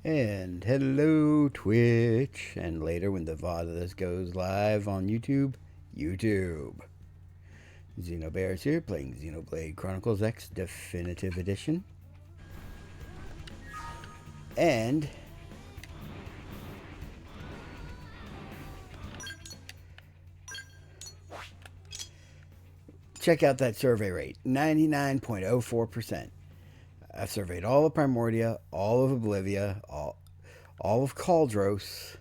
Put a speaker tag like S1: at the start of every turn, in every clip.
S1: And hello, Twitch. And later, when the VOD of this goes live on YouTube. Xenobears here, playing Xenoblade Chronicles X Definitive Edition. And check out that survey rate, 99.04%. I've surveyed all of Primordia, all of Oblivia, all of Cauldros,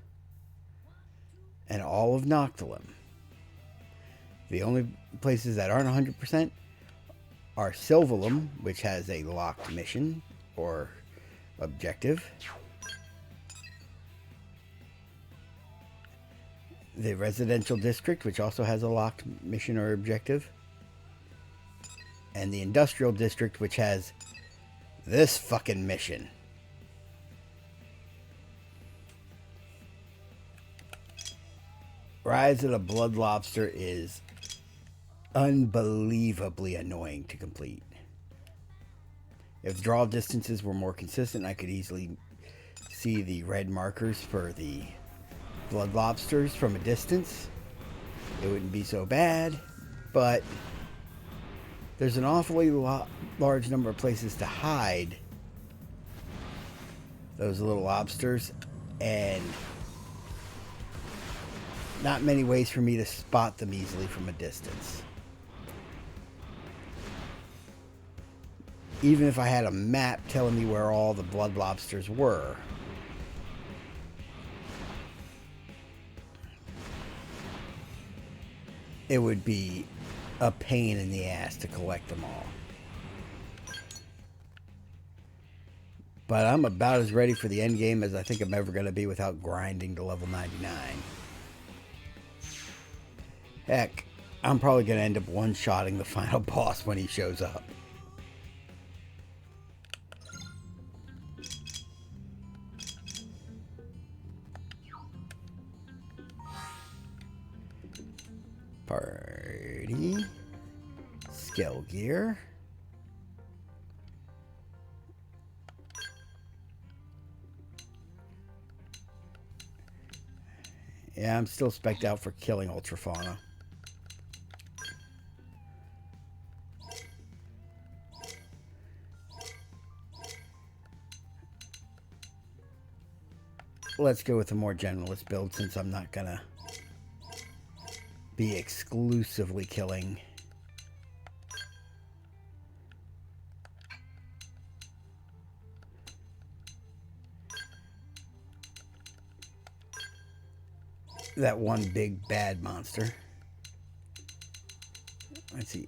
S1: and all of Noctilum. The only places that aren't 100% are Sylvalum, which has a locked mission or objective. The Residential District, which also has a locked mission or objective. And the Industrial District, which has this fucking mission. Rise of the Blood Lobster is unbelievably annoying to complete. If draw distances were more consistent, I could easily see the red markers for the blood lobsters from a distance. It wouldn't be so bad, but there's an awfully large number of places to hide those little lobsters, and not many ways for me to spot them easily from a distance. Even if I had a map telling me where all the blood lobsters were. It would be a pain in the ass to collect them all. But I'm about as ready for the end game as I think I'm ever going to be without grinding to level 99. Heck, I'm probably going to end up one-shotting the final boss when he shows up. Party. Skill gear. Yeah, I'm still spec'd out for killing Ultrafauna. Let's go with a more generalist build since I'm not gonna be exclusively killing that one big bad monster. Let's see.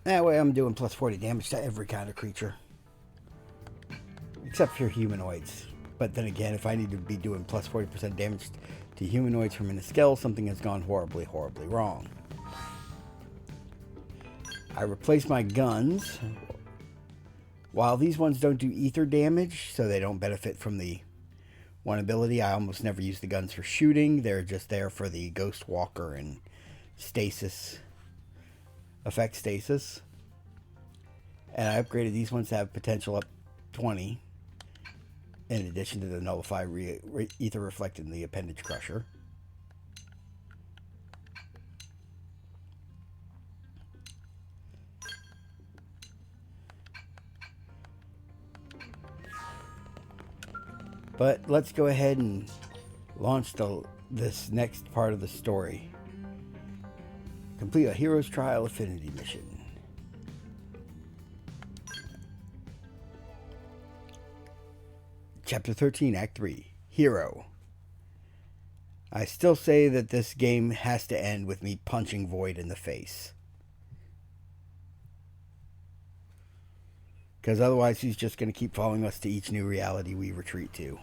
S1: That way I'm doing plus 40 damage to every kind of creature. Except for humanoids. But then again, if I need to be doing plus 40% damage to humanoids from a skull, something has gone horribly, horribly wrong. I replace my guns. While these ones don't do ether damage, so they don't benefit from the one ability, I almost never use the guns for shooting. They're just there for the Ghost Walker and stasis. Effect stasis. And I upgraded these ones to have potential up 20. In addition to the nullify ether reflected in the appendage crusher. But let's go ahead and launch this next part of the story. Complete a Hero's Trial Affinity mission. Chapter 13, Act 3, Hero. I still say that this game has to end with me punching Void in the face. Because otherwise he's just going to keep following us to each new reality we retreat to.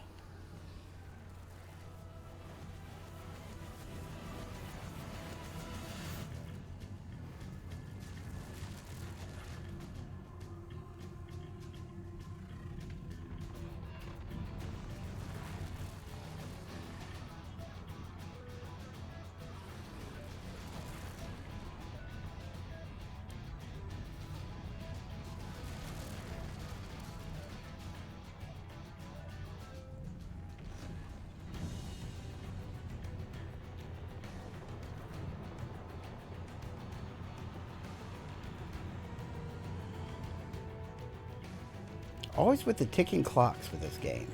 S1: Always with the ticking clocks for this game.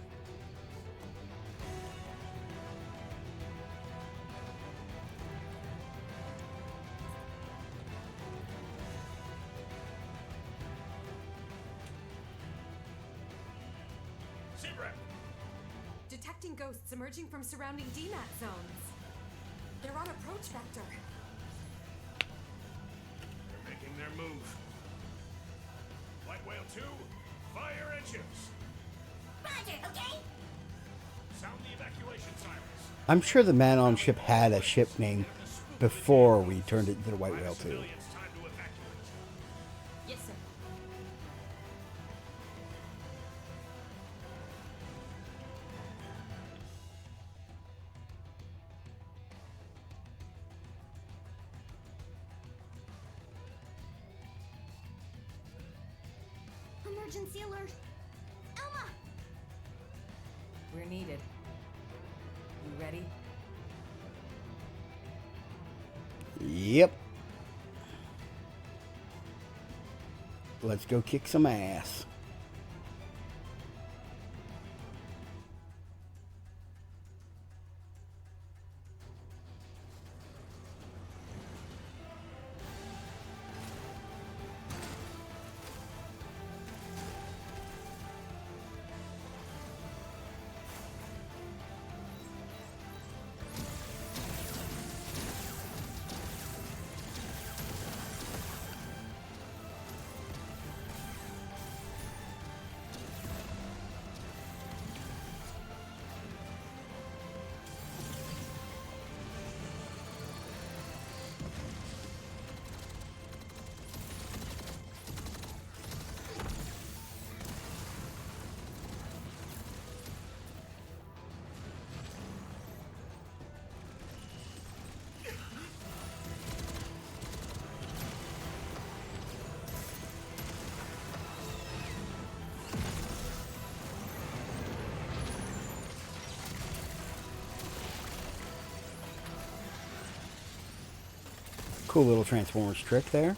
S2: Detecting ghosts emerging from surrounding DMAT zones. They're on approach vector.
S3: They're making their move. White Whale 2, fire engines.
S4: Roger, okay?
S3: Sound the evacuation sirens.
S1: I'm sure the man-on ship had a ship name before we turned it into the White Whale 2.
S3: Civilians, time to evacuate.
S2: Yes, sir.
S4: Emergency alert! Elma!
S2: We're needed. You ready?
S1: Yep. Let's go kick some ass. Cool little Transformers trick there.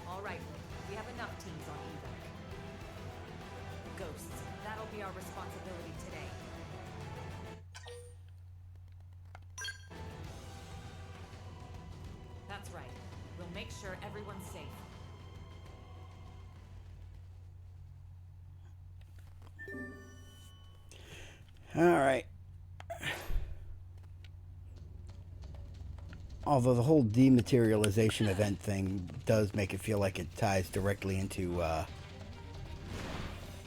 S2: All right, we have enough teams on evac. Ghosts, that'll be our responsibility today. That's right. We'll make sure everyone's safe.
S1: All right. Although the whole dematerialization event thing does make it feel like it ties directly into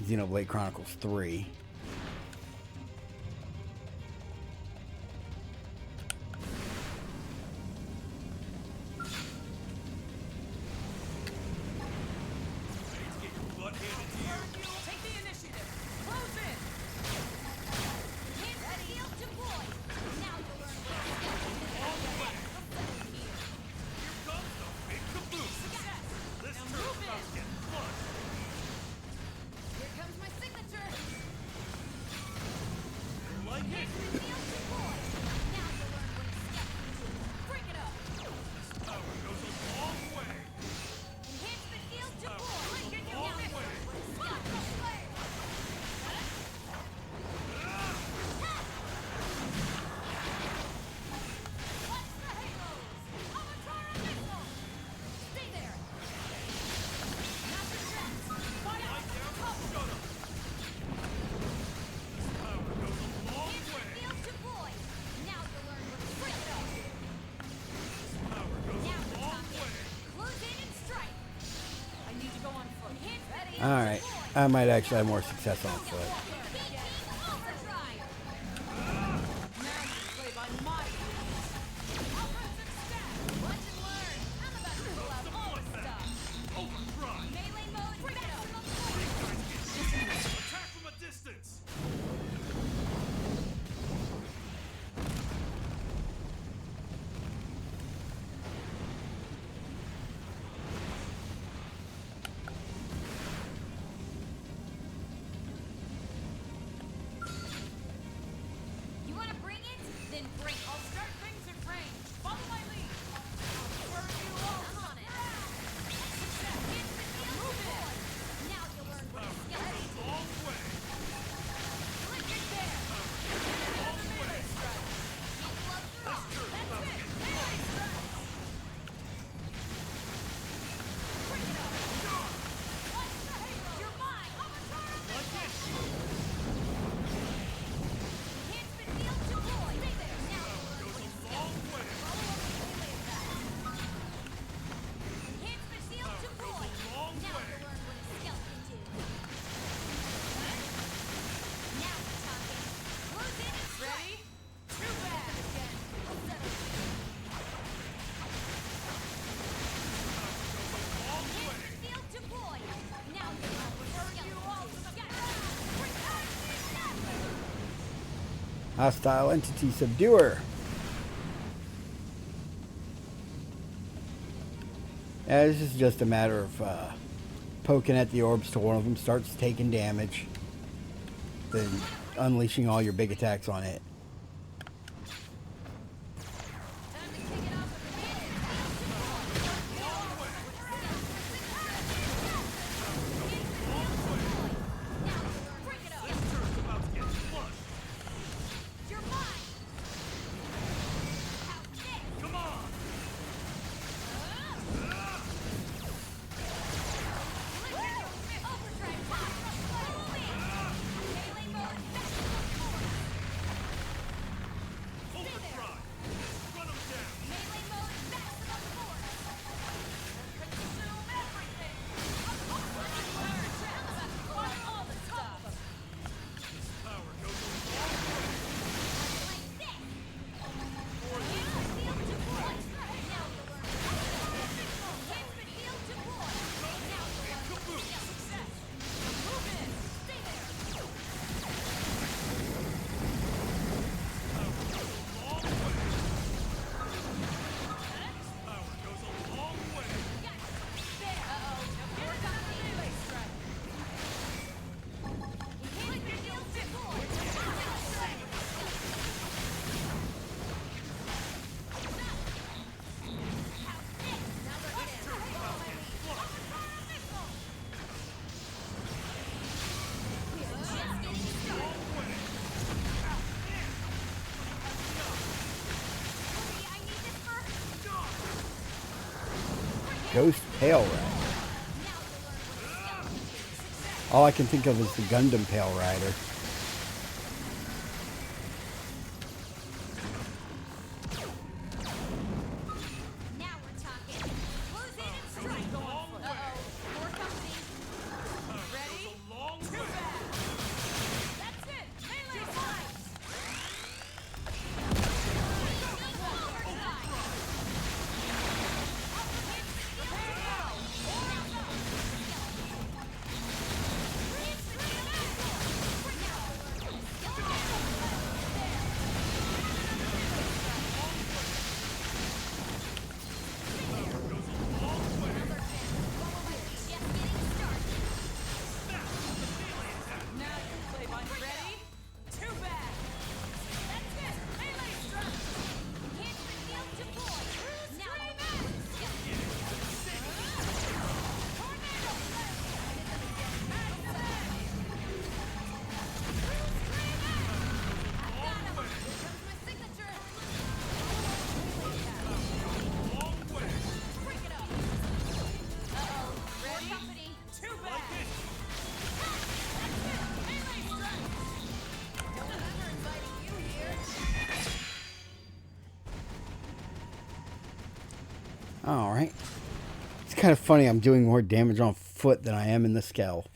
S1: Xenoblade Chronicles 3.
S2: Take the initiative! Close in!
S4: Hit the field deployed! Now you'll learn what
S3: Here comes the big caboose. This
S2: Now
S3: turn
S2: move
S3: about to
S2: in.
S3: get fun.
S4: Here comes my signature!
S3: Like
S4: Hit
S3: it?
S4: the field deployed! Now you'll learn what a step can do! Bring it up!
S3: This power goes a long way.
S4: Hit the field
S3: Power
S4: deployed!
S3: goes a
S4: Now
S3: long
S4: you'll
S3: way.
S4: learn what a step can do! Watch the halos! Avatar missile! Stay there! Master jets! Fire!
S3: Lie down. Shut up. This power goes a long
S4: Hit the
S3: way.
S4: field
S1: I might actually have more success on foot.
S3: Attack from a distance!
S4: You want to bring it? Then bring it.
S2: I'll start things in range. Follow my lead. I'll burn you all.
S4: I'm on it.
S2: Success.
S4: Hit the field to boy. Now you'll learn what a skeleton do.
S3: Long way!
S2: Click it there. Another melee strike.
S4: Keep gloves through.
S2: That's it. Melee strike. Bring it up. Watch the halo.
S4: You're mine.
S3: Like it!
S4: Hit the field to boy. Stay there. Now you'll learn
S3: Goes
S4: what a
S3: a
S4: skeleton
S3: long
S4: do.
S3: way!
S4: Follow up with melee attack. Hit the shield to boy.
S3: long
S4: Now
S3: way.
S4: you'll learn what a skeleton do. Now we're talking. Close in and strike.
S2: Ready? Too bad. Again.
S4: We'll settle.
S3: Long
S4: Hit
S3: way!
S4: the field to boy. Now you'll learn what a
S2: Burn you all
S4: skeleton
S2: to
S4: do.
S2: the ground.
S1: Hostile entity subduer. Yeah, this is just a matter of poking at the orbs till one of them starts taking damage, then unleashing all your big attacks on it.
S2: Time to kick it off with the hit. Bring it up.
S3: Turret's about to get flushed!
S4: You're mine. Out this.
S3: Come on!
S4: Overdrive. Move in. Melee mode. Back to the floor.
S3: Overdrive! Run him down!
S4: Melee mode. Back to the floor.
S2: Consume everything. I'm about to pull out all the stuff.
S3: Power goes a long way!
S4: Like this. Hit the field to boy. Now you'll learn. Hit the field to boy. Now you'll learn.
S3: Kaboom!
S2: Success. Move in.
S4: Stay there.
S3: Long way! Power goes a long way!
S2: There. Uh-oh. Now here comes the melee strike.
S4: Hit the field to boy.
S1: Ghost Pale Rider. All I can think of is the Gundam Pale Rider.
S4: Now we're talking. Close in and strike.
S3: Long way!
S4: Uh-oh. More company.
S2: Ready?
S3: A long
S2: Too
S3: way!
S2: bad. That's it. Melee strike. Now you can play on. Ready? Too bad. That's it. Melee strike.
S3: Long way!
S2: Ready? Too bad. Melee strike. Don't remember inviting you here.
S1: Alright. It's kind of funny, I'm doing more damage on foot than I am in the skull.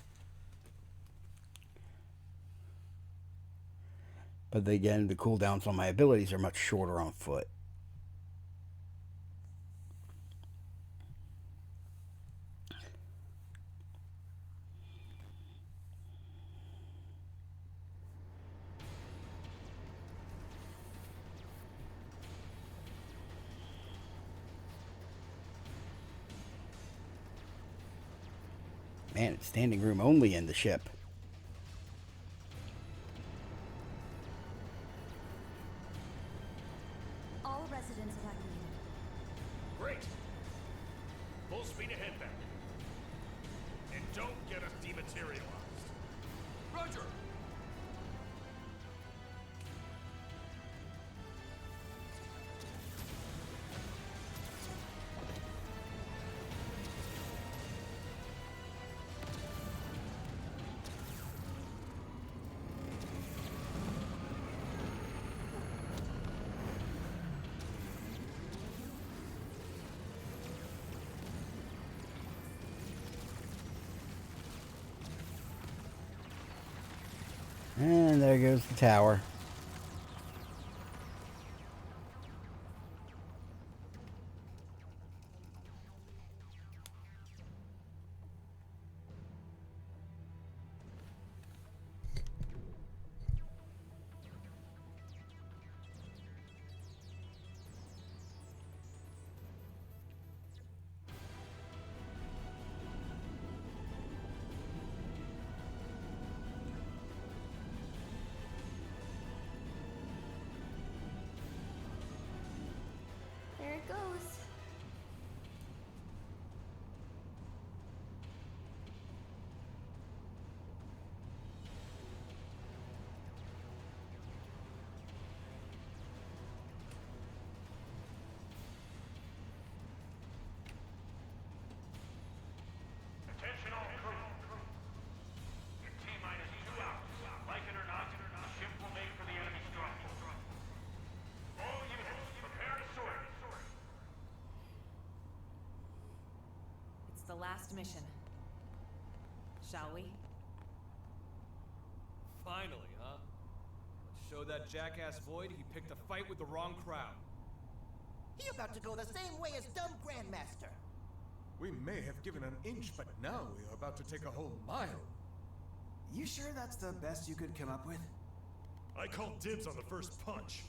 S1: But again, the cooldowns on my abilities are much shorter on foot. Man, it's standing room only in the ship.
S4: All residents evacuated.
S3: Great. Full speed ahead, then. And don't get us dematerialized. Roger.
S1: And there goes the tower.
S4: There it goes.
S3: Attention all crew. In T-minus 2 hours, like it or not, the ship will make for the enemy stronghold. All units, prepare to soar.
S2: It's the last mission. Shall we?
S5: Finally, huh? Let's show that jackass Void he picked a fight with the wrong crowd.
S6: He about to go the same way as dumb Grandmaster.
S7: We may have given an inch, but now we are about to take a whole mile.
S8: You sure that's the best you could come up with?
S3: I call dibs on the first punch.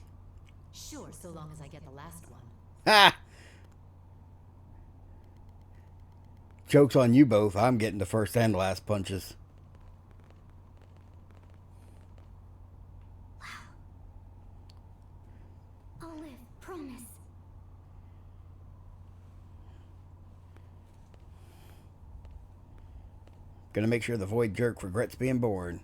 S9: Sure, so long as I get the last one.
S1: Ha! Joke's on you both. I'm getting the first and last punches.
S4: I'll live, promise.
S1: Gonna make sure the Void Jerk regrets being born.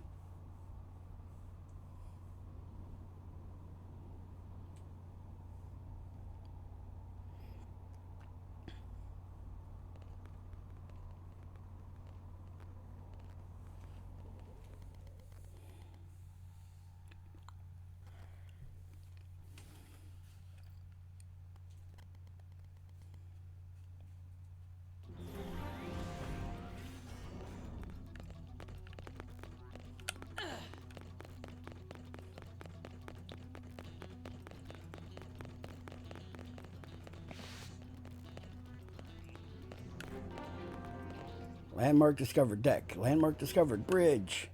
S1: Landmark discovered deck. Landmark discovered bridge.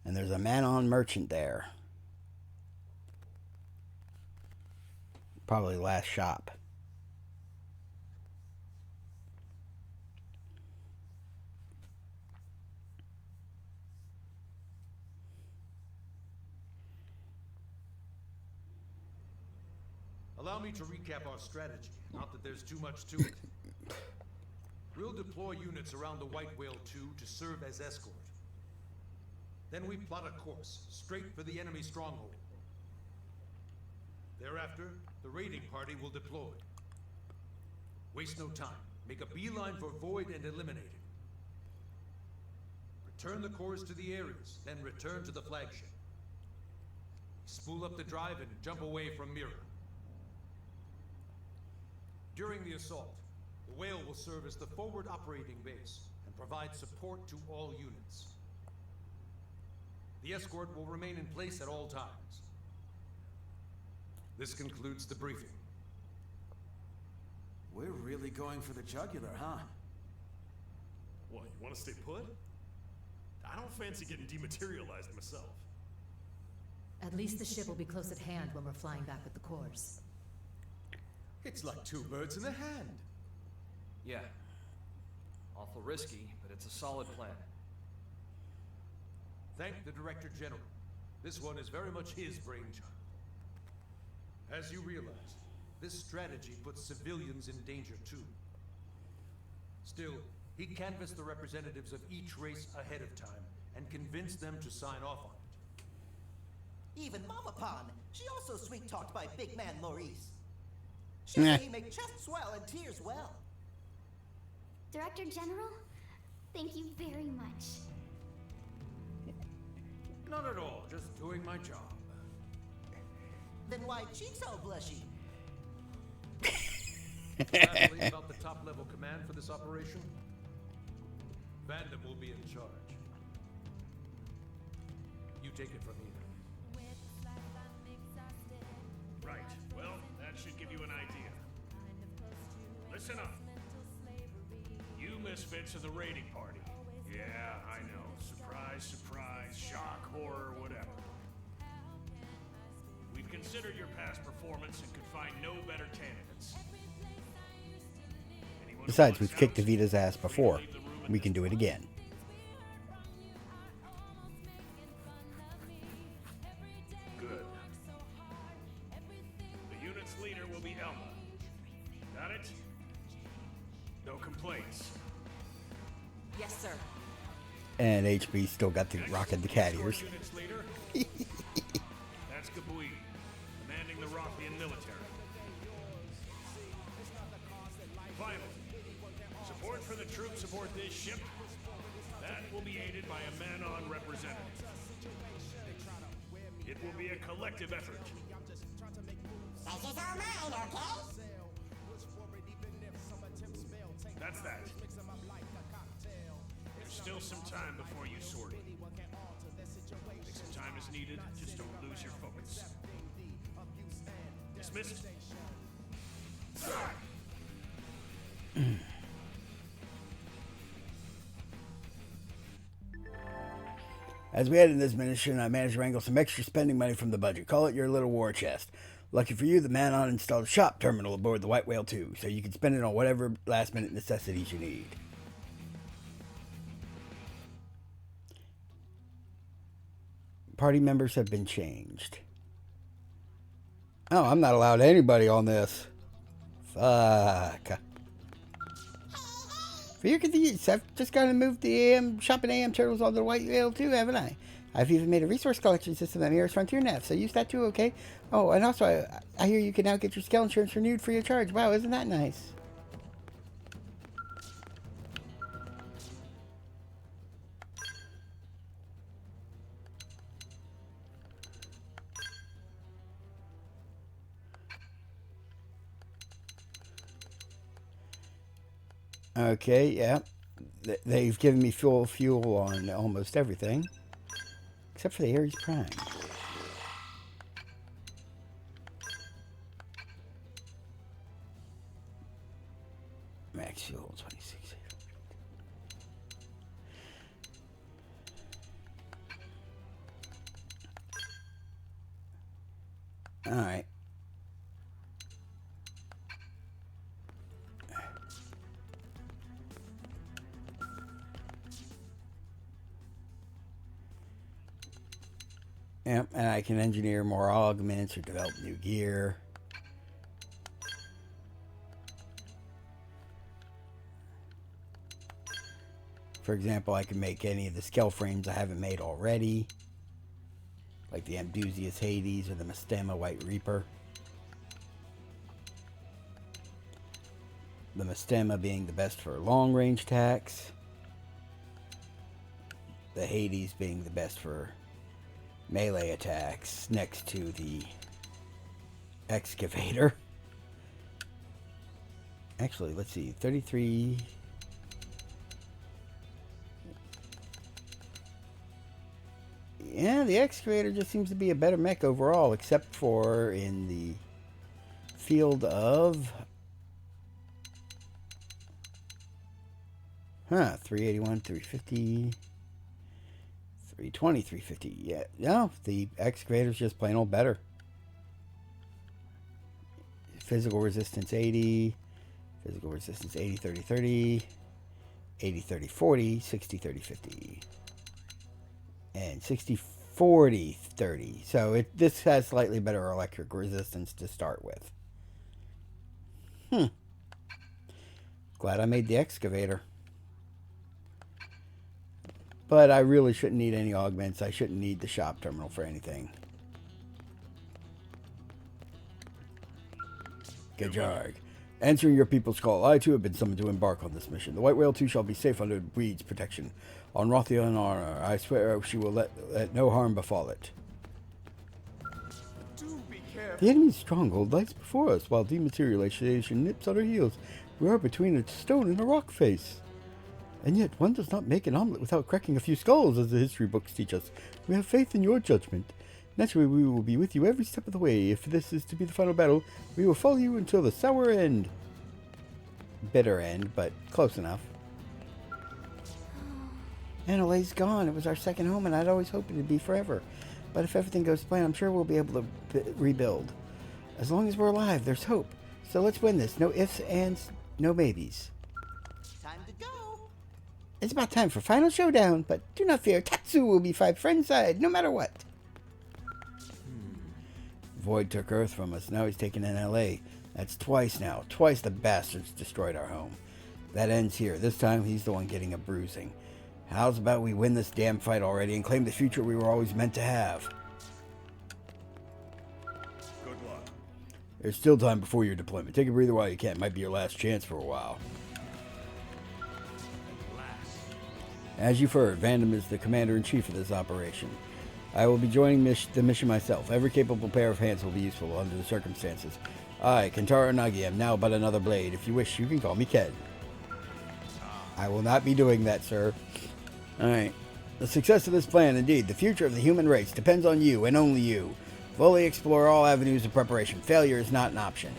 S1: And there's a man-on merchant there. Probably last shop.
S10: Allow me to recap our strategy, not that there's too much to it. We'll deploy units around the White Whale 2 to serve as escort. Then we plot a course, straight for the enemy stronghold. Thereafter, the raiding party will deploy. Waste no time. Make a beeline for Void and eliminate it. Return the cores to the areas, then return to the flagship. Spool up the drive and jump away from Mira. During the assault, the Whale will serve as the forward operating base and provide support to all units. The escort will remain in place at all times. This concludes the briefing.
S8: We're really going for the jugular, huh?
S11: What, you want to stay put? I don't fancy getting dematerialized myself.
S9: At least the ship will be close at hand when we're flying back with the cores.
S7: It's like two birds in the hand.
S5: Yeah. Awful risky, but it's a solid plan.
S10: Thank the Director General. This one is very much his brainchild. As you realize, this strategy puts civilians in danger too. Still, he canvassed the representatives of each race ahead of time and convinced them to sign off on it.
S6: Even Mama Pon, she also sweet-talked by big man Maurice. She said he make chest swell and tears well.
S4: Director General, thank you very much.
S10: Not at all, just doing my job.
S6: Then why cheeks all blushy?
S10: Lastly, about the top-level command for this operation, Vandam will be in charge. You take it from here.
S3: Right. Well, that should give you an idea. Listen up. You misfits are the raiding party. Yeah, I know. Surprise, surprise, shock, horror, whatever. We've considered your past performance and could find no better candidates. Anyone who
S1: Besides,
S3: wants
S1: we've
S3: out,
S1: kicked Evita's ass
S3: please
S1: before.
S3: leave the room
S1: We can do it again.
S3: Good. The unit's leader will be Elma. Got it? No complaints.
S2: Yes, sir.
S1: And HB still got the rocking the cat ears.
S3: Unit's leader. That's Kabui, commanding the Rothian military. Finally, support for the troops aboard this ship. That will be aided by a man-on representative. It will be a collective effort.
S4: Pleasure's all mine, okay?
S3: That's that. There's still some time before you sort it. If some time is needed, just don't lose your focus. Dismissed?
S1: As we head in this mission, I managed to wrangle some extra spending money from the budget. Call it your little war chest. Lucky for you, the man-on installed a shop terminal aboard the White Whale 2, so you can spend it on whatever last-minute necessities you need. Party members have been changed. Oh, I'm not allowed anybody on this. Fuck. For your convenience, I've just got to move the shopping AM turtles on the White Whale too, haven't I? I've even made a resource collection system that mirrors Frontier Nav, so use that too, okay? Oh, and also, I hear you can now get your scale insurance renewed free of charge. Wow, isn't that nice? Okay, yeah. They've given me full fuel on almost everything. Except for the Ares Prime. Max fuel, 26. Alright. Yep, and I can engineer more augments or develop new gear. For example, I can make any of the scale frames I haven't made already, like the Amdusius Hades or the Mastema White Reaper. The Mastema being the best for long-range attacks. The Hades being the best for melee attacks next to the Excavator. Actually, let's see, 33. Yeah, the excavator just seems to be a better mech overall, except for in the field of 381, 350, 320, 350. Yeah, no, the excavator's just plain old better. Physical resistance 80, physical resistance 80, 30, 30, 80, 30, 40, 60, 30, 50, and 60, 40, 30. So this has slightly better electric resistance to start with. Glad I made the excavator. But I really shouldn't need any augments. I shouldn't need the shop terminal for anything. Gajarg. Answering your people's call, I too have been summoned to embark on this mission. The White Whale too shall be safe under Breed's protection. On Rothia and honor, I swear she will let no harm befall it.
S7: Do be careful.
S1: The enemy's stronghold lies before us, while dematerialization nips on our heels. We are between a stone and a rock face. And yet, one does not make an omelet without cracking a few skulls, as the history books teach us. We have faith in your judgment. Naturally, we will be with you every step of the way. If this is to be the final battle, we will follow you until the sour end. Bitter end, but close enough. Annalee's gone. It was our second home, and I'd always hoped it'd be forever. But if everything goes to plan, I'm sure we'll be able to rebuild. As long as we're alive, there's hope. So let's win this. No ifs, ands, no maybes.
S6: Time to go.
S1: It's about time for final showdown, but do not fear. Tatsu will be fight friend's side, no matter what. Void took Earth from us. Now he's taken NLA. That's twice now. Twice the bastards destroyed our home. That ends here. This time he's the one getting a bruising. How's about we win this damn fight already and claim the future we were always meant to have?
S11: Good luck.
S1: There's still time before your deployment. Take a breather while you can. Might be your last chance for a while. As you've heard, Vandam is the commander-in-chief of this operation. I will be joining the mission myself. Every capable pair of hands will be useful under the circumstances. I, Kentaro Nagi, am now but another blade. If you wish, you can call me Ken. I will not be doing that, sir. Alright. The success of this plan, indeed, the future of the human race, depends on you and only you. Fully explore all avenues of preparation. Failure is not an option.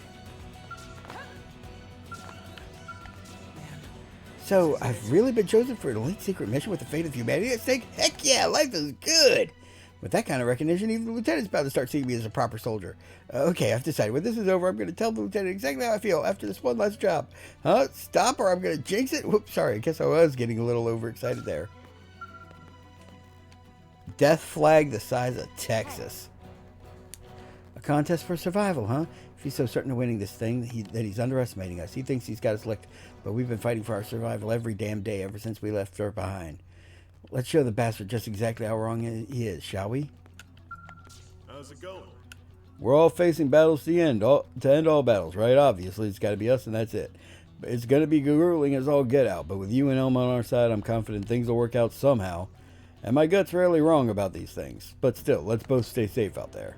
S1: So, I've really been chosen for an elite secret mission with the fate of humanity at stake? Heck yeah, life is good! With that kind of recognition, even the lieutenant's about to start seeing me as a proper soldier. Okay, I've decided. When this is over, I'm going to tell the lieutenant exactly how I feel after this one last job. Huh? Stop or I'm going to jinx it? Whoops, sorry. I guess I was getting a little overexcited there. Death flag the size of Texas. A contest for survival, huh? If he's so certain of winning this thing, that he's underestimating us. He thinks he's got us licked, but we've been fighting for our survival every damn day ever since we left her behind. Let's show the bastard just exactly how wrong he is, shall we?
S11: How's it going?
S1: We're all facing battles to end all battles, right? Obviously, it's got to be us, and that's it. It's going to be grueling as all get out, but with you and Elma on our side, I'm confident things will work out somehow. And my gut's rarely wrong about these things. But still, let's both stay safe out there.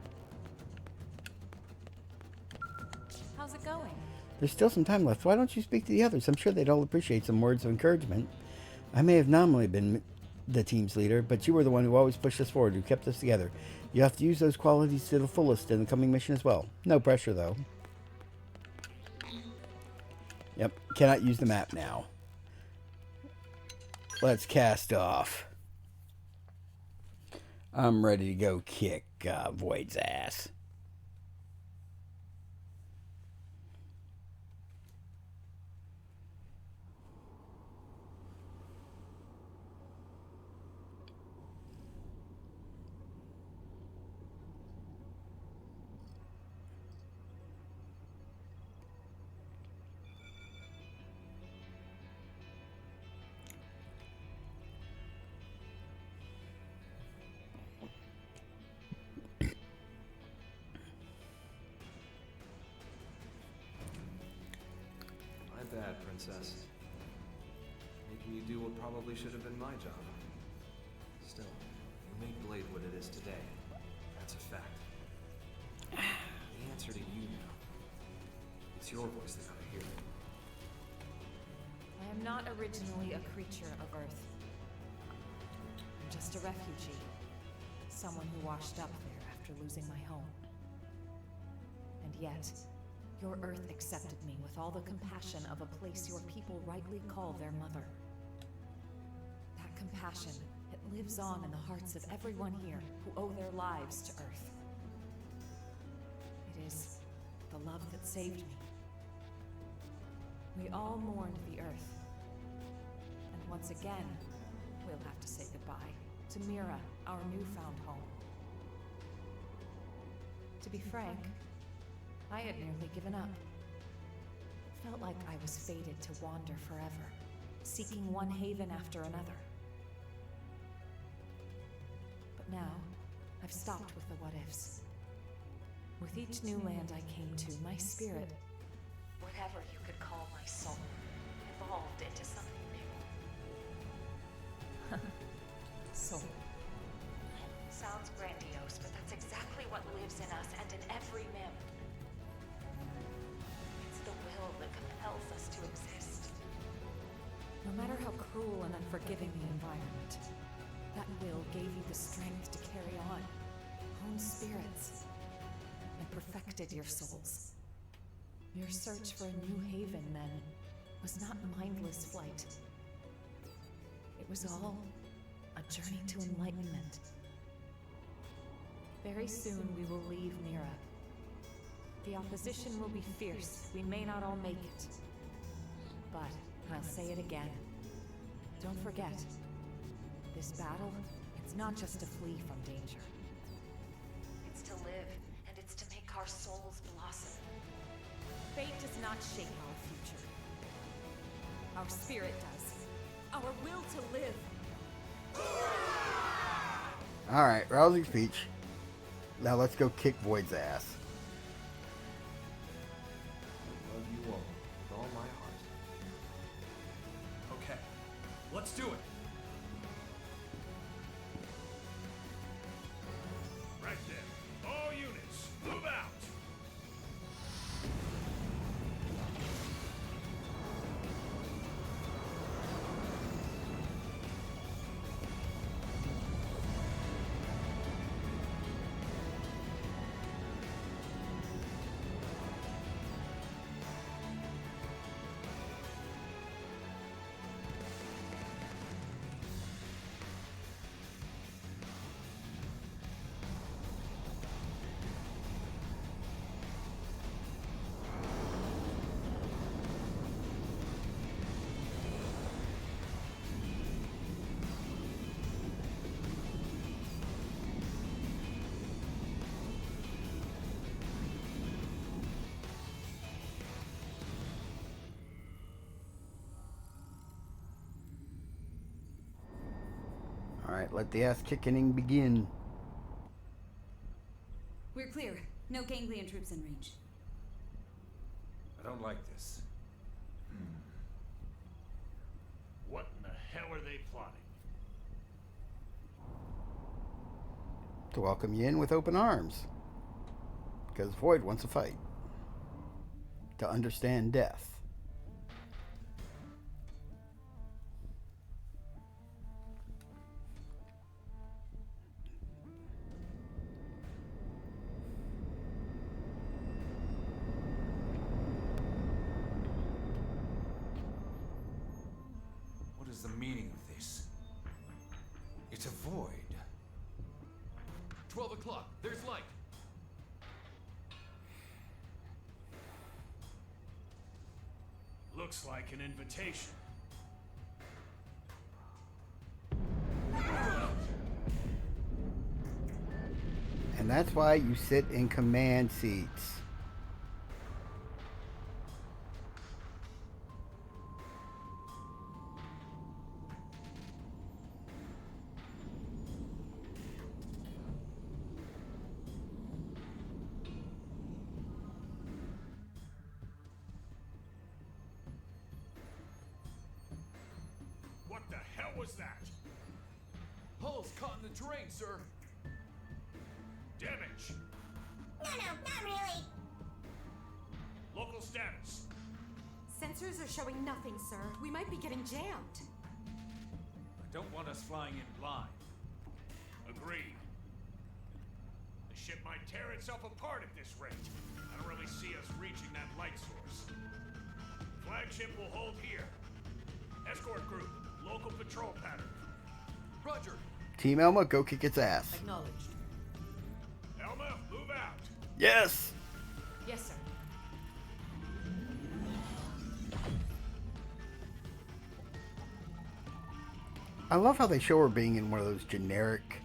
S2: How's it going?
S1: There's still some time left. Why don't you speak to the others? I'm sure they'd all appreciate some words of encouragement. I may have nominally been the team's leader, but you were the one who always pushed us forward, who kept us together. You have to use those qualities to the fullest in the coming mission as well. No pressure, though. Yep, cannot use the map now. Let's cast off. I'm ready to go kick Void's ass.
S5: My bad, Princess. Making you do what probably should have been my job. Still, you made Blade what it is today. That's a fact. The answer to you now. It's your voice that I hear.
S2: I am not originally a creature of Earth. I'm just a refugee.
S9: someone who washed up there after losing my home. And yet, your Earth accepted me with all the compassion of a place your people rightly call their mother. That compassion, it lives on in the hearts of everyone here who owe their lives to Earth. It is the love that saved me. We all mourned the Earth. And once again, we'll have to say goodbye to Mira, our newfound home. To be frank, I had nearly given up. It felt like I was fated to wander forever, seeking one haven after another. But now, I've stopped with the what-ifs. With each new land I came to, my spirit, whatever you could call my soul, evolved into something new. Soul. Sounds grandiose, but that's exactly what lives in us and in every mim. It's the will that compels us to exist. No matter how cruel and unforgiving the environment, that will gave you the strength to carry on, hone spirits, and perfected your souls. Your search for a new haven, then, was not mindless flight. It was all a journey to enlightenment. Very soon we will leave Mira. The opposition will be fierce. We may not all make it. But I'll say it again. Don't forget, this battle, it's not just to flee from danger. It's to live, and it's to make our souls blossom. Fate does not shape our future. Our spirit does. Our will to live.
S1: Alright, rousing speech. Now let's go kick Void's ass.
S5: I love you all with all my heart.
S3: Okay, let's do it. Right there. All units, move out.
S1: Alright, let the ass kicking begin.
S12: We're clear. No ganglion troops in range.
S10: I don't like this.
S3: What in the hell are they plotting?
S1: To welcome you in with open arms. Because Void wants a fight. To understand death.
S10: What is the meaning of this? It's a void.
S11: 12 o'clock. There's light.
S3: Looks like an invitation.
S1: And that's why you sit in command seats.
S3: What the hell was that?
S11: Hull's caught in the terrain, sir.
S3: Damage.
S4: No, not really.
S3: Local status.
S13: Sensors are showing nothing, sir. We might be getting jammed.
S10: I don't want us flying in blind.
S3: Agreed. flagship might tear itself apart at this rate. I don't really see us reaching that light source. Flagship will hold here. Escort group, local patrol pattern.
S10: Roger.
S1: Team Elma, go kick its ass.
S6: Acknowledged.
S3: Elma, move out.
S1: Yes!
S9: Yes, sir.
S1: I love how they show her being in one of those generic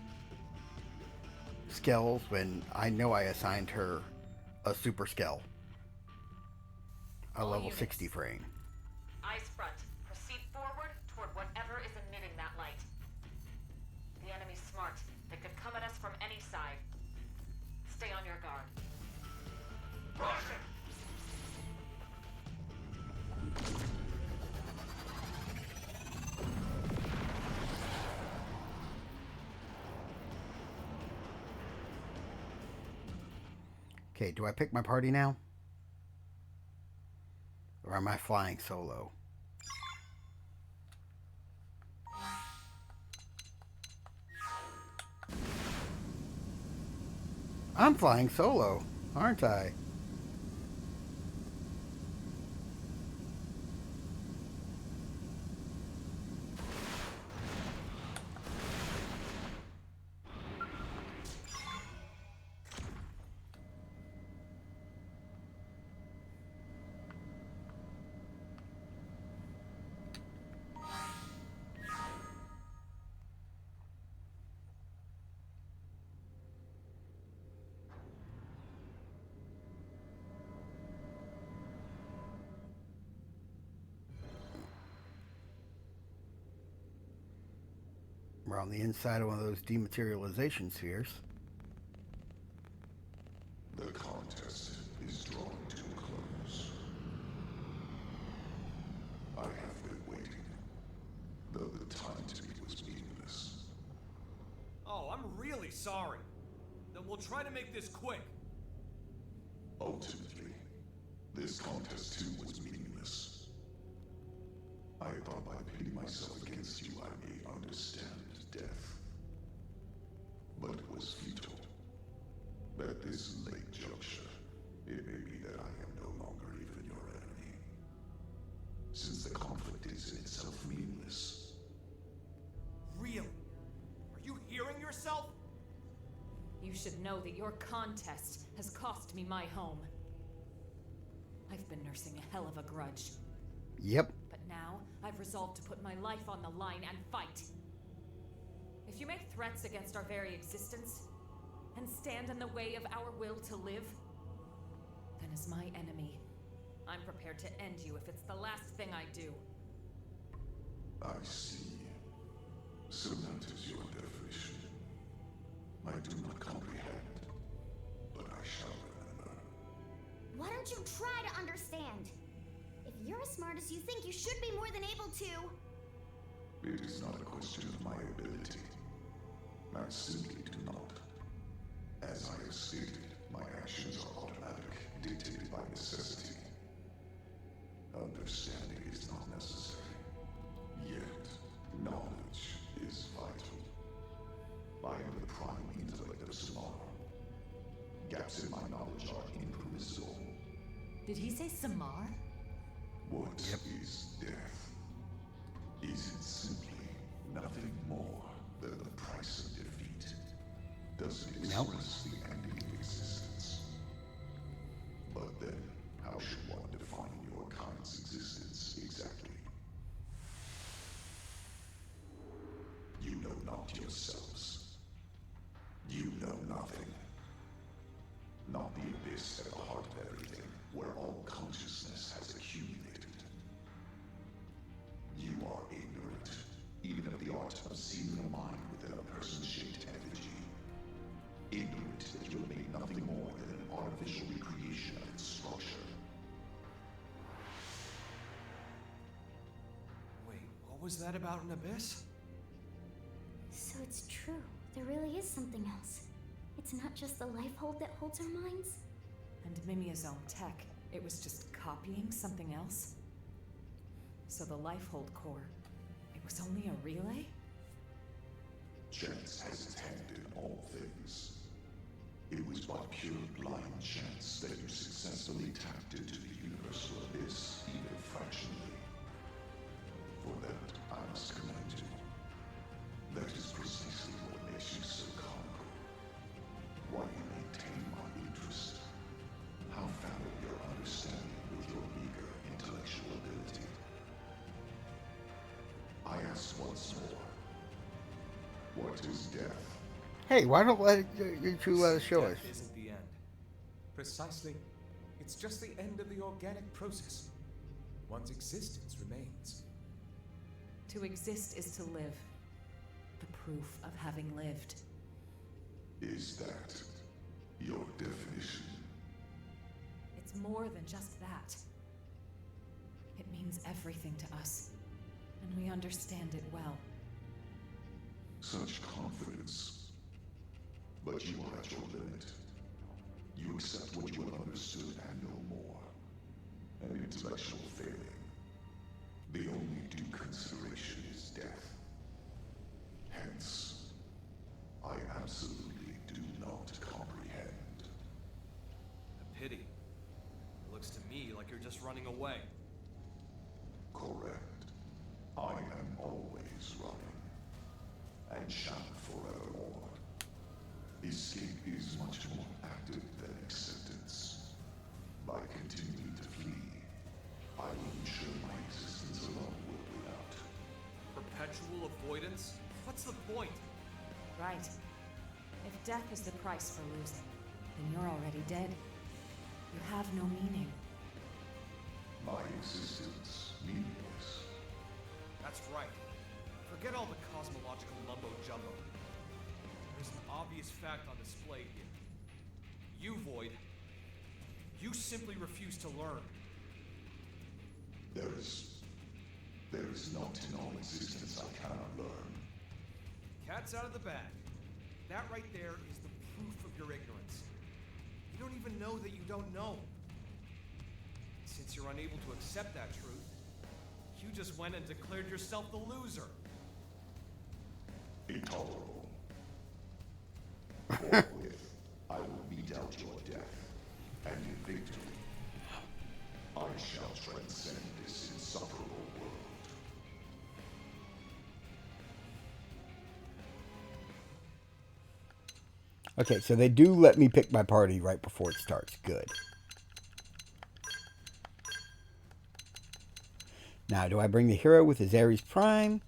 S1: skells when I know I assigned her a super skell. A
S9: All
S1: level
S9: units.
S1: 60 frame.
S9: Eyes front. Proceed forward toward whatever is emitting that light. The enemy's smart. They could come at us from any side. Stay on your guard.
S3: Russian!
S1: Okay, do I pick my party now? Or am I flying solo? I'm flying solo, aren't I? We're on the inside of one of those dematerialization spheres.
S14: The contest is drawing to a close. I have been waiting, though the time to me was meaningless.
S10: Oh, I'm really sorry. Then we'll try to make this quick.
S14: Ultimately, this contest too was meaningless. I thought by pitting myself against you I may understand death. But it was futile. At this late juncture, it may be that I am no longer even your enemy. Since the conflict is in itself meaningless.
S10: Really? Are you hearing yourself?
S9: You should know that your contest has cost me my home. I've been nursing a hell of a grudge.
S1: Yep.
S9: But now, I've resolved to put my life on the line and fight. If you make threats against our very existence, and stand in the way of our will to live, then as my enemy, I'm prepared to end you if it's the last thing I do.
S14: I see. So that is your definition. I do not comprehend, but I shall remember.
S4: Why don't you try to understand? If you're as smart as you think, you should be more than able to.
S14: It is not a question of my ability. I simply do not. As I have stated, my actions are automatic, dictated by necessity. Understanding is not necessary. Yet, knowledge is vital. I am the prime intellect of Samara. Gaps in my knowledge are impermissible.
S9: Did he say Samar?
S14: What is death? Is it simply nothing more than the price of defeat? Does it express the ending of existence? But then, how should one define your kind's existence exactly? You know not yourselves. You know nothing. Not the abyss at the heart of everything, where all consciousness has accumulated. You are ignorant, even of the art of seeing a mind within a person-shaped effigy. Ignorant that you have made nothing more than an artificial recreation of its structure.
S10: Wait, what was that about an abyss?
S4: So it's true. There really is something else. It's not just the life hold that holds our minds.
S9: And Mimia's own tech, it was just copying something else? So the life hold core, it was only a relay?
S14: Chance has its hand in all things. It was by pure blind chance that you successfully tapped into the universal abyss, even fractionally. For that, I must commend you. That is precisely what makes you so calm. Why you maintain my interest. How fallow your understanding with your meager intellectual ability. I ask once more. What is death?
S1: Hey, why don't you two let us show us?
S5: Death isn't the end.
S10: Precisely. It's just the end of the organic process. One's existence remains.
S9: To exist is to live. The proof of having lived.
S14: Is that your definition?
S9: It's more than just that. It means everything to us, and we understand it well.
S14: Such confidence. But you are at your limit. You accept what you have understood and no more. An intellectual failing. The only due consideration is death. Hence, I absolutely do not comprehend.
S5: A pity. It looks to me like you're just running away.
S14: Correct. I am always running. And shall forevermore. Escape is much more active than acceptance. By continuing to flee, I will ensure my existence alone will win out.
S5: Perpetual avoidance? What's the point?
S9: Right. If death is the price for losing, then you're already dead. You have no meaning.
S14: My existence meaningless.
S5: That's right. Forget all the cosmological mumbo-jumbo. There's an obvious fact on display here. You, Void, you simply refuse to learn.
S14: There is not in all existence I cannot learn.
S5: Cat's out of the bag. That right there is the proof of your ignorance. You don't even know that you don't know. Since you're unable to accept that truth, you just went and declared yourself the loser.
S14: Intolerable. Forthwith, I will mete out your death, and in victory, I shall transcend this insufferable world.
S1: Okay, so they do let me pick my party right before it starts. Good. Now, do I bring the hero with his Ares Prime?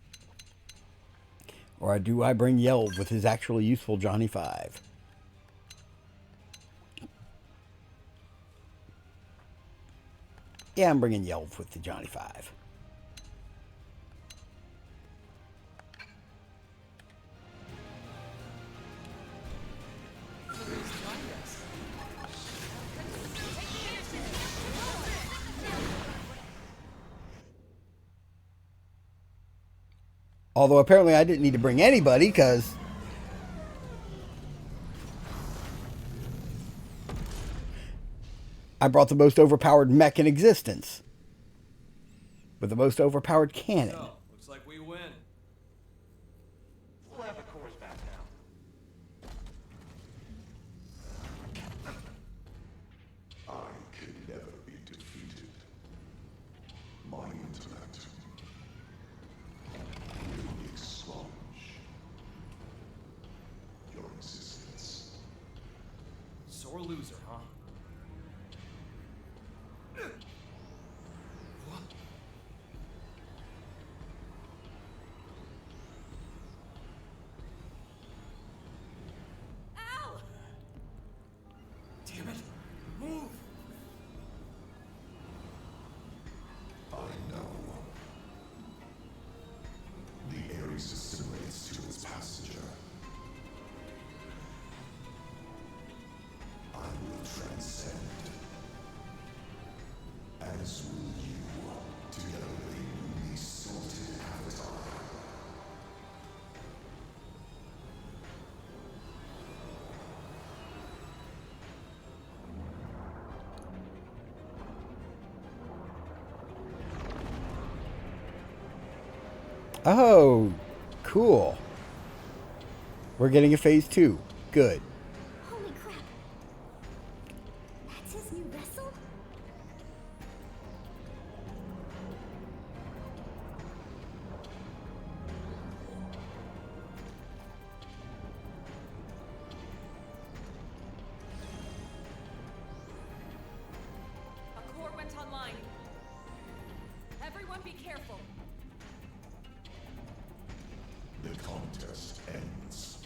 S1: Or do I bring Yelv with his actually useful Johnny 5? Yeah, I'm bringing Yelv with the Johnny 5. Although apparently I didn't need to bring anybody because I brought the most overpowered mech in existence with the most overpowered cannon.
S5: So, looks like we win.
S3: We'll have the cores back now.
S14: I can never be defeated. My intellect will expunge your existence.
S5: Sore loser, huh?
S2: Ow!
S5: Damn it! Move!
S14: I know. The Ares assimilates to its passenger. I will transcend. As will you. Together with a newly sorted avatar.
S1: Oh, cool. We're getting a phase 2. Good.
S4: Holy crap. his new vessel?
S9: A core went online. Everyone be careful.
S14: The contest ends.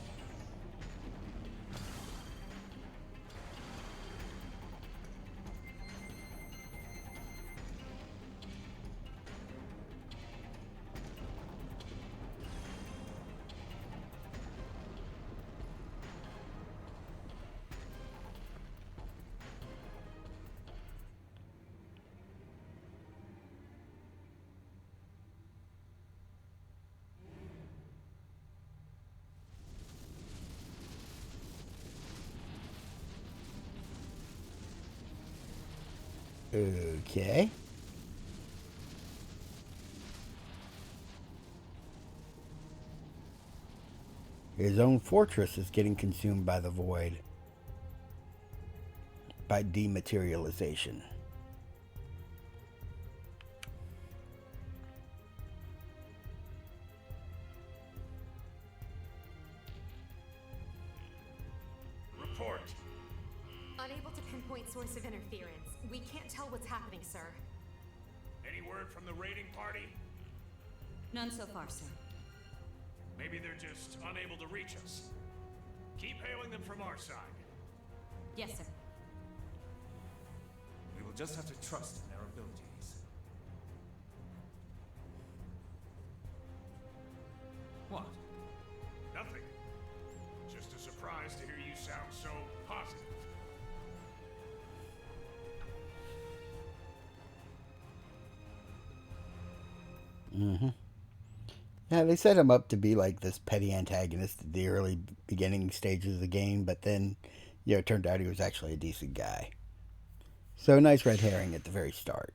S1: Okay. His own fortress is getting consumed by the void. By dematerialization.
S3: Report.
S13: Unable to pinpoint source of interference. We can't tell what's happening, sir.
S3: Any word from the raiding party?
S12: None so far, sir.
S3: Maybe they're just unable to reach us. Keep hailing them from our side.
S12: Yes, sir.
S5: We will just have to trust in their abilities. What?
S3: Nothing. Just a surprise to hear you sound so positive.
S1: Mm-hmm. Yeah, they set him up to be like this petty antagonist at the early beginning stages of the game, but then, you know, it turned out he was actually a decent guy. So nice red herring at the very start.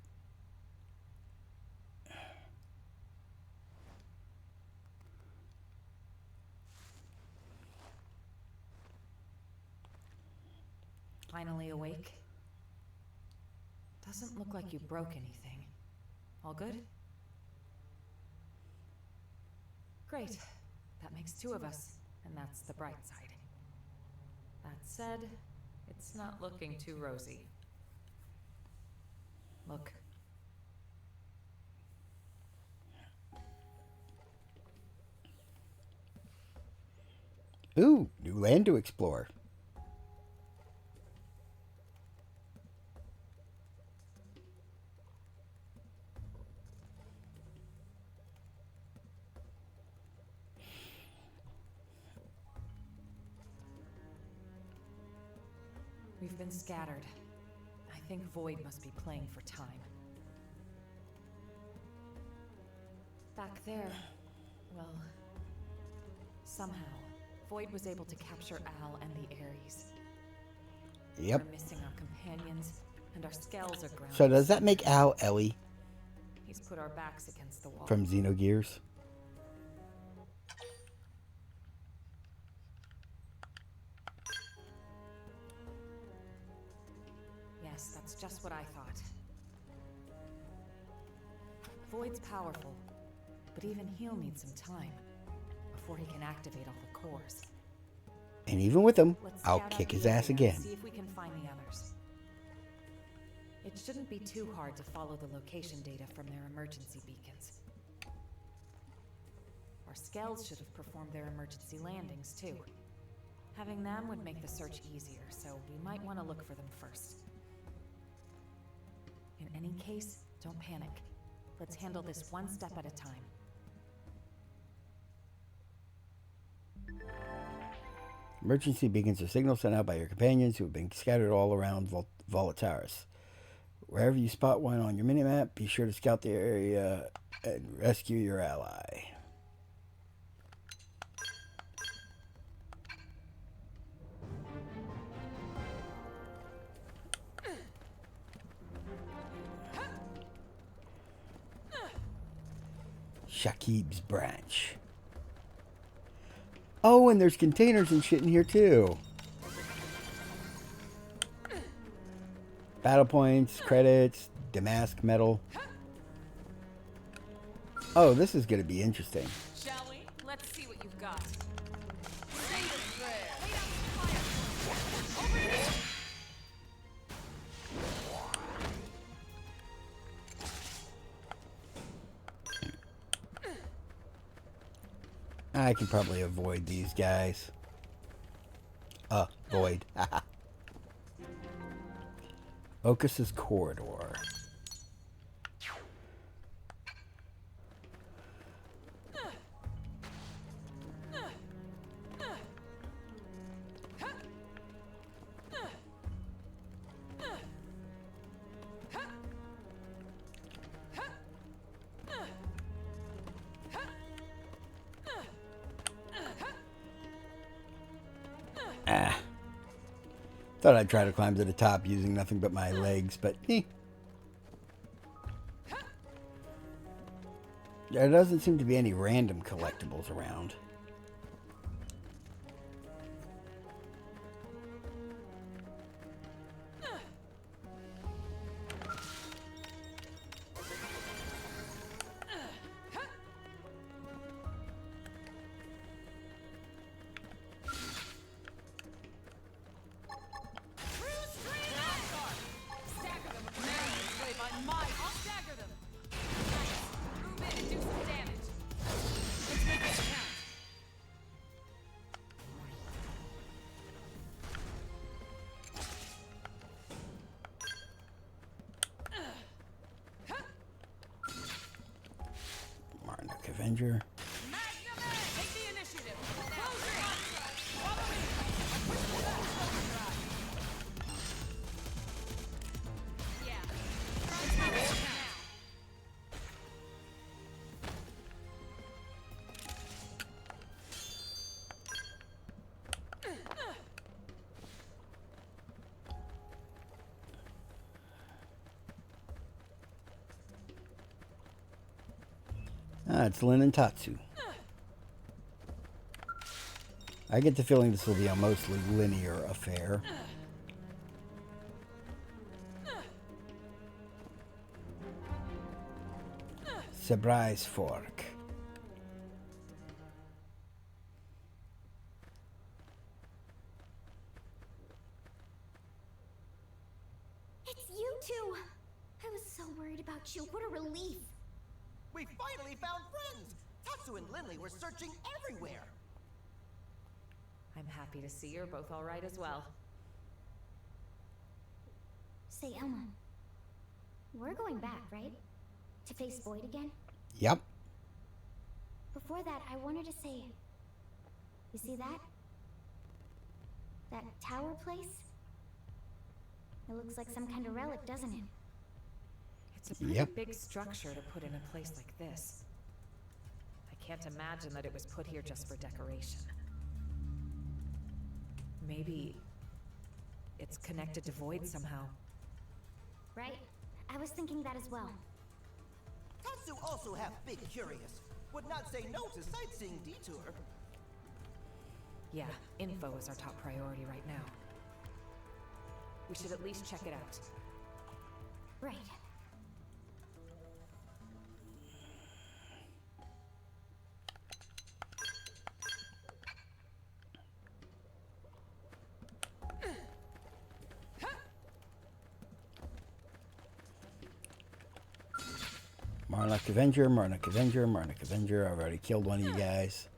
S9: Finally awake? Doesn't look like you broke anything. All good? Great. That makes two of us, and that's the bright side. That said, it's not looking too rosy. Look.
S1: Ooh, new land to explore.
S9: We've been scattered. I think Void must be playing for time. Back there, well, somehow, Void was able to capture Al and the Ares.
S1: Yep.
S9: We're missing our companions, and our scales are grounded.
S1: So does that make Al Ellie
S9: He's put our backs against the wall.
S1: from Xenogears?
S9: Yes, that's just what I thought. Void's powerful, but even he'll need some time before he can activate all the cores.
S1: And even with him,
S9: Let's
S1: I'll
S9: scout out
S1: kick
S9: the
S1: his ass
S9: area and
S1: again.
S9: See if we can find the others. It shouldn't be too hard to follow the location data from their emergency beacons. Our scales should have performed their emergency landings too. Having them would make the search easier, so we might want to look for them first. In any case, don't panic. Let's handle this one step at a time.
S1: Emergency beacons are signals sent out by your companions who have been scattered all around Volataris. Wherever you spot one on your minimap, be sure to scout the area and rescue your ally. Shakib's branch. Oh, and there's containers and shit in here too. Battle points, credits, damask metal. Oh, this is going to be interesting.
S2: Shall we? Let's see what you've got.
S1: I can probably avoid these guys. Void. Ocus's Corridor. Thought I'd try to climb to the top using nothing but my legs, but there doesn't seem to be any random collectibles around. Avenger.
S2: Take the initiative.
S1: It's Lin and Tatsu. I get the feeling this will be a mostly linear affair. Surprise fork.
S4: It's you two! I was so worried about you. What a relief.
S6: We finally found friends! Tatsu and Lindley were searching everywhere!
S9: I'm happy to see you're both alright as well.
S4: Say, Elma. We're going back, right? To face Boyd again?
S1: Yep.
S4: Before that, I wanted to say... You see that? That tower place? It looks like some kind of relic, doesn't it?
S9: It's a pretty big structure to put in a place like this. I can't imagine that it was put here just for decoration. Maybe it's connected to Void somehow.
S4: Right? I was thinking that as well.
S6: Tatsu also half big curious. Would not say no to sightseeing detour.
S9: Yeah, info is our top priority right now. We should at least check it out.
S4: Right.
S1: Marnock Avenger, Marnock Avenger, Marnock Avenger. I've already killed one of you guys.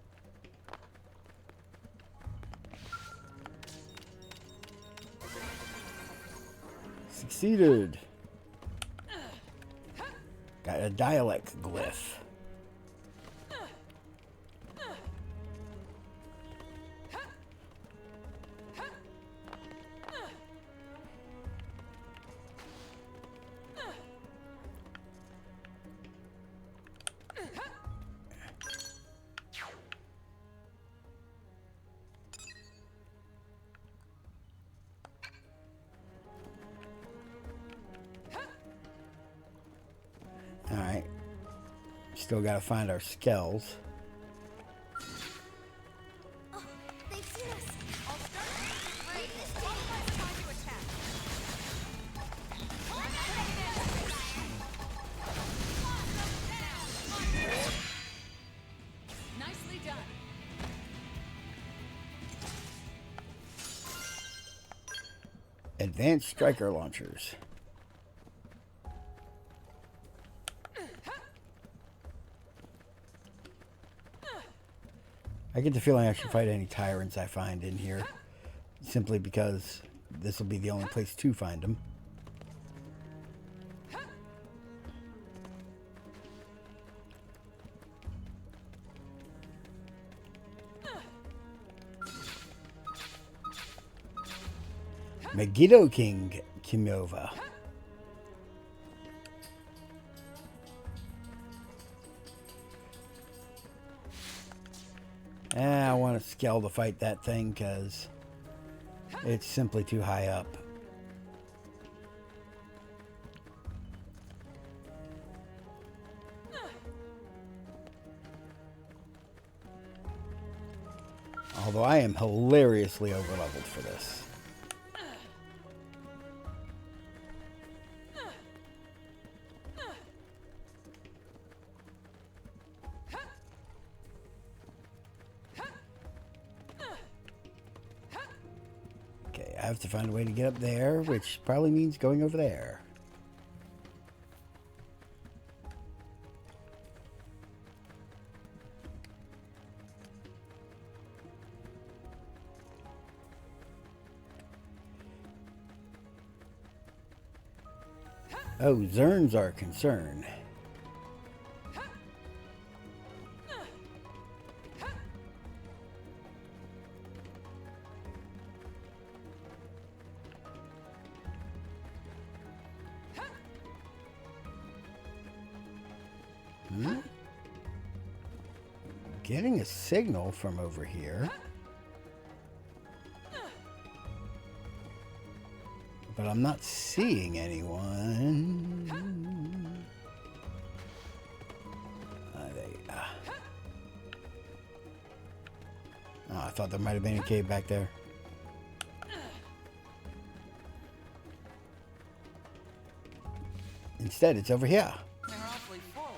S1: Succeeded. Got a dialect glyph. Alright. Still gotta find our skells.
S4: Oh, they've seen us!
S2: I'll start with the raid. I'll find time to attack.
S1: Advanced striker launchers. I get the feeling I should fight any tyrants I find in here, simply because this will be the only place to find them. Megiddo King Kimova. I want to scale to fight that thing because it's simply too high up. Although I am hilariously overleveled for this. I have to find a way to get up there, which probably means going over there. Oh, Zerns are a concern. Getting a signal from over here. But I'm not seeing anyone. Oh, I thought there might have been a cave back there. Instead, it's over here.
S2: They're awfully forward.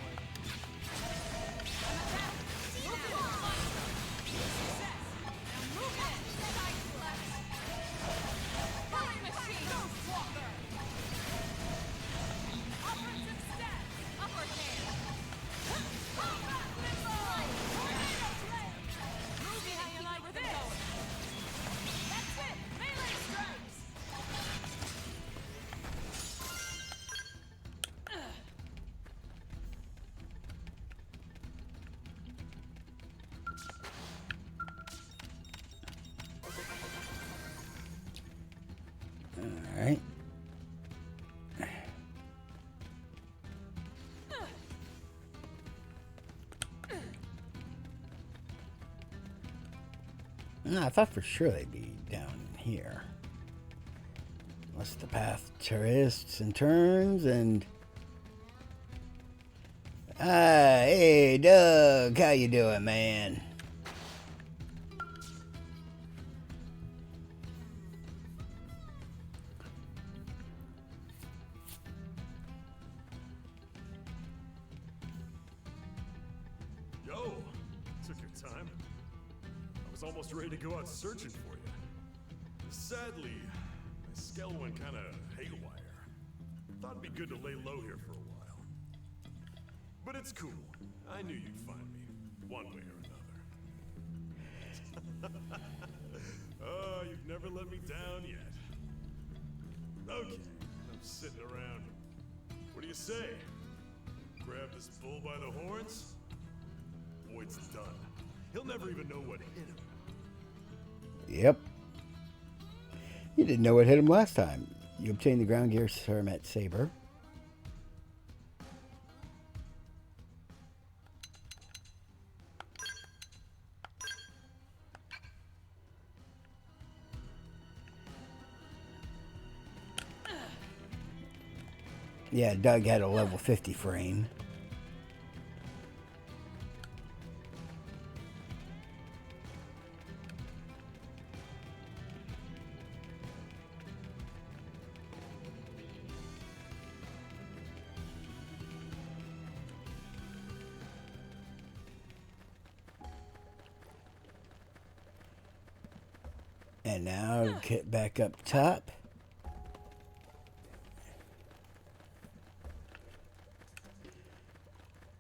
S1: Alright. No, I thought for sure they'd be down here. Unless the path twists and turns and... hey, Doug, how you doing, man?
S11: Yo, took your time. I was almost ready to go out searching for you. Sadly, my scale went kind of haywire. Thought it'd be good to lay low here for a while. But it's cool. I knew you'd find me, one way or another. Oh, you've never let me down yet. Okay, I'm sitting around. What do you say? Grab this bull by the horns? Boyd's done. He'll never even know what hit him.
S1: Yep. You didn't know what hit him last time. You obtained the ground gear Cermet Saber. Yeah, Doug had a level 50 frame. And now get back up top.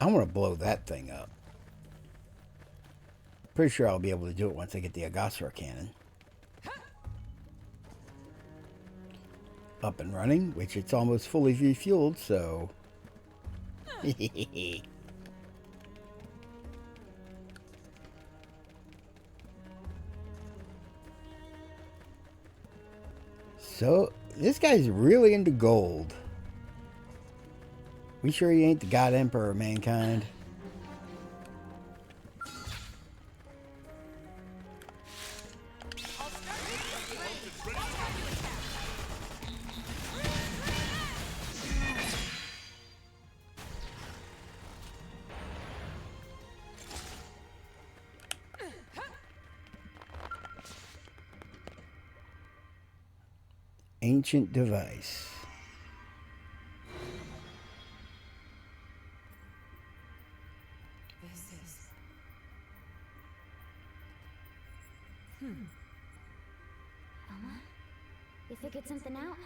S1: I want to blow that thing up. Pretty sure I'll be able to do it once I get the Agasra cannon up and running, which it's almost fully refueled, so... So, this guy's really into gold. We sure he ain't the God Emperor of mankind? Ancient device.
S9: This is...
S4: Elma? You figured something out?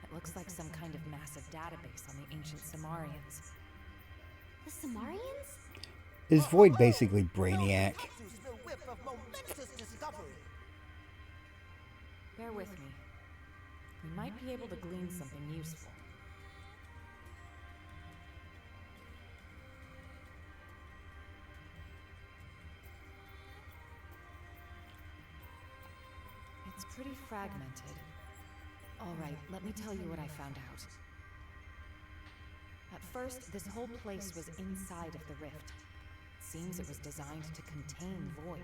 S9: It looks like some kind of massive database on the ancient Samarians.
S4: The Samarians?
S1: Is Void basically Brainiac?
S9: Bear with me. We might be able to glean something useful. It's pretty fragmented. All right, let me tell you what I found out. At first, this whole place was inside of the rift. Seems it was designed to contain Void.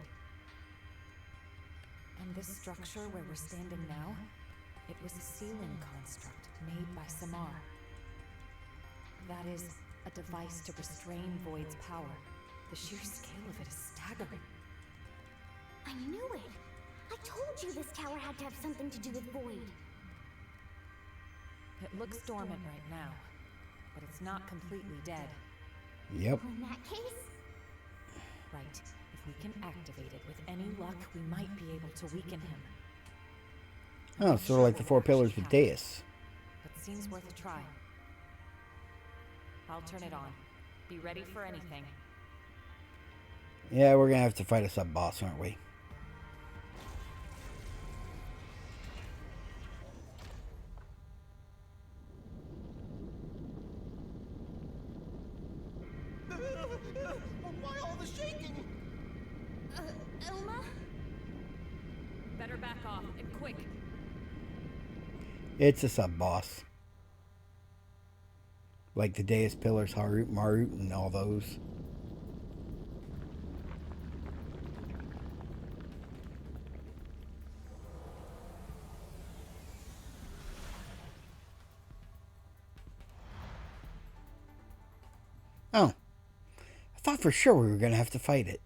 S9: And this structure where we're standing now, it was a sealing construct made by Samar. That is, a device to restrain Void's power. The sheer scale of it is staggering.
S4: I knew it! I told you this tower had to have something to do with Void.
S9: It looks dormant right now, but it's not completely dead.
S1: Yep.
S4: In that case?
S9: Right. If we can activate it with any luck, we might be able to weaken him.
S1: Oh, sort of like the four pillars with Deus.
S9: But seems worth a try. I'll turn it on. Be ready for anything.
S1: Yeah, we're gonna have to fight a sub-boss, aren't we?
S6: Why all the shaking?
S4: Elma?
S2: Better back off, and quick.
S1: It's a sub-boss. Like the Deus Pillars, Harut, Marut, and all those. Oh. I thought for sure we were going to have to fight it.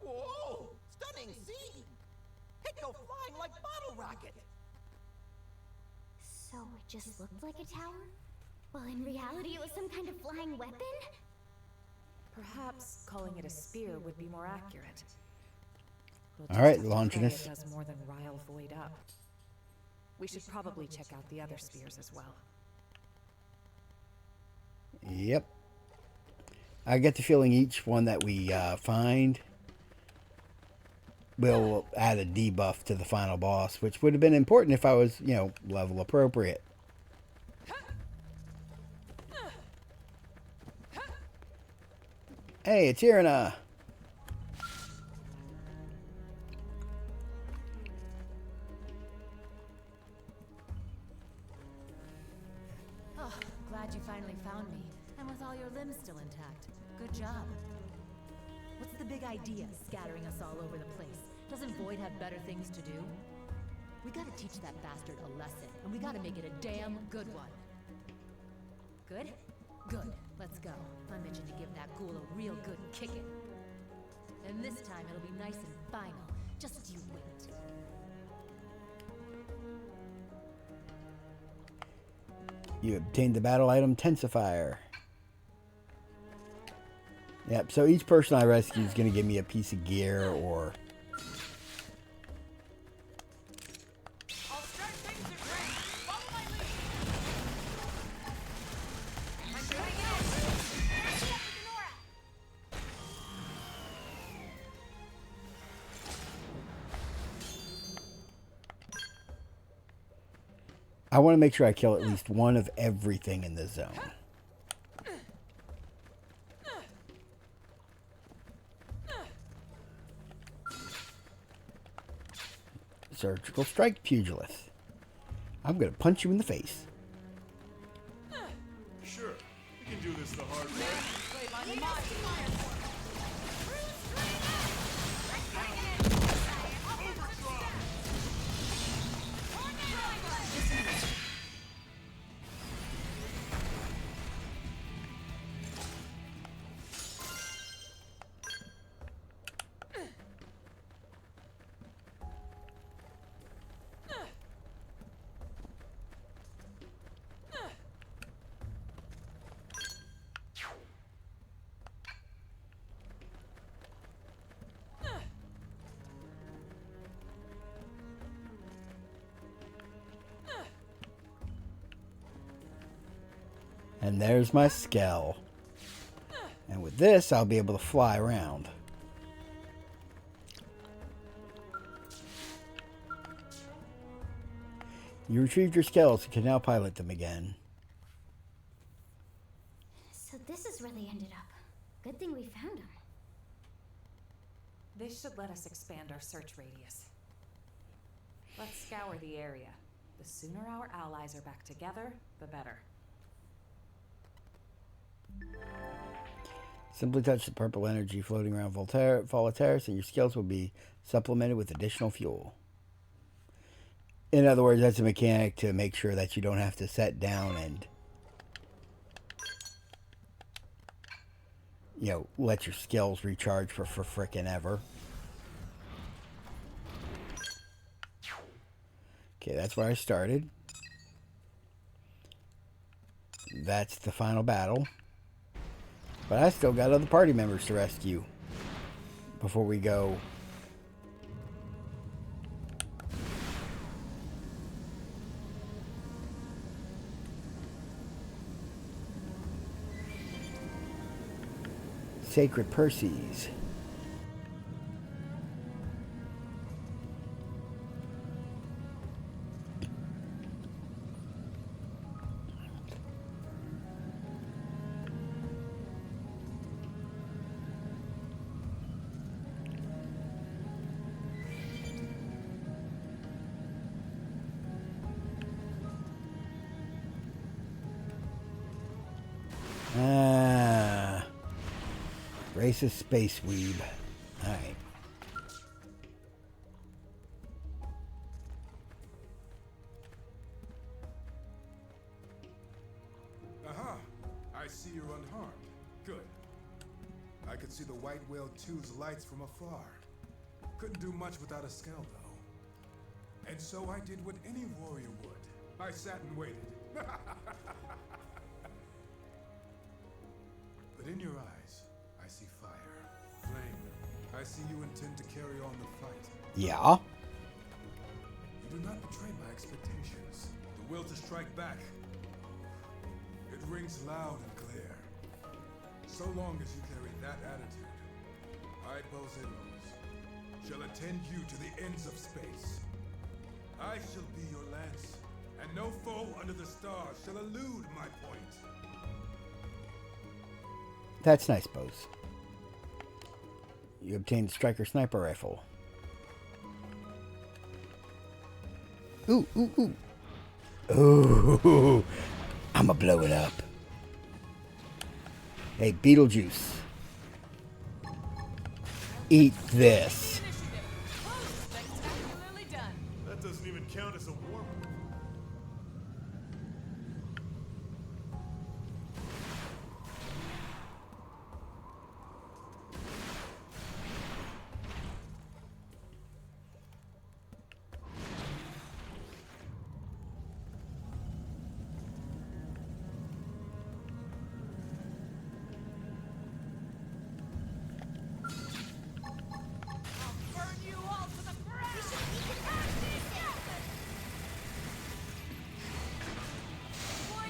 S6: Whoa! Stunning scene! It go flying like bottle rocket!
S4: So it just looked like a tower? Well, in reality, it was some kind of flying weapon?
S9: Perhaps calling it a spear would be more accurate.
S1: All right,
S9: It
S1: Longinus.
S9: does more than rile Void up. We should probably check out the other spears as well.
S1: Yep. I get the feeling each one that we find will add a debuff to the final boss, which would have been important if I was, you know, level appropriate. Hey, it's Irina.
S15: Oh, glad you finally found me. And with all your limbs still intact. Good job. What's the big idea, scattering us all over the place? Doesn't Void have better things to do? We gotta teach that bastard a lesson, and we gotta make it a damn good one. Good? Good. Let's go. I'm itching to give that ghoul a real good kicking. And this time it'll be nice and final. Just you wait.
S1: You obtained the battle item Tensifier. Yep, so each person I rescue is going to give me a piece of gear or...
S2: I'll start things at rest. Follow my lead. I'm doing it. Catch up with Nora.
S1: I want to make sure I kill at least one of everything in this zone. Surgical strike, pugilist. I'm going to punch you in the face.
S11: Sure, we can do this the hard way.
S2: Play by my
S1: And there's my Skell. And with this, I'll be able to fly around. You retrieved your Skells and can now pilot them again.
S4: So this is where they ended up. Good thing we found them.
S9: This should let us expand our search radius. Let's scour the area. The sooner our allies are back together, the better.
S1: Simply touch the purple energy floating around Voltaires and your Skells will be supplemented with additional fuel. In other words, that's a mechanic to make sure that you don't have to set down and, you know, let your Skells recharge for frickin' ever. Okay, that's where I started. That's the final battle. But I still got other party members to rescue before we go. Sacred Perseus. Racist space weeb. Alright.
S7: Aha! I see you're unharmed. Good. I could see the White Whale 2's lights from afar. Couldn't do much without a Skell, though. And so I did what any warrior would. I sat and waited. But in your eyes, I see fire, flame. I see you intend to carry on the fight.
S1: Yeah.
S7: You do not betray my expectations. The will to strike back. It rings loud and clear. So long as you carry that attitude, I, Bozeros, shall attend you to the ends of space. I shall be your lance, and no foe under the stars shall elude my point.
S1: That's nice, Bose. You obtained Striker Sniper Rifle. Ooh, ooh, ooh. Ooh. I'ma blow it up. Hey, Beetlejuice. Eat this.
S2: Spectacularly done.
S11: That doesn't even count as a warm-up.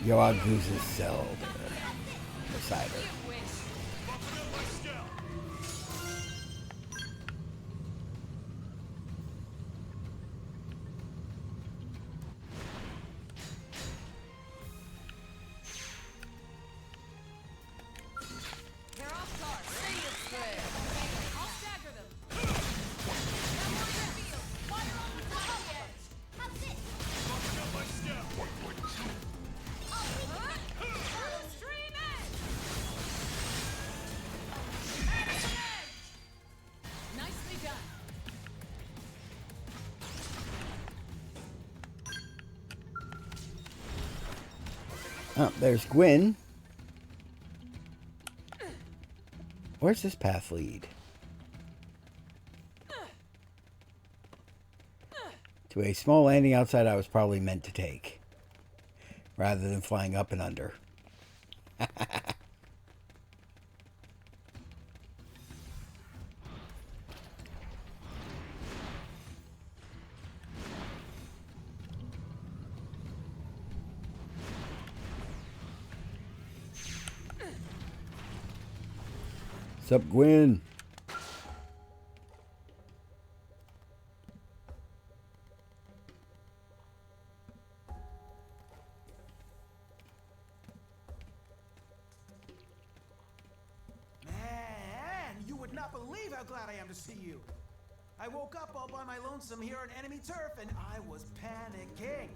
S1: Yoagu's Zelda. Cider.
S2: They're off guard. Stay this way. I'll stagger them. Now we're in the field. Fire on the top edge.
S4: How's this?
S2: Stream edge. Edge. Nicely done.
S1: Oh, there's Gwyn. Where's this path lead? To a small landing outside I was probably meant to take, rather than flying up and under. Sup, Gwyn?
S8: Man, you would not believe how glad I am to see you. I woke up all by my lonesome here on enemy turf, and I was panicking.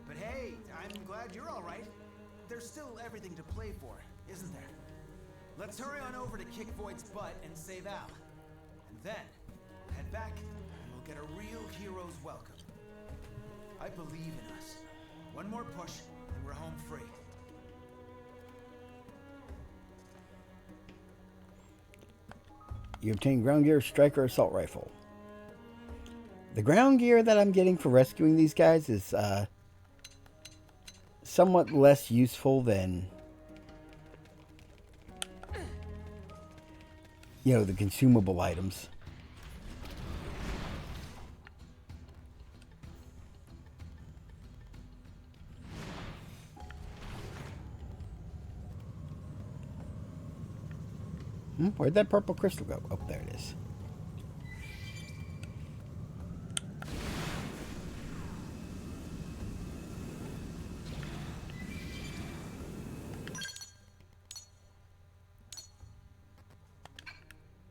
S8: But hey, I'm glad you're all right. There's still everything to play for, isn't there? Let's hurry on over to kick Void's butt and save Al. And then, head back, and we'll get a real hero's welcome. I believe in us. One more push, and we're home free.
S1: You obtain ground gear, striker, assault rifle. The ground gear that I'm getting for rescuing these guys is somewhat less useful than, you know, the consumable items. Where'd that purple crystal go? Oh, there it is.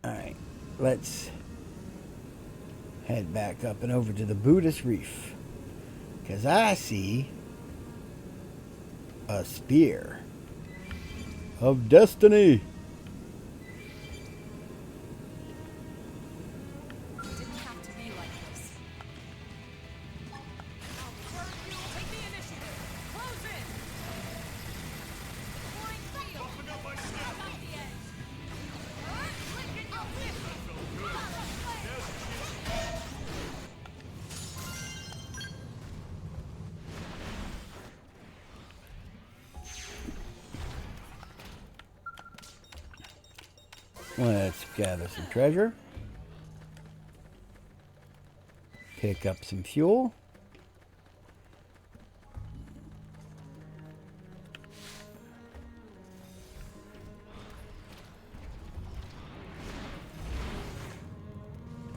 S1: Alright, let's head back up and over to the Buddhist Reef. Because I see a spear of destiny.
S2: Didn't have to be like this. I'll burn you. Take the initiative. Close in. Deploying field. Got the edge. Click in your whip.
S1: Let's gather some treasure. Pick up some fuel.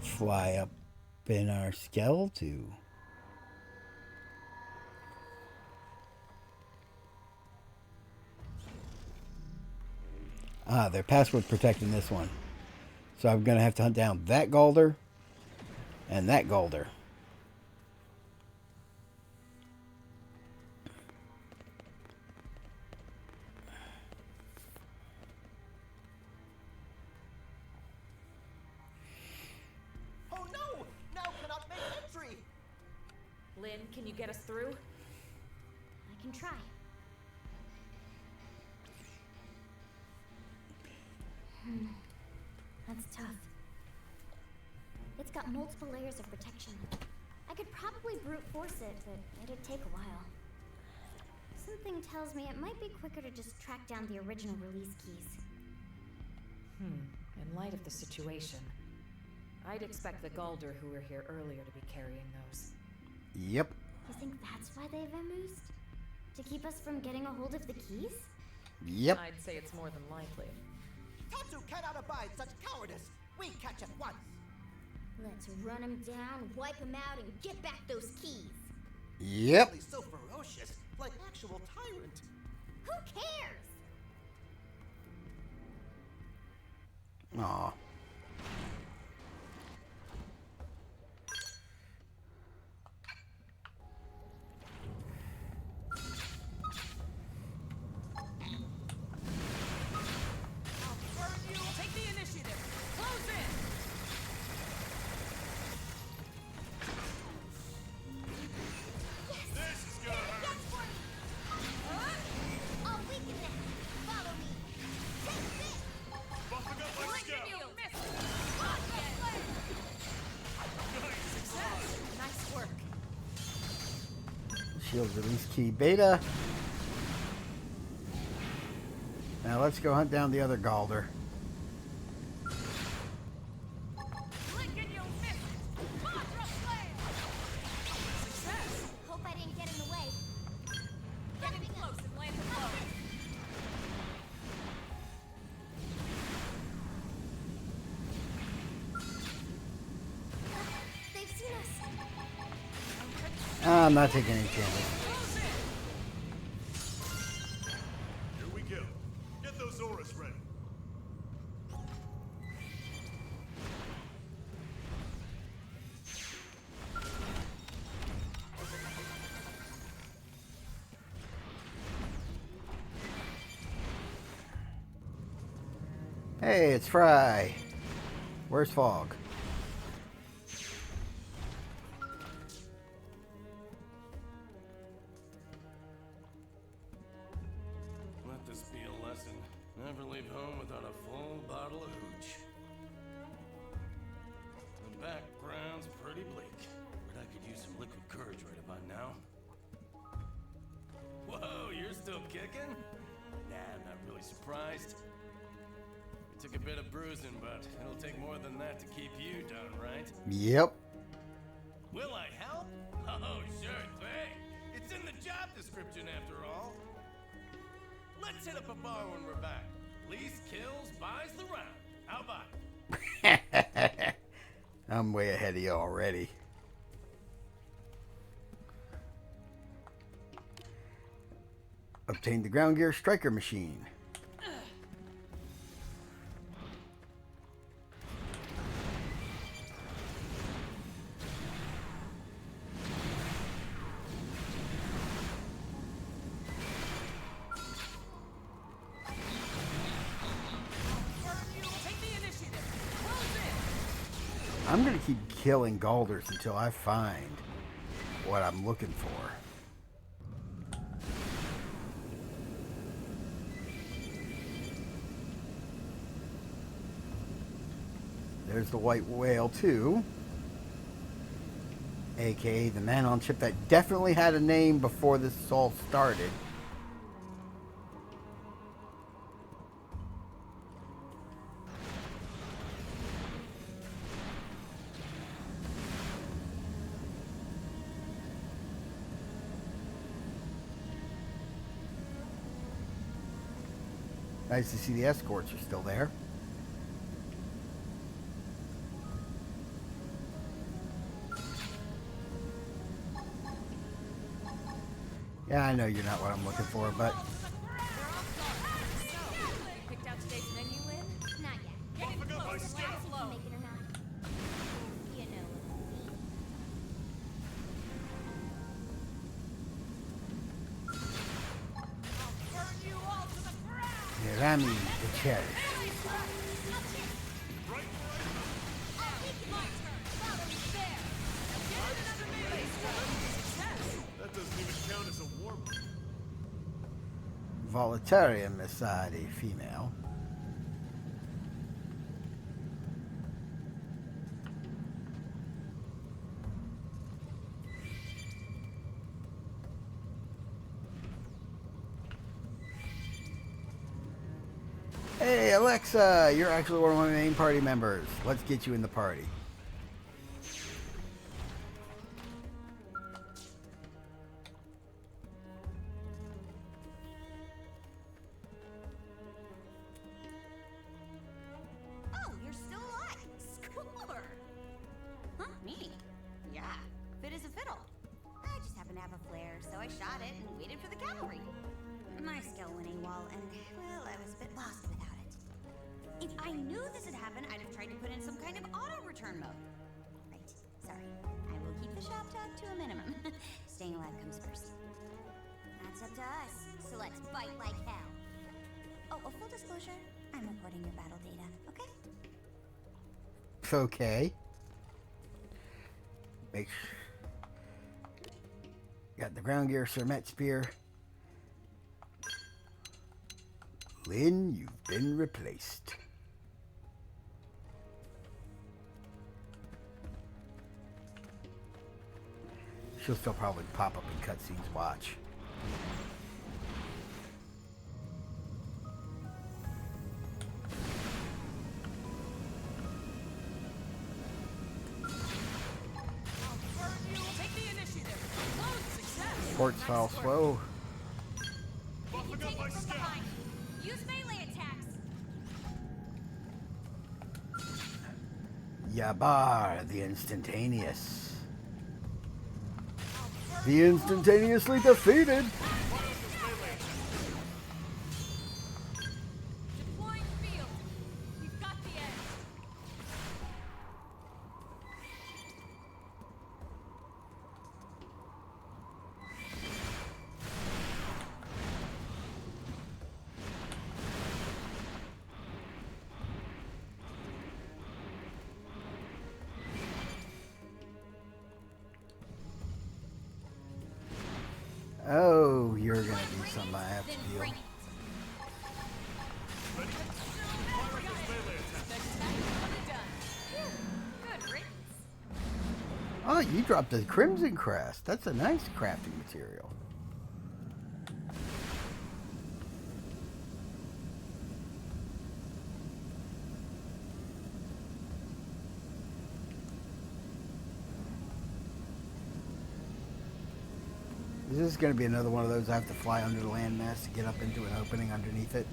S1: Fly up in our skell to they're password protecting this one. So I'm going to have to hunt down that Galder and that Galder.
S6: Oh no! Now cannot make entry!
S9: Lynn, can you get us through?
S4: I can try. That's tough. It's got multiple layers of protection. I could probably brute force it, but it'd take a while. Something tells me it might be quicker to just track down the original release keys.
S9: In light of the situation, I'd expect the Galder who were here earlier to be carrying those.
S1: Yep.
S4: You think that's why they vamoosed? To keep us from getting a hold of the keys?
S1: Yep.
S9: I'd say it's more than likely.
S6: Tatsu cannot abide such cowardice. We catch at once.
S4: Let's run him down, wipe him out, and get back those keys.
S1: Yep.
S6: Really so ferocious, like actual tyrant.
S4: Who cares?
S1: Aw.
S2: Take the initiative. Close in.
S3: This is gonna hurt.
S4: I'll weaken them. Follow me. Take this.
S3: Buffing up my scout.
S2: You missed.
S9: Nice work.
S1: Shield release key beta. Now let's go hunt down the other Galder.
S2: Lincoln, you missed it. Contra Slayer. Success.
S4: Hope I didn't get in the way.
S2: Get in close and land the blow.
S4: They've seen us.
S1: I'm not taking any chances.
S2: Close in.
S3: Here we go. Get those auras ready.
S1: Hey, it's Fry. Where's Fog?
S16: Let this be a lesson. Never leave home without a full bottle of hooch. The background's pretty bleak, but I could use some liquid courage right about now. Whoa, you're still kicking? Nah, I'm not really surprised. It took a bit of bruising, but it'll take more than that to keep you down, right?
S1: Yep.
S16: Will I help? Oh, sure thing. It's in the job description after all. Let's hit up a bar when we're back. Least kills buys the round. How about it?
S1: I'm way ahead of you already. Obtain the ground gear striker machine.
S2: Take the initiative. Close in.
S1: I'm gonna keep killing Galders until I find what I'm looking for. There's the white whale too, aka the man on ship that definitely had a name before this all started. Nice to see the escorts are still there. Yeah, I know you're not what I'm looking for, but
S9: Picked out today's menu, Lynn?
S4: Not yet.
S2: Get in
S3: Buffing up my
S2: close and
S3: scout.
S2: land the blow.
S4: Make it or not. You know what
S2: Burn you all to the ground.
S1: Rami the Cherry.
S3: Right,
S2: My turn. Follow me there. Now get in another melee strike. Success.
S3: that doesn't even count as a warm.
S1: Volataria Missadi, female. Hey Alexa, you're actually one of my main party members. Let's get you in the party.
S17: I shot it and waited for the cavalry. My skill went AWOL, and, well, I was a bit lost without it. If I knew this had happened, I'd have tried to put in some kind of auto-return mode. Right, sorry. I will keep the shop talk to a minimum. Staying alive comes first. That's up to us, so let's fight like hell. Oh, a full disclosure, I'm reporting your battle data, okay?
S1: Okay. Make sure. Got the ground gear, Sermet Spear. Lynn, you've been replaced. She'll still probably pop up in cutscenes. Watch.
S2: Take the initiative. Close success.
S1: Ports file slow.
S2: Buffing up my scout. Use melee attacks.
S1: Yabar, the instantaneous. The instantaneously defeated.
S2: Deploying field. We've got the edge.
S1: Oh, you're gonna be something I have to deal.
S2: Good riddance.
S1: Oh, you dropped a Crimson Crest. That's a nice crafting material. Is this going to be another one of those I have to fly under the landmass to get up into an opening underneath it?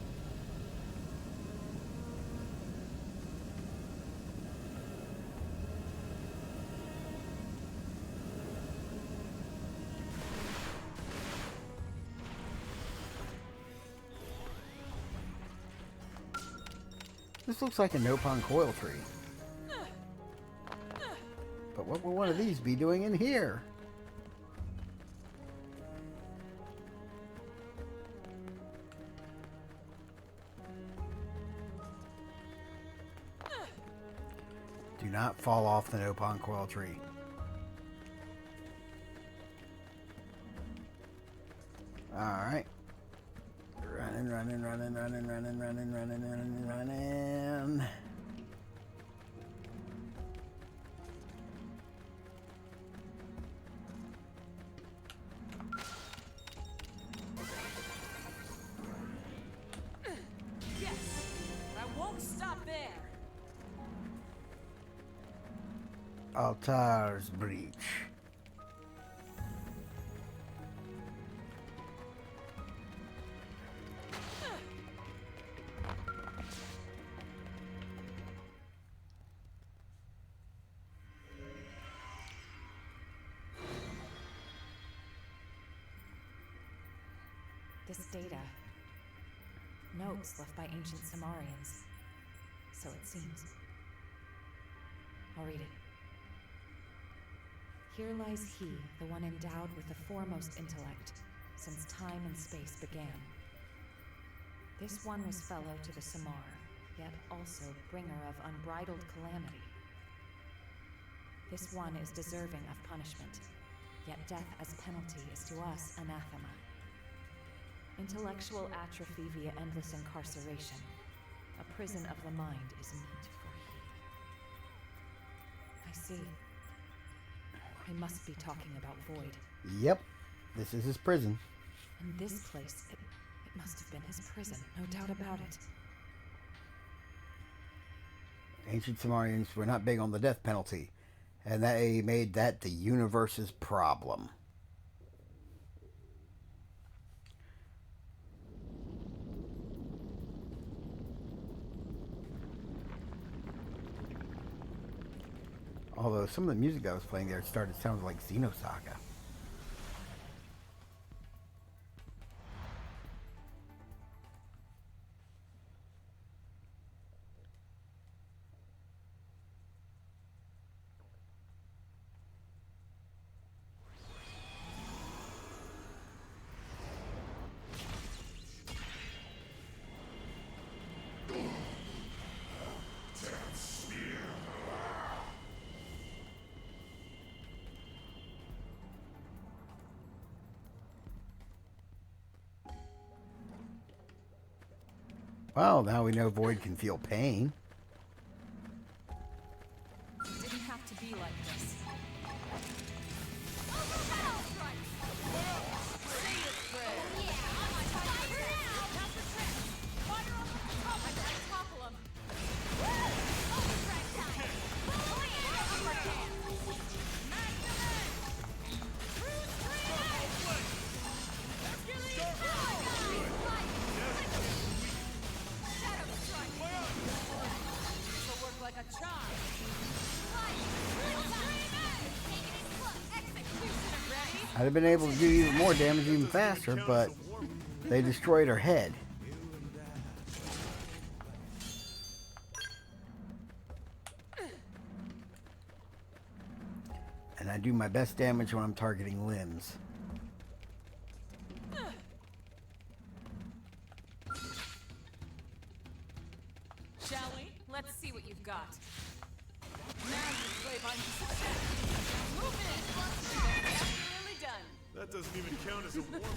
S1: This looks like a Nopon coil tree. But what will one of these be doing in here? Do not fall off the Nopon coil tree. Alright. Running, running, running, running, running, running, running, running, running.
S2: Yes. I won't stop there.
S1: Altar's breach.
S9: This data. Notes left by ancient Samarians. So it seems. I'll read it. Here lies he, the one endowed with the foremost intellect, since time and space began. This one was fellow to the Samar, yet also bringer of unbridled calamity. This one is deserving of punishment, yet death as penalty is to us anathema. Intellectual atrophy via endless incarceration. A prison of the mind is meet for he. I see. I must be talking about Void.
S1: Yep. This is his prison.
S9: And this place, it must have been his prison, no doubt about it.
S1: Ancient Samarians were not big on the death penalty, and they made that the universe's problem. Although some of the music I was playing there started sounding like Xenosaga. Well, now we know Void can feel pain.
S9: It didn't have to be like this.
S1: I'd have been able to do even more damage even faster, but they destroyed her head. And I do my best damage when I'm targeting limbs.
S9: Shall we? Let's see what you've got. Now you play by success. Move in. Nearly done.
S11: That doesn't even count as a warm-up.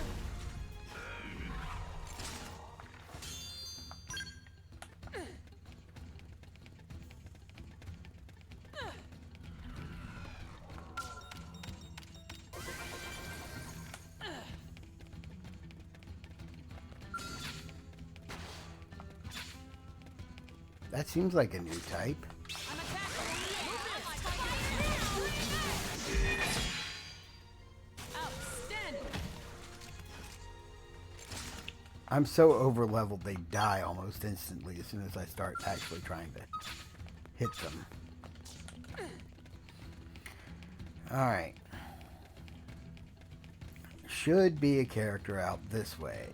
S1: That seems like a new type. I'm so over leveled they die almost instantly as soon as I start actually trying to hit them. Alright. Should be a character out this way.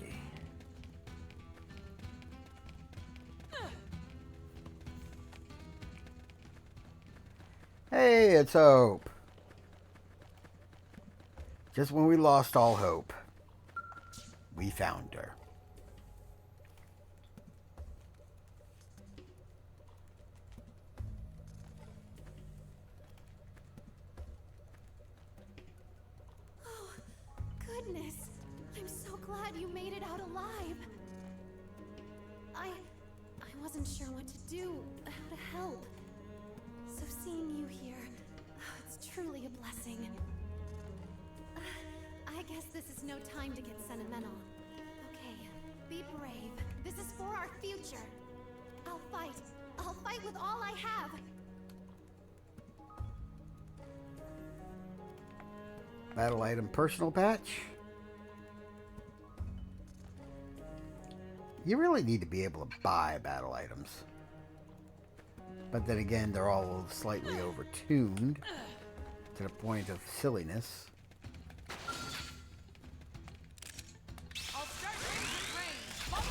S1: Hey, it's Hope. Just when we lost all hope, we found her.
S13: Oh, goodness. I'm so glad you made it out alive. I wasn't sure what to do, how to help. So seeing you here, it's truly a blessing. I guess this is no time to get sentimental. Okay, be brave. This is for our future. I'll fight. I'll fight with all I have.
S1: Battle item personal patch. You really need to be able to buy battle items. But then again, they're all slightly overtuned to the point of silliness.
S2: I'll start things with range.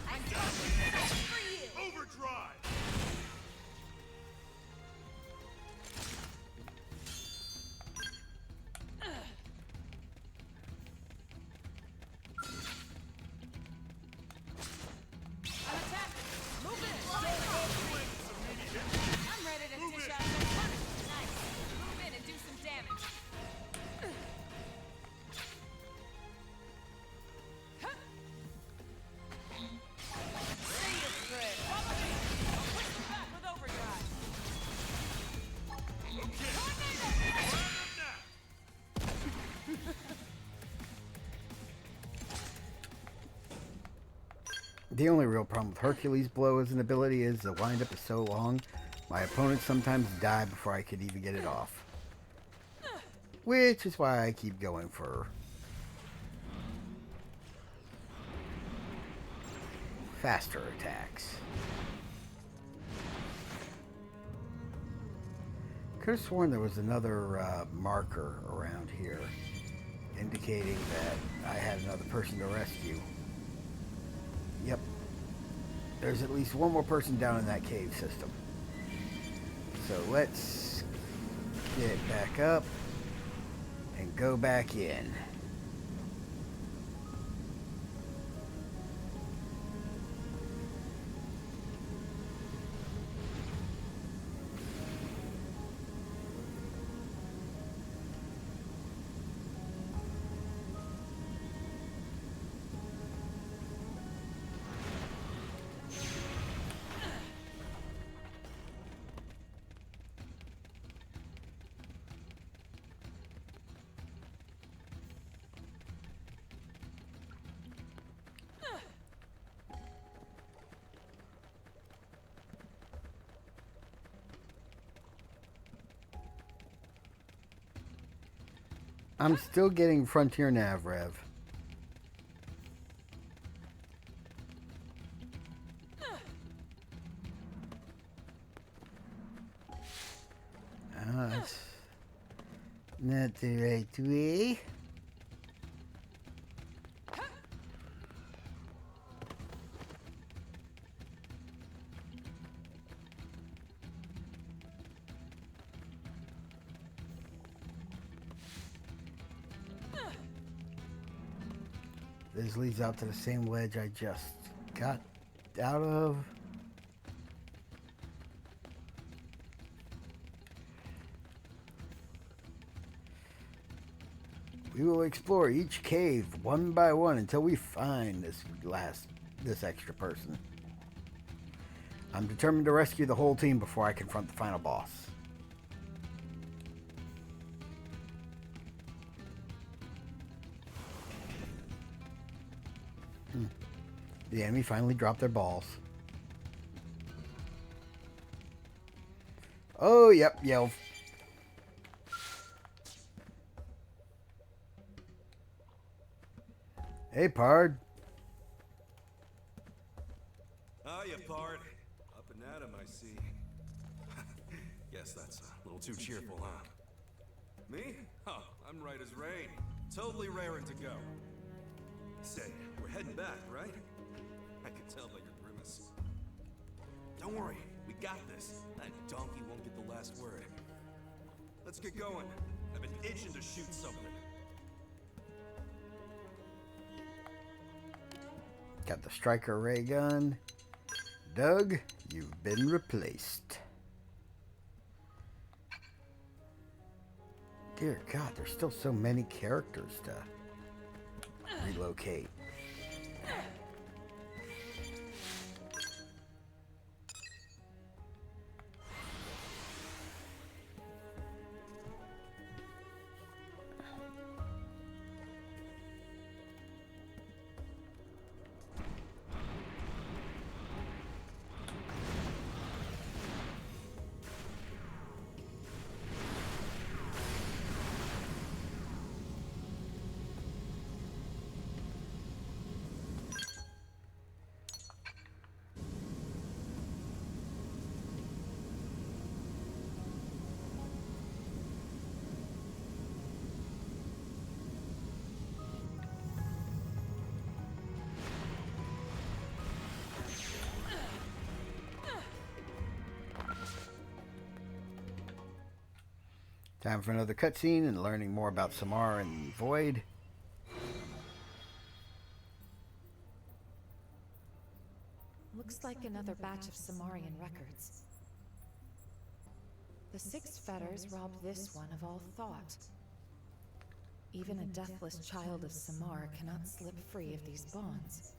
S2: I got this for you.
S11: Overdrive!
S2: I'm ready to dish out some punishment. Nice. Move in and do some damage. Say your prayer. Follow me. I'll push them back with overdrive.
S1: The only real problem with Hercules' blow as an ability is the windup is so long, my opponents sometimes die before I could even get it off. Which is why I keep going for faster attacks. Could have sworn there was another marker around here indicating that I had another person to rescue. Yep. There's at least one more person down in that cave system. So let's get back up and go back in. I'm still getting Frontier Nav Rev. That's not the right way. This leads out to the same ledge I just got out of. We will explore each cave one by one until we find this extra person. I'm determined to rescue the whole team before I confront the final boss. The enemy finally dropped their balls. Oh, yep, Yelv. Hey, Pard.
S18: Hiya, Pard. Up and at 'em, I see. Guess that's a little too cheerful, huh? Me? Oh, I'm right as rain. Totally raring to go. Say, we're heading back, right? I can tell by your grimace. Don't worry, we got this. That donkey won't get the last word. Let's get going. I've been itching to shoot something.
S1: Got the striker ray gun. Doug, you've been replaced. Dear God, there's still so many characters to relocate. Time for another cutscene and learning more about Samar and Void.
S9: Looks like another batch of Samarian records. The six fetters robbed this one of all thought. Even a deathless child of Samar cannot slip free of these bonds.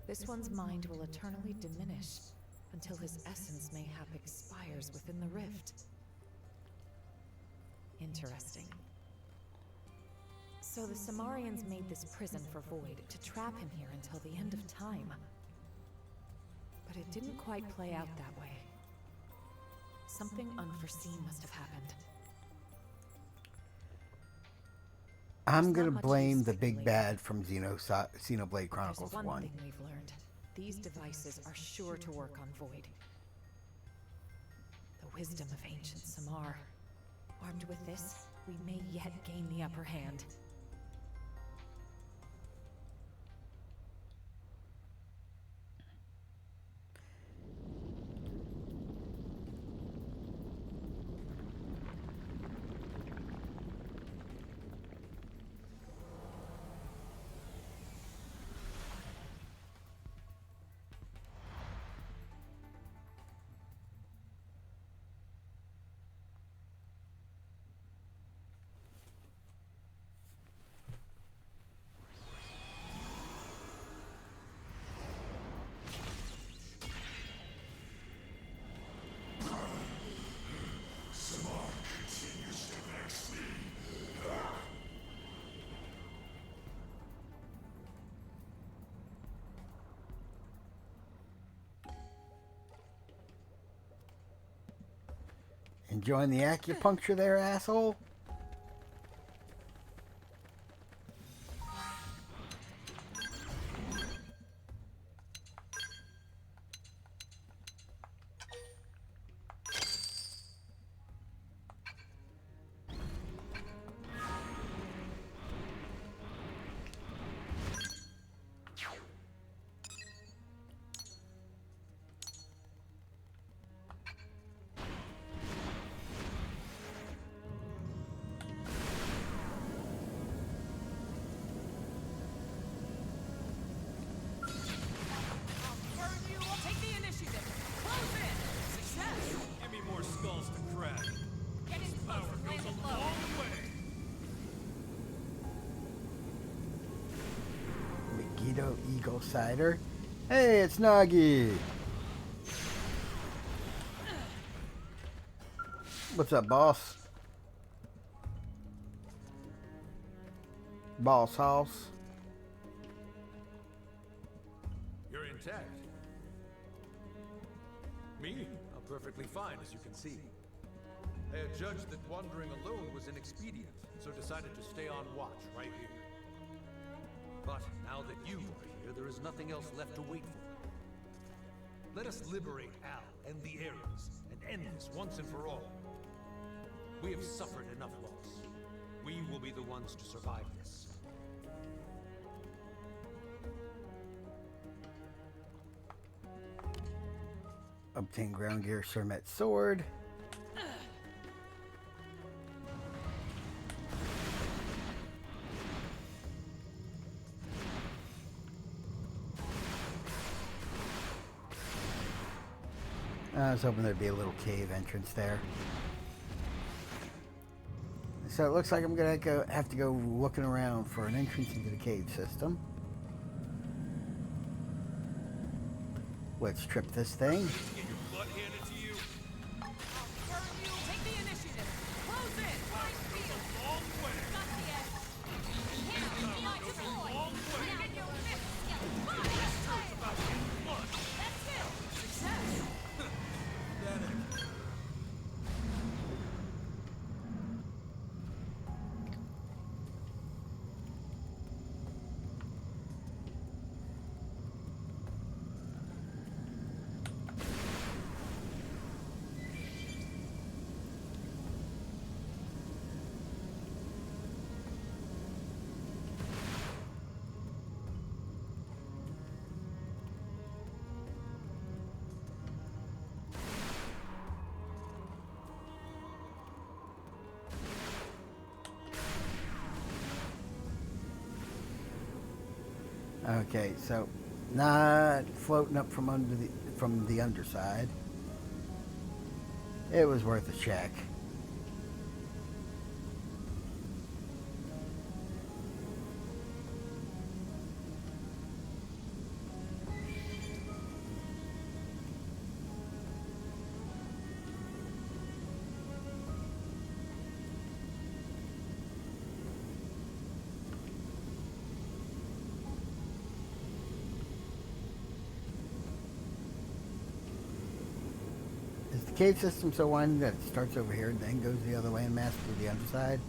S9: This one's mind will eternally diminish until his essence mayhap expires within the rift. Interesting. So the Samarians made this prison for Void to trap him here until the end of time. But it didn't quite play out that way. Something unforeseen must have happened.
S1: I'm going to blame the big bad from Xenoblade Chronicles
S9: There's
S1: 1.
S9: one thing we've learned. These devices are sure to work on Void. The wisdom of ancient Samar. Armed with this, we may yet gain the upper hand.
S1: Enjoying the acupuncture there, asshole? Oh, Eagle Cider. Hey, it's Nagi. What's up, boss? Boss house.
S10: You're intact. Me? I'm perfectly fine, as you can see. I had judged that wandering alone was inexpedient, so decided to stay on watch right here. But now that you are here, there is nothing else left to wait for. Let us liberate Al and the Ares, and end this once and for all. We have suffered enough loss. We will be the ones to survive this.
S1: Obtain ground gear Surmet sword. I was hoping there'd be a little cave entrance there. So it looks like I'm gonna have to go looking around for an entrance into the cave system. Let's trip this thing.
S3: Get your butt handed to you.
S2: Take the initiative. Close in. Wide field.
S3: Long way.
S2: Got the edge. Might deploy. Get your fifth skill.
S3: About getting blood.
S2: That's it. Success.
S1: Okay, so not floating up from the underside. It was worth a check. Is the cave system so winding that it starts over here and then goes the other way and masks through the underside?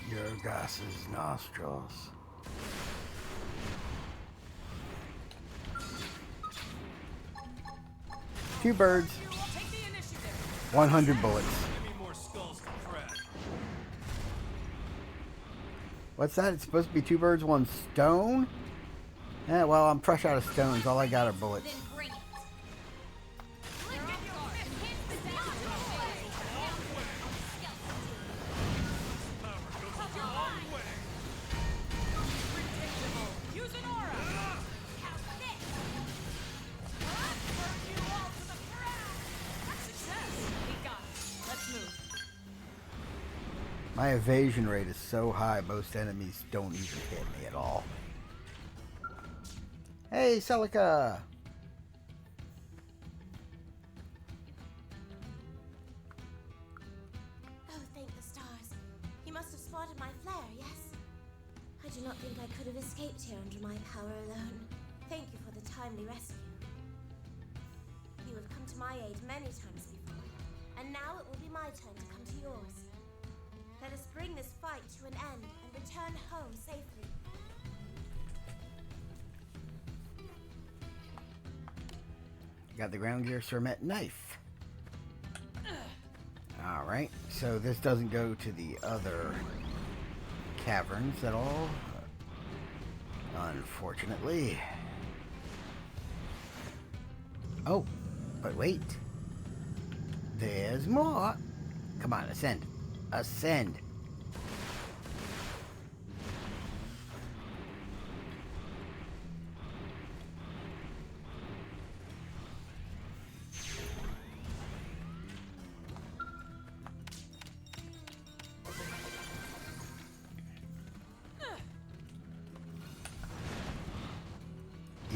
S1: Your gas's nostrils. Two birds. 100 bullets.
S3: Give me more skulls to crack.
S1: What's that? It's supposed to be two birds, one stone? Yeah, well, I'm fresh out of stones. All I got are bullets.
S2: Use an aura. Success. We got it. Let's move.
S1: My evasion rate is so high, most enemies don't even hit me at all. Hey, Celica!
S13: Oh, thank the stars. You must have spotted my flare, yes? I do not think I could have escaped here under my power alone. Thank you for the timely rescue. You have come to my aid many times before, and now it will be my turn to come to yours. Let us bring this fight to an end and return home safely.
S1: Got the ground gear Surmet knife. Alright, so this doesn't go to the other caverns at all, unfortunately. Oh, but wait. There's more. Come on, ascend. Ascend.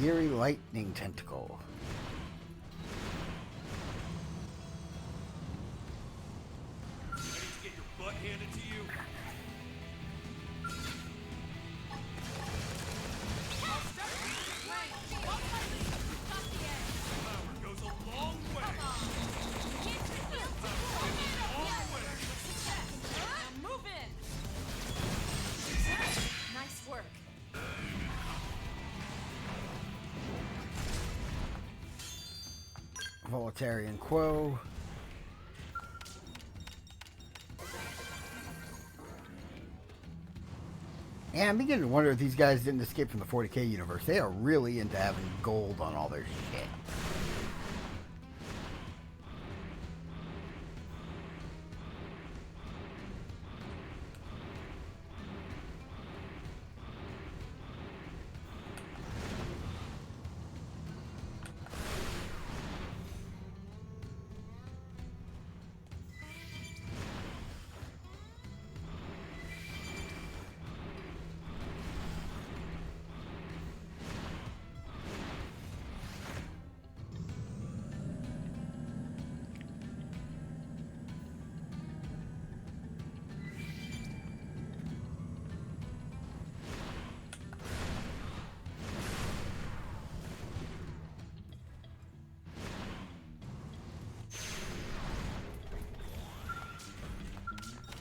S1: Eerie lightning tentacle.
S18: Ready to get your butt handed to you? Power goes a long way.
S2: Now move in. Nice work.
S1: Voltarian Quo. Yeah, I'm beginning to wonder if these guys didn't escape from the 40K universe. They are really into having gold on all their shit.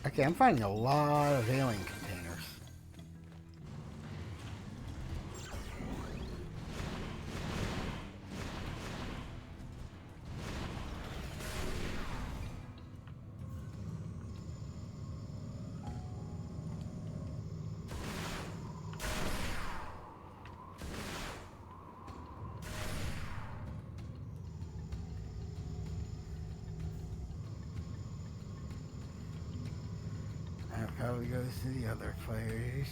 S1: Okay, I'm finding a lot of alien containers. That probably goes to the other place.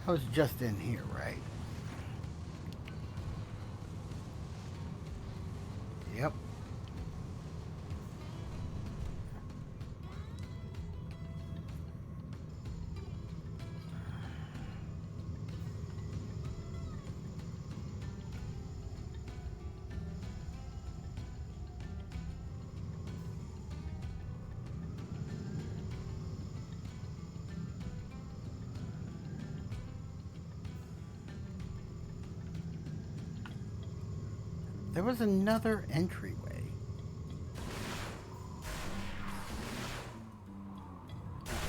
S1: I was just in here, right? Yep. There was another entryway.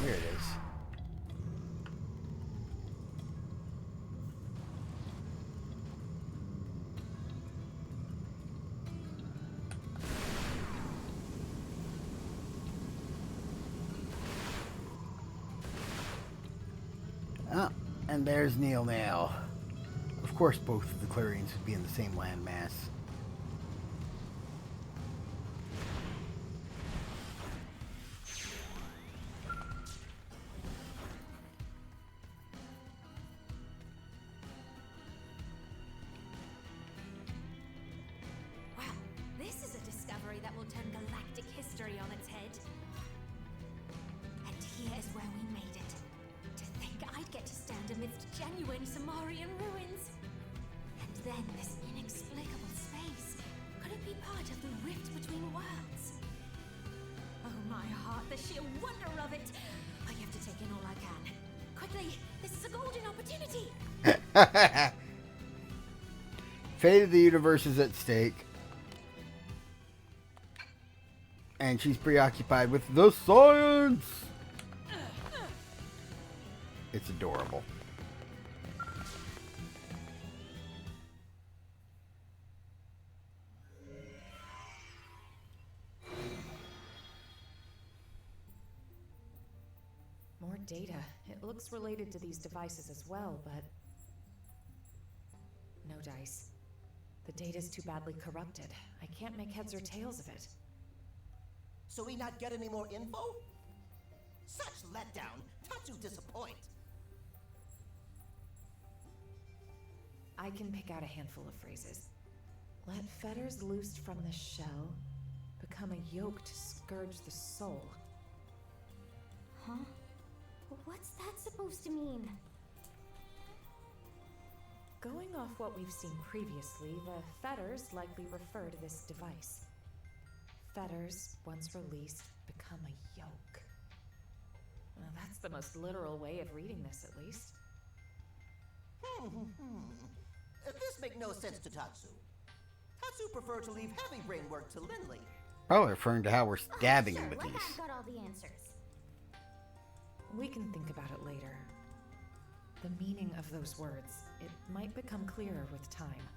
S1: Here it is. Ah, and there's Neil now. Of course, both of the clearings would be in the same landmass.
S13: Wow, this is a discovery that will turn galactic history on its head. And here is where we made it. To think I'd get to stand amidst genuine Samarian ruins. And then this inexplicable space. Could it be part of the rift between worlds? Oh my heart, the sheer wonder of it! I have to take in all I can. Quickly, this is a golden opportunity!
S1: Fate of the universe is at stake. And she's preoccupied with the science! It's adorable.
S9: More data. It looks related to these devices as well, but... no dice. The data's too badly corrupted. I can't make heads or tails of it.
S6: So we not get any more info? Such letdown. Tatsu disappoint.
S9: I can pick out a handful of phrases. Let fetters loosed from the shell become a yoke to scourge the soul.
S4: Huh? What's that supposed to mean?
S9: Going off what we've seen previously, the fetters likely refer to this device. Fetters, once released, become a yoke. Well, that's the most literal way of reading this, at least.
S6: This makes no sense to Tatsu. Tatsu preferred to leave heavy brain work to Lindley.
S1: Probably referring to how we're stabbing him with
S4: Like
S1: these.
S4: I've got all the answers.
S9: We can think about it later. The meaning of those words, it might become clearer with time.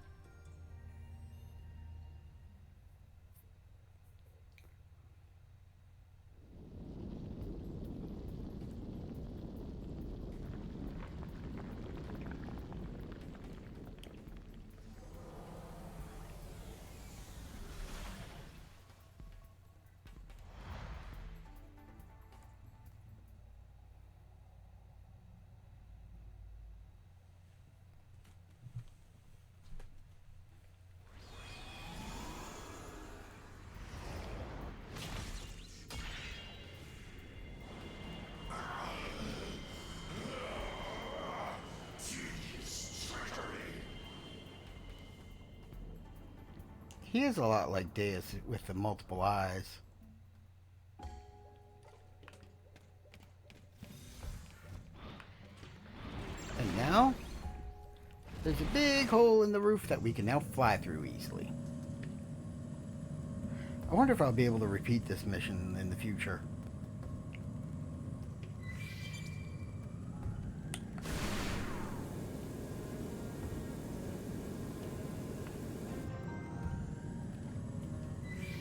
S1: He is a lot like Deus with the multiple eyes. And now, there's a big hole in the roof that we can now fly through easily. I wonder if I'll be able to repeat this mission in the future.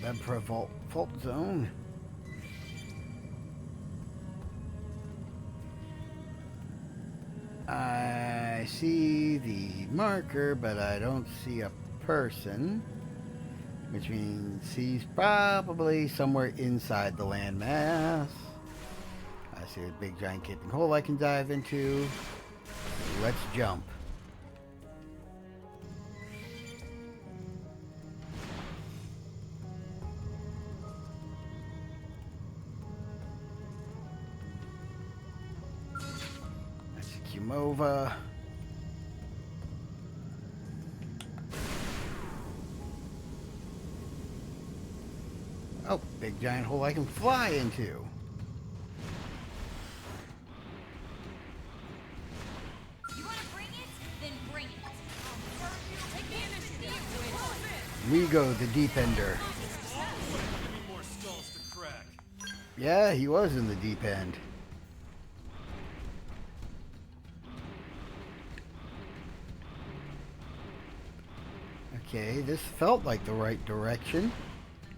S1: Web fault zone. I see the marker, but I don't see a person, which means he's probably somewhere inside the landmass. I see a big giant gaping hole I can dive into. Let's jump. Kumova. Oh, big giant hole I can fly into.
S2: You want to bring it? Then bring it. Take the initiative.
S1: We go the deep ender.
S10: Any more skulls to crack?
S1: Yeah, he was in the deep end. Okay, this felt like the right direction.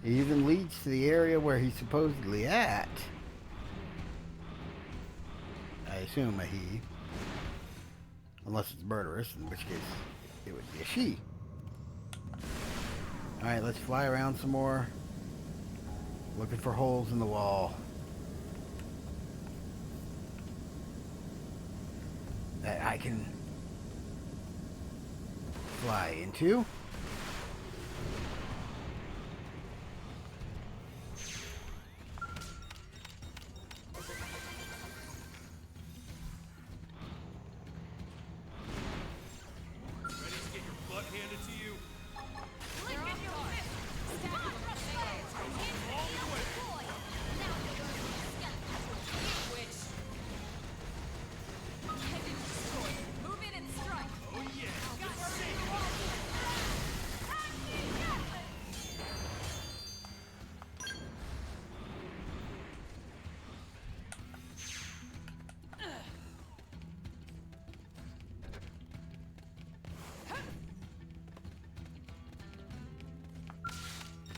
S1: It even leads to the area where he's supposedly at. I assume a he. Unless it's murderous, in which case it would be a she. Alright, let's fly around some more. Looking for holes in the wall that I can fly into.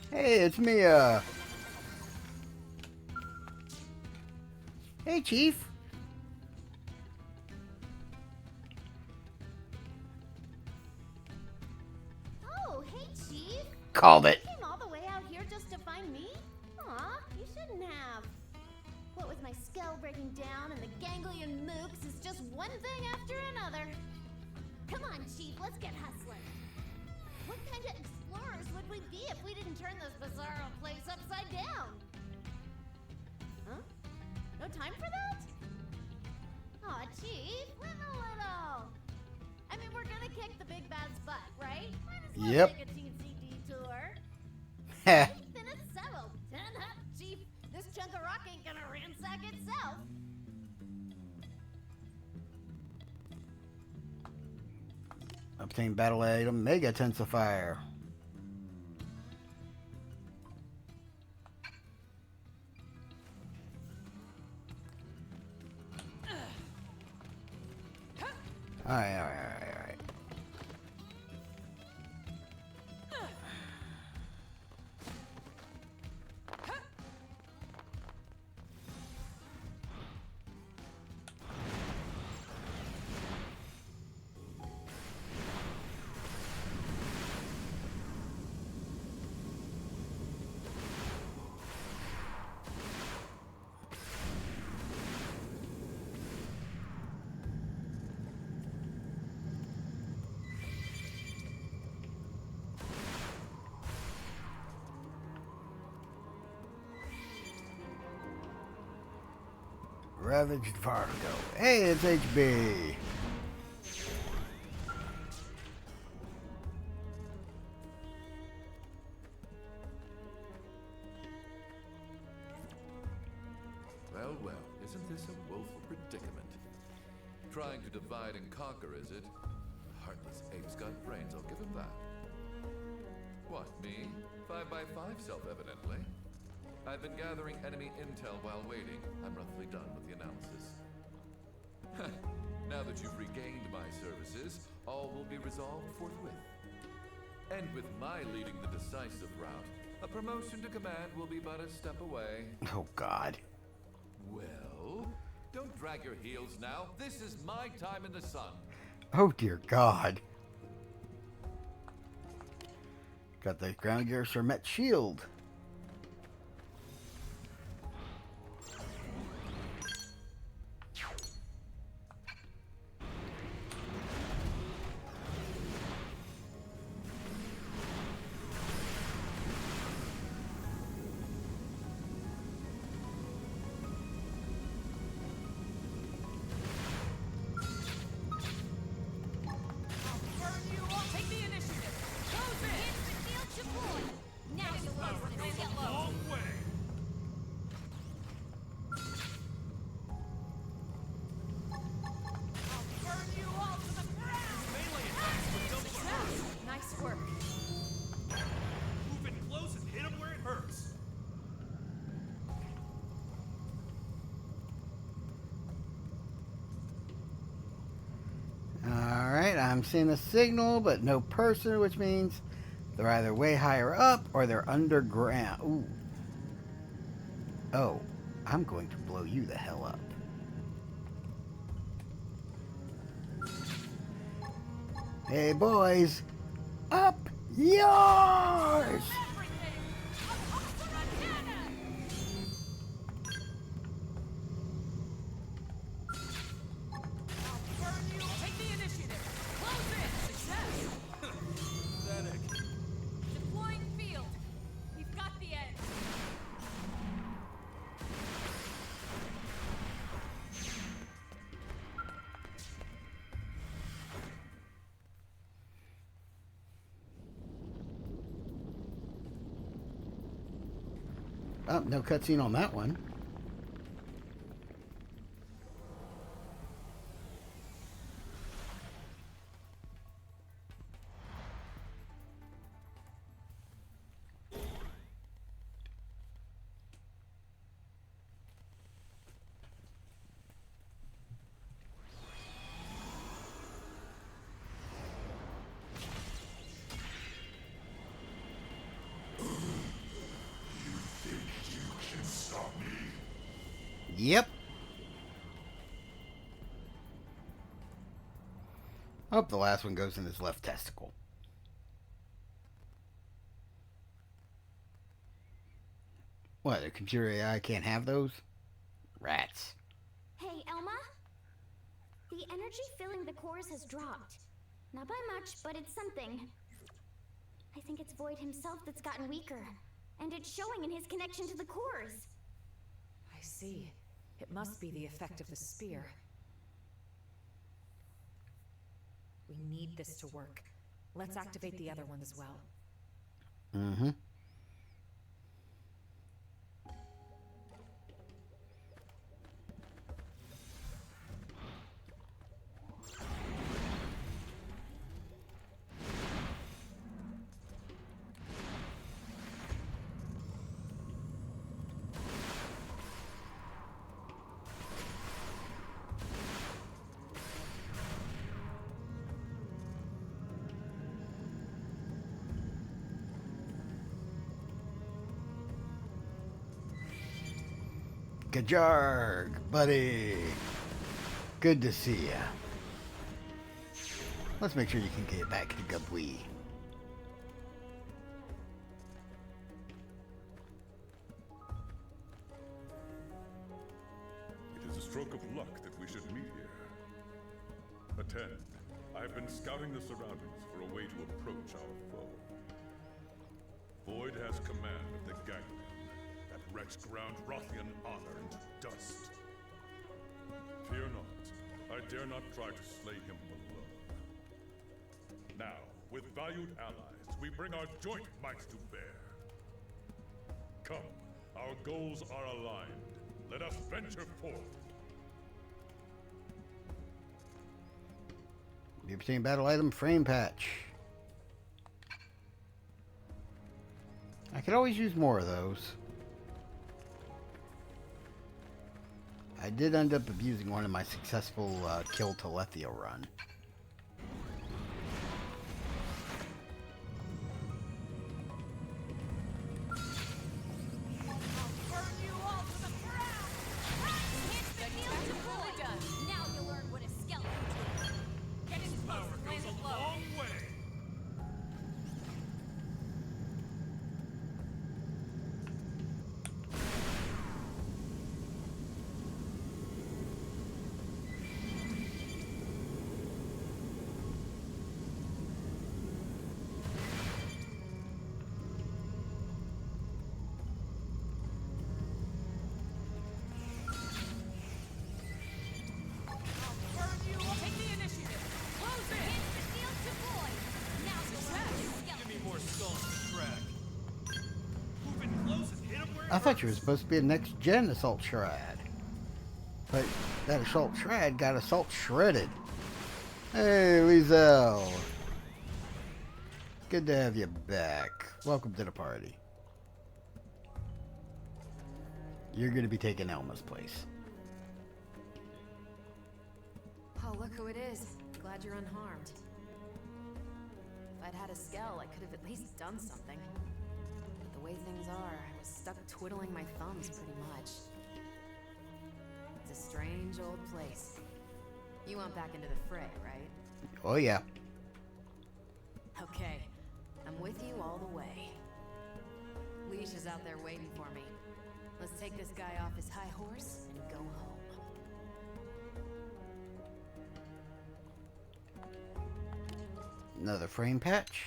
S1: Hey, it's Mia. Hey, Chief.
S13: Oh, hey, Chief.
S1: Called it.
S13: You came all the way out here just to find me? Aw, you shouldn't have. What with my skull breaking down and the ganglion mooks is just one thing after another. Come on, Chief, let's get hustling. What kind of explorers would we be if we didn't turn this bizarro place upside down? Huh? No time for that? Aw, Chief, live a little. I mean, we're gonna kick the big bad's butt, right? Might as well
S1: Yep.
S13: take a teensy detour.
S1: Heh.
S13: Then it's settled. Turn up, Chief. This chunk of rock ain't gonna ransack itself.
S1: Obtain battle item Mega Tensifier. Alright. Ravaged Fargo. Hey, it's HB.
S19: Well, isn't this a woeful predicament? Trying to divide and conquer, is it? Heartless ape's got brains, I'll give him that. What, me? 5x5 self-evidently. I've been gathering enemy intel while waiting. I'm roughly done with the analysis. Now that you've regained my services, all will be resolved forthwith. And with my leading the decisive route, a promotion to command will be but a step away.
S1: Oh, God.
S19: Well, don't drag your heels now. This is my time in the sun.
S1: Oh, dear God. Got the ground gear Sermet shield.
S2: Take the initiative. Close it. Instant field deployed. Now you lost it. Get low.
S3: Long way.
S2: Burn you all to the ground.
S3: Melee attacks with double hurt.
S9: Nice work.
S3: Move in close and hit him where it hurts.
S1: Alright, I'm seeing a signal, but no person, which means they're either way higher up or they're underground. Ooh. Oh, I'm going to blow you the hell up. Hey, boys. Up yours!
S2: Take the initiative. Close it. Success.
S3: Pathetic.
S2: Deploying field. We've got the edge.
S1: Oh, no cutscene on that one. Yep. Oh, the last one goes in his left testicle. What, a computer AI can't have those? Rats.
S4: Hey, Elma? The energy filling the cores has dropped. Not by much, but it's something. I think it's Void himself that's gotten weaker. And it's showing in his connection to the cores.
S9: I see. It must be the effect of the spear. We need this to work. Let's activate the other one as well.
S1: Mm-hmm. Kajarg, buddy. Good to see ya. Let's make sure you can get back to Gabui.
S11: It is a stroke of luck that we should meet here. Attend. I have been scouting the surroundings for a way to approach our foe. Void has command of the ganglion. That wretch ground Rothian honor into dust. Fear not. I dare not try to slay him alone. Now, with valued allies, we bring our joint might to bear. Come, our goals are aligned. Let us venture forth.
S1: The obtained battle item frame patch. I could always use more of those. I did end up abusing one in my successful kill Telethia run.
S2: Now you learn what a skeleton is. Get his power goes a long way. Take the initiative. Close in. Hit the field to Void. Now you'll learn what a skeleton.
S10: Give me more skulls to track.
S3: Move in close and hit him where it
S1: I thought you were
S3: hurts.
S1: supposed to be a next-gen Assault Shroud. But that Assault Shroud got Assault shredded. Hey, Liesel. Good to have you back. Welcome to the party. You're going to be taking Elma's place.
S9: Oh, look who it is. Glad you're unharmed. If I'd had a Skell, I could have at least done something. But the way things are, I was stuck twiddling my thumbs pretty much. It's a strange old place. You want back into the fray, right?
S1: Oh, yeah.
S9: Okay. I'm with you all the way. Leash is out there waiting for me. Let's take this guy off his high horse and go home.
S1: Another frame patch.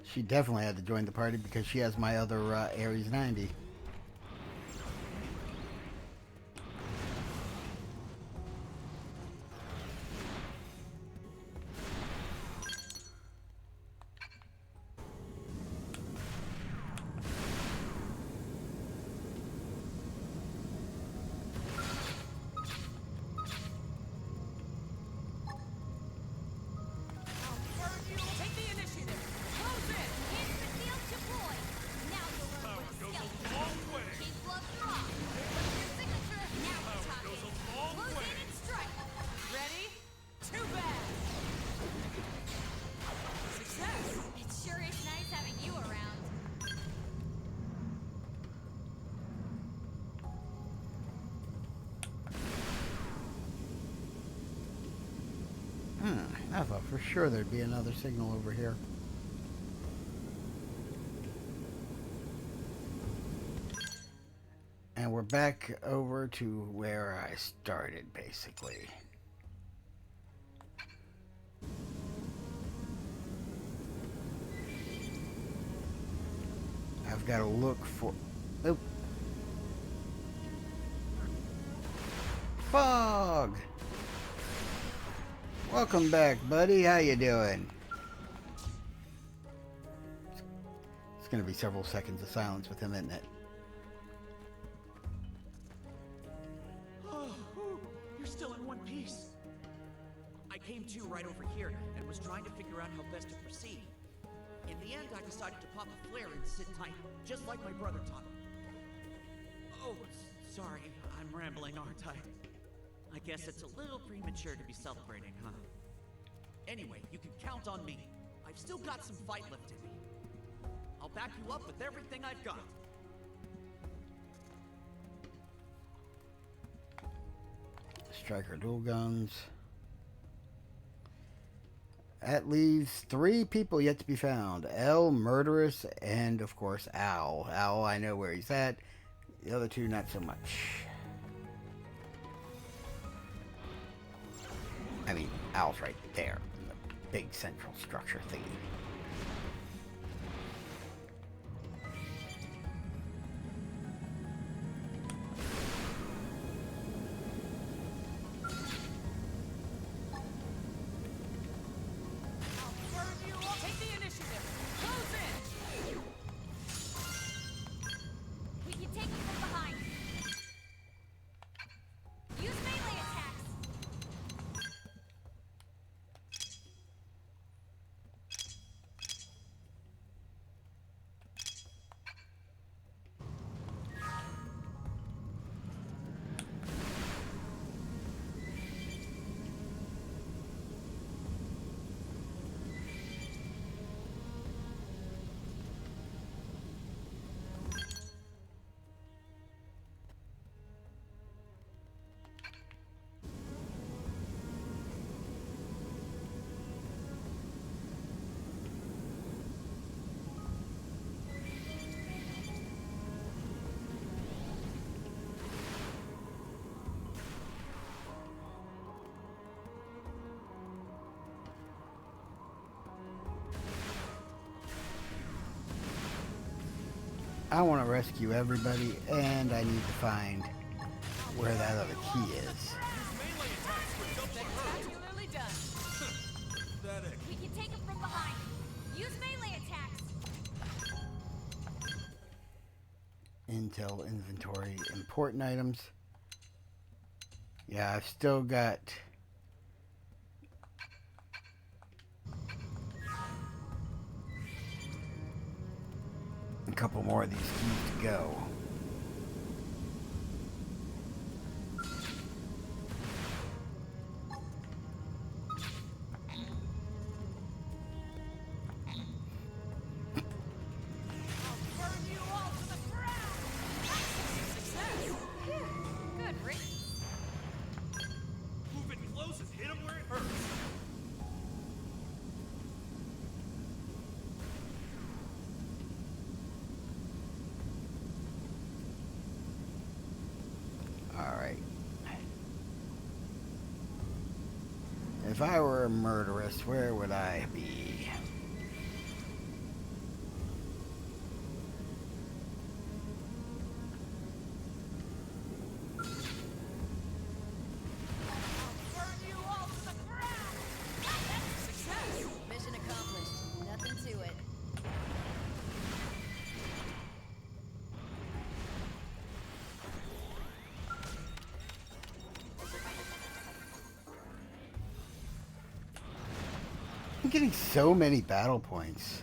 S1: She definitely had to join the party because she has my other Ares 90.
S2: Take the initiative. Close in. Hit the field to Void. Now you'll learn
S3: Power
S2: what a
S3: goes a
S2: skeleton
S3: long
S2: is.
S3: way.
S2: Keep gloves dropped. Your signature. Now we're
S3: Power
S2: talking.
S3: goes a long
S2: Close
S3: way.
S2: in and strike. Ready? Too bad. Success. It sure is nice having you around.
S1: I thought for sure there'd be another signal over here. back over to where I started, basically. I've got to look for... Nope. Fog! Welcome back, buddy. How you doing? It's going to be several seconds of silence with him, isn't it?
S20: Oh, you're still in one piece. I came to right over here and was trying to figure out how best to proceed. In the end, I decided to pop a flare and sit tight, just like my brother taught me. Oh, sorry, I'm rambling, aren't I? I guess it's a little premature to be celebrating, huh? Anyway, you can count on me. I've still got some fight left in me. I'll back you up with everything I've got.
S1: Striker dual guns. That leaves 3 people yet to be found. L, Murderous, and of course Owl. Owl, I know where he's at. The other 2, not so much. I mean, Owl's right there in the big central structure thingy.
S2: Take the initiative. Close in.
S4: We can take it from behind. Use melee attacks.
S1: I want to rescue everybody, and I need to find where that other key is.
S2: Spectacularly done.
S4: We can take it from behind. Use melee attacks.
S1: Intel inventory, important items. Yeah, I've still got a couple more of these keys to go.
S2: Good, Rick.
S3: Move it close and hit him where it hurts.
S1: Alright. If I were a murderess, where would I be?
S15: Mission accomplished. Nothing to it.
S1: I'm getting so many battle points.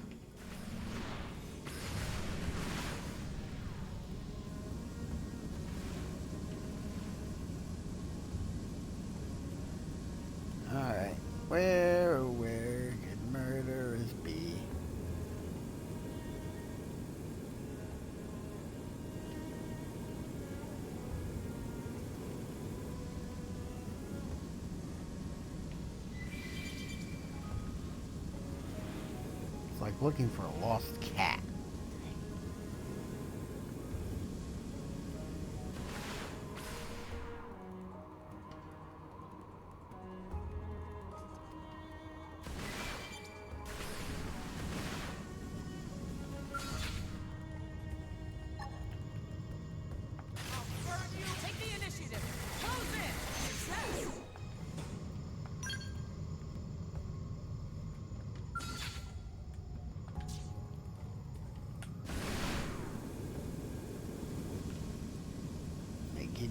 S1: Alright. Where could murderers be? It's like looking for a lost cat.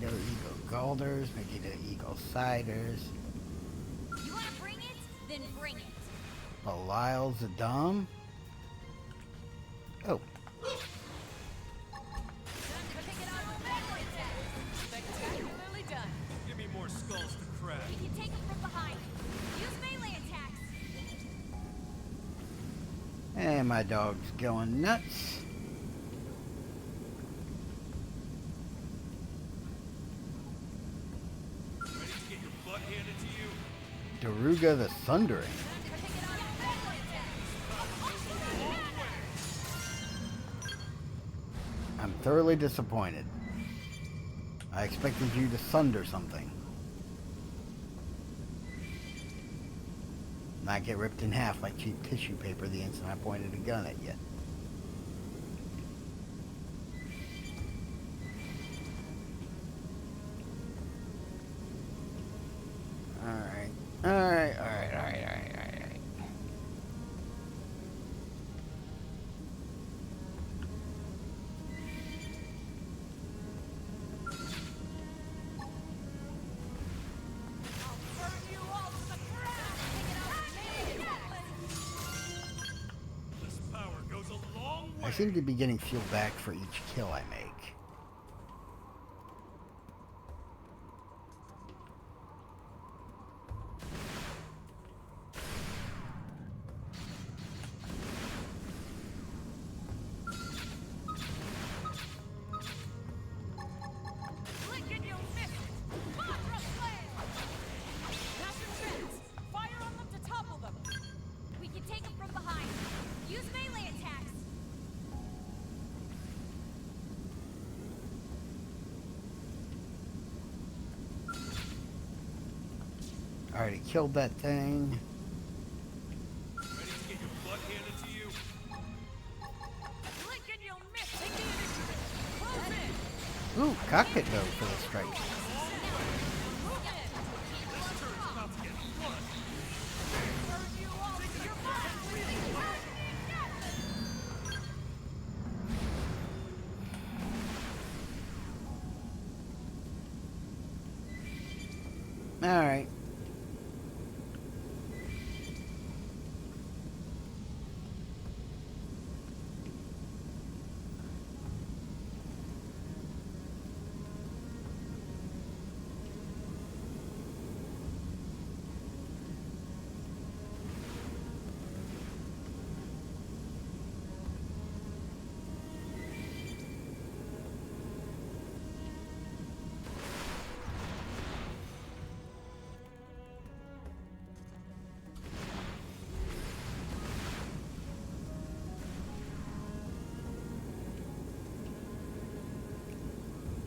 S1: Magneto Eagle Galders, Magneto Eagle Ciders,
S17: You wanna bring it? Then bring it.
S1: Belial Zadam. Oh.
S2: Spectacularly done.
S3: Give me more skulls to crack.
S17: We can take them from behind. Use melee attacks.
S1: And my dog's going nuts.
S3: Ready to get your butt handed to you?
S1: Daruga the Thundering. I'm thoroughly disappointed. I expected you to thunder something. Not get ripped in half like cheap tissue paper the instant I pointed a gun at you. Alright. Alright.
S3: This power goes a long way.
S1: I seem to be getting fuel back for each kill I make.
S2: Flick and you'll miss it. Contra Flare. Master Trends. Fire on them to topple them.
S17: We can take them from behind. Use melee attacks.
S1: I already killed that thing.
S3: Ready to get your butt handed to you?
S2: Flick and you'll miss. Take the initiative. Close in.
S1: Ooh, cockpit node for the strike. Alright.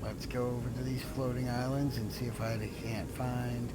S1: Let's go over to these floating islands and see if I can't find.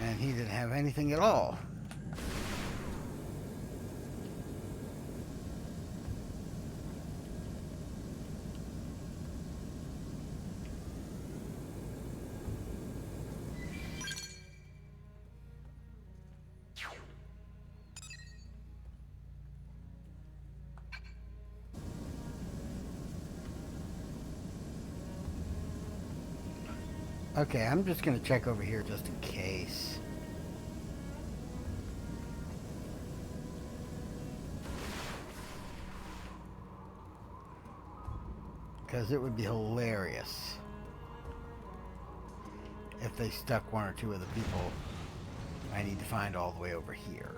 S1: And he didn't have anything at all. Okay, I'm just gonna check over here just in case. Because it would be hilarious if they stuck one or two of the people I need to find all the way over here.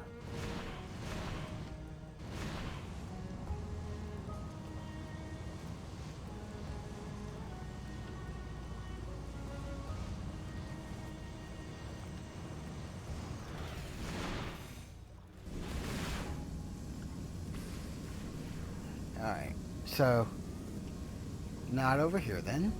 S1: Alright, so not over here then.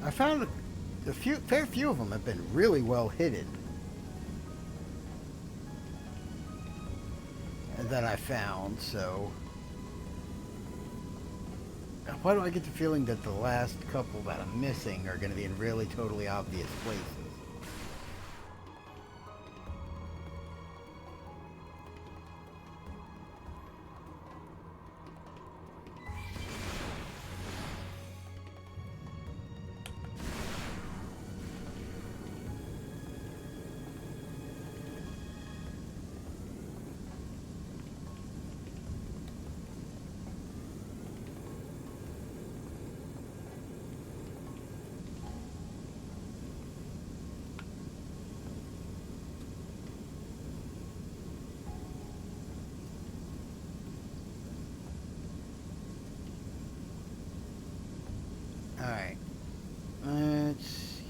S1: I found a fair few of them have been really well hidden. That I found, so why do I get the feeling that the last couple that I'm missing are going to be in really totally obvious places? Alright. Let's...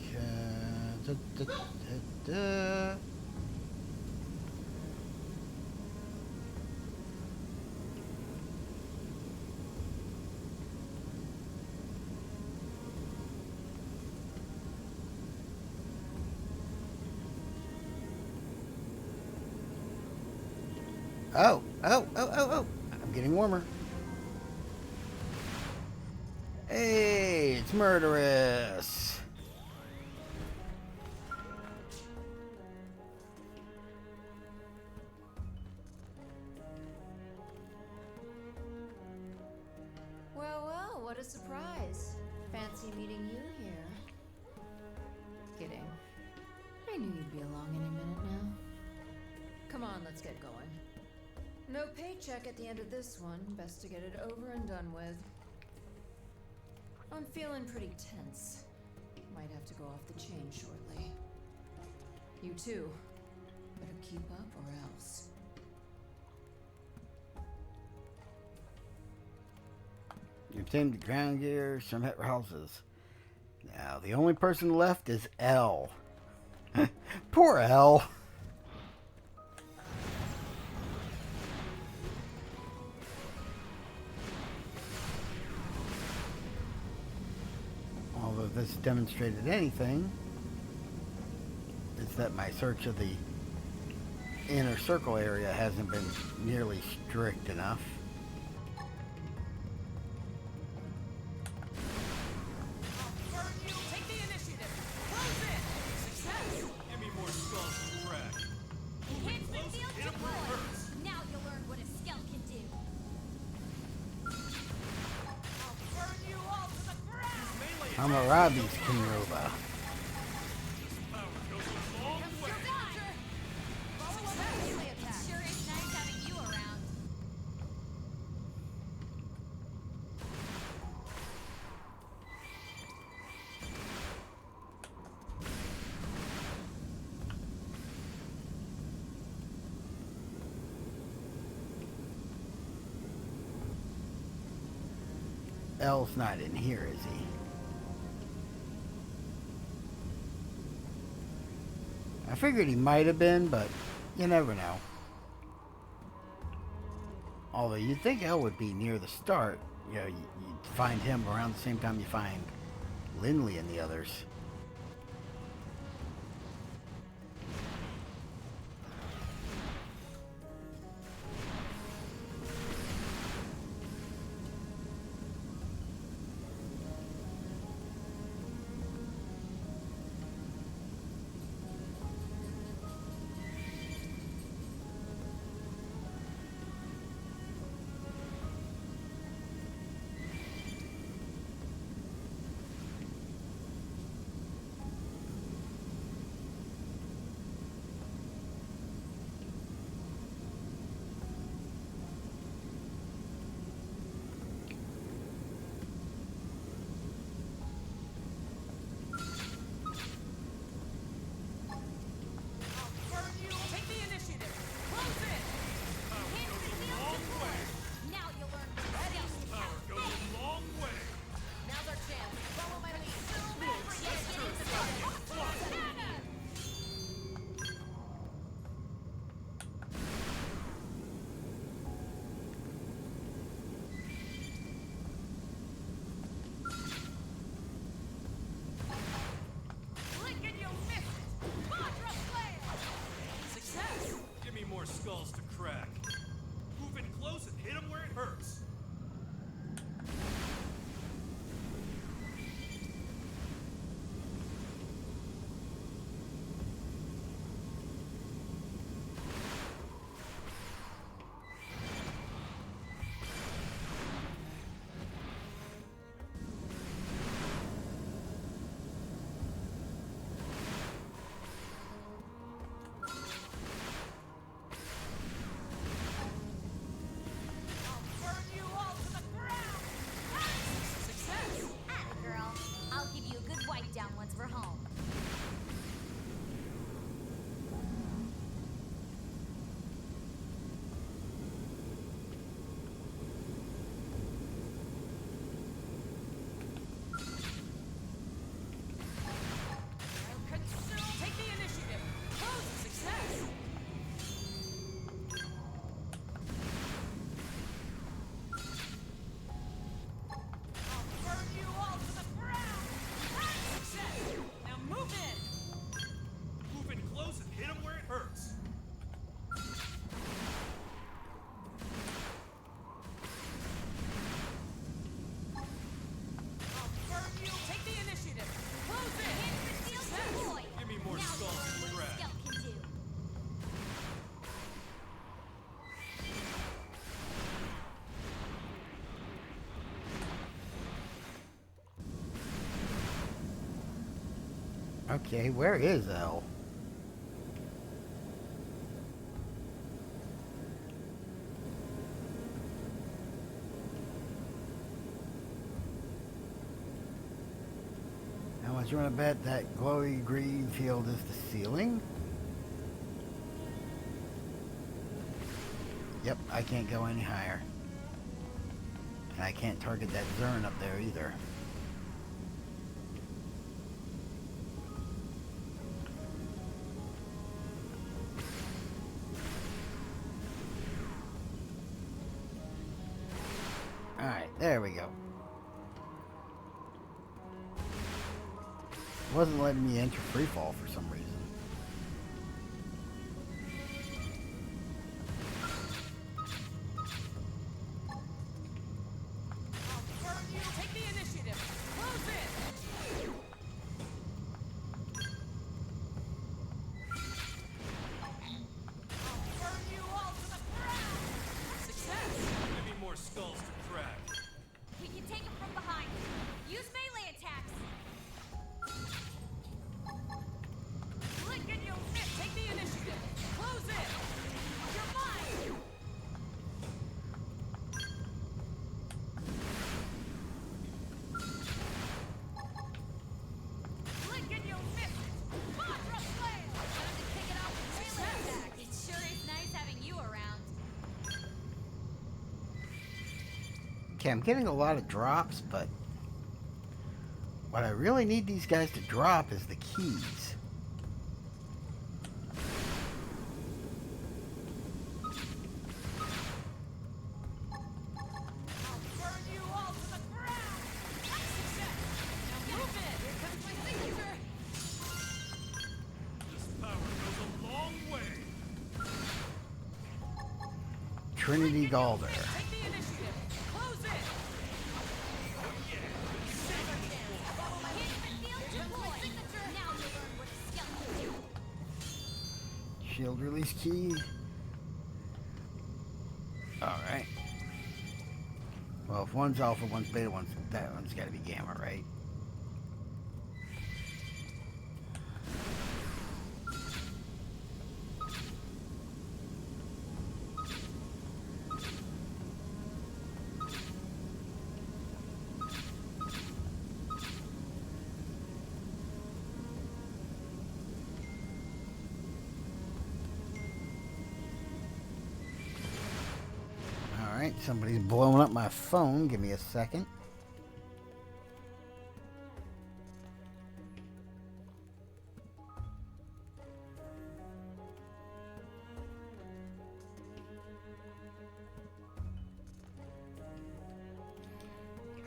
S1: Oh! I'm getting warmer. Hey, it's murderous.
S9: Well, what a surprise. Fancy meeting you here. Kidding. I knew you'd be along any minute now. Come on, let's get going. No paycheck at the end of this one. Best to get it over and done with. I'm feeling pretty tense. Might have to go off the chain shortly. You too. Better keep up or else.
S1: You obtained the ground gear, some hit houses. Now, the only person left is L. Poor L. Although this demonstrated anything, it's that my search of the inner circle area hasn't been nearly strict enough.
S2: Take the initiative. Close in. Success.
S3: Give me more skulls to crack.
S4: Enhancement field deployed. Now you'll learn what a skell can do.
S2: I'll burn you all to the ground.
S1: Hammurabi's Kinroba.
S4: It sure is nice having you around.
S1: L's not in here, is he? I figured he might have been, but you never know. Although you'd think L would be near the start. You know, you'd find him around the same time you find Lindley and the others.
S3: skulls to crack. Move in close and hit him where it hurts.
S1: Okay, where is L? How much you want to bet that glowy green field is the ceiling? Yep, I can't go any higher. And I can't target that Zern up there either. Alright, there we go. Wasn't letting me enter freefall for some reason.
S2: Take the initiative. Close it. I'll burn you all to the ground. Success.
S3: Give me more skulls to crack.
S17: We can take him from behind. Use melee attacks.
S2: Lick and you'll miss. Take the initiative. Close it. You're mine. Lick and you'll miss it. Madra Slayer.
S17: Time to kick it off with melee attacks. It sure is nice having you around.
S1: Okay, I'm getting a lot of drops, but what I really need these guys to drop is the keys.
S2: I'll burn you all to the ground. That's success. Now move it. Here comes my signature.
S3: This power goes a long way.
S1: Trinity Galder.
S2: Take the initiative. Close it.
S17: Now you learn what a skeleton do.
S1: Shield release key. Alright. Well, if one's alpha, one's beta, that one's gotta be gamma, right? Alright, somebody's blowing up my phone. Give me a second.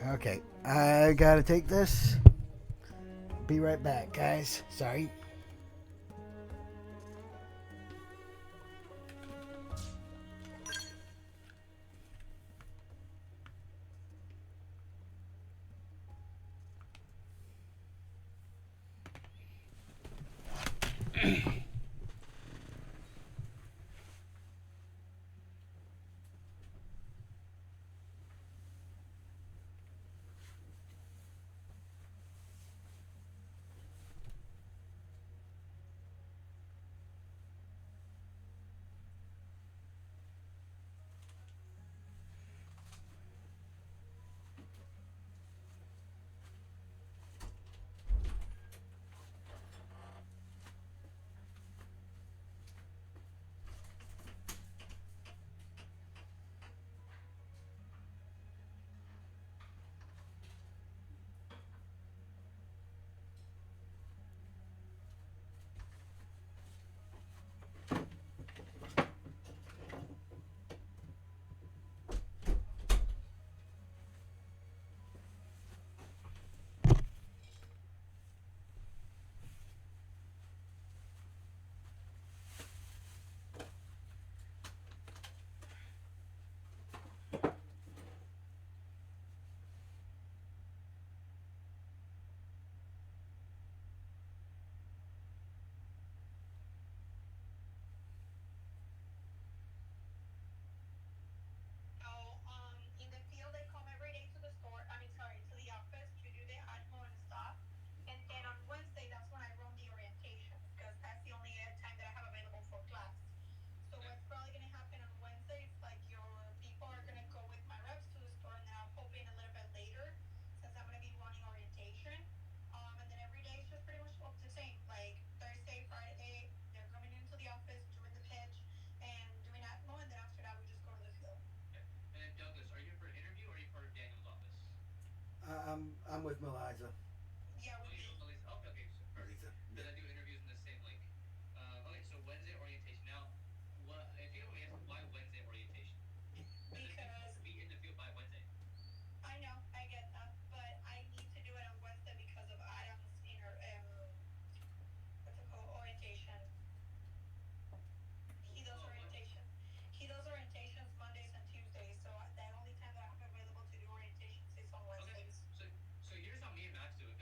S1: Okay, I gotta take this. Be right back, guys. Sorry.
S21: In the field, they come every day to the store. I mean, sorry, to the office to do the Atmo and stuff. And then on Wednesday, that's when I run the orientation because that's the only time that I have available for class. So what's probably gonna happen on Wednesday is like your people are gonna go with my reps to the store, and then I'll pop in a little bit later since I'm gonna be running orientation. And then every day is just pretty much all the same. Like Thursday, Friday, they're coming into the office, doing the pitch, and doing Atmo, and then after that, we just go to the field.
S22: And then Douglas, are you here for an interview or are you part of Daniel's office?
S1: I'm with Meliza.
S21: Yeah,
S22: oh, you know Melissa. Okay, okay, so perfect. Because I do interviews in the same link. Okay, so Wednesday orientation. Now, what if you don't mind me asking, why Wednesday orientation?
S21: Because
S22: be in the field by Wednesday.
S21: I know, I get that, but I need to do it on Wednesday because of Adam's inner what's it called, orientation. He does orientation. He does orientations Mondays and Tuesdays, so the only time that I have available to do orientations is on Wednesdays.
S22: Okay, so here's how me and Max do it.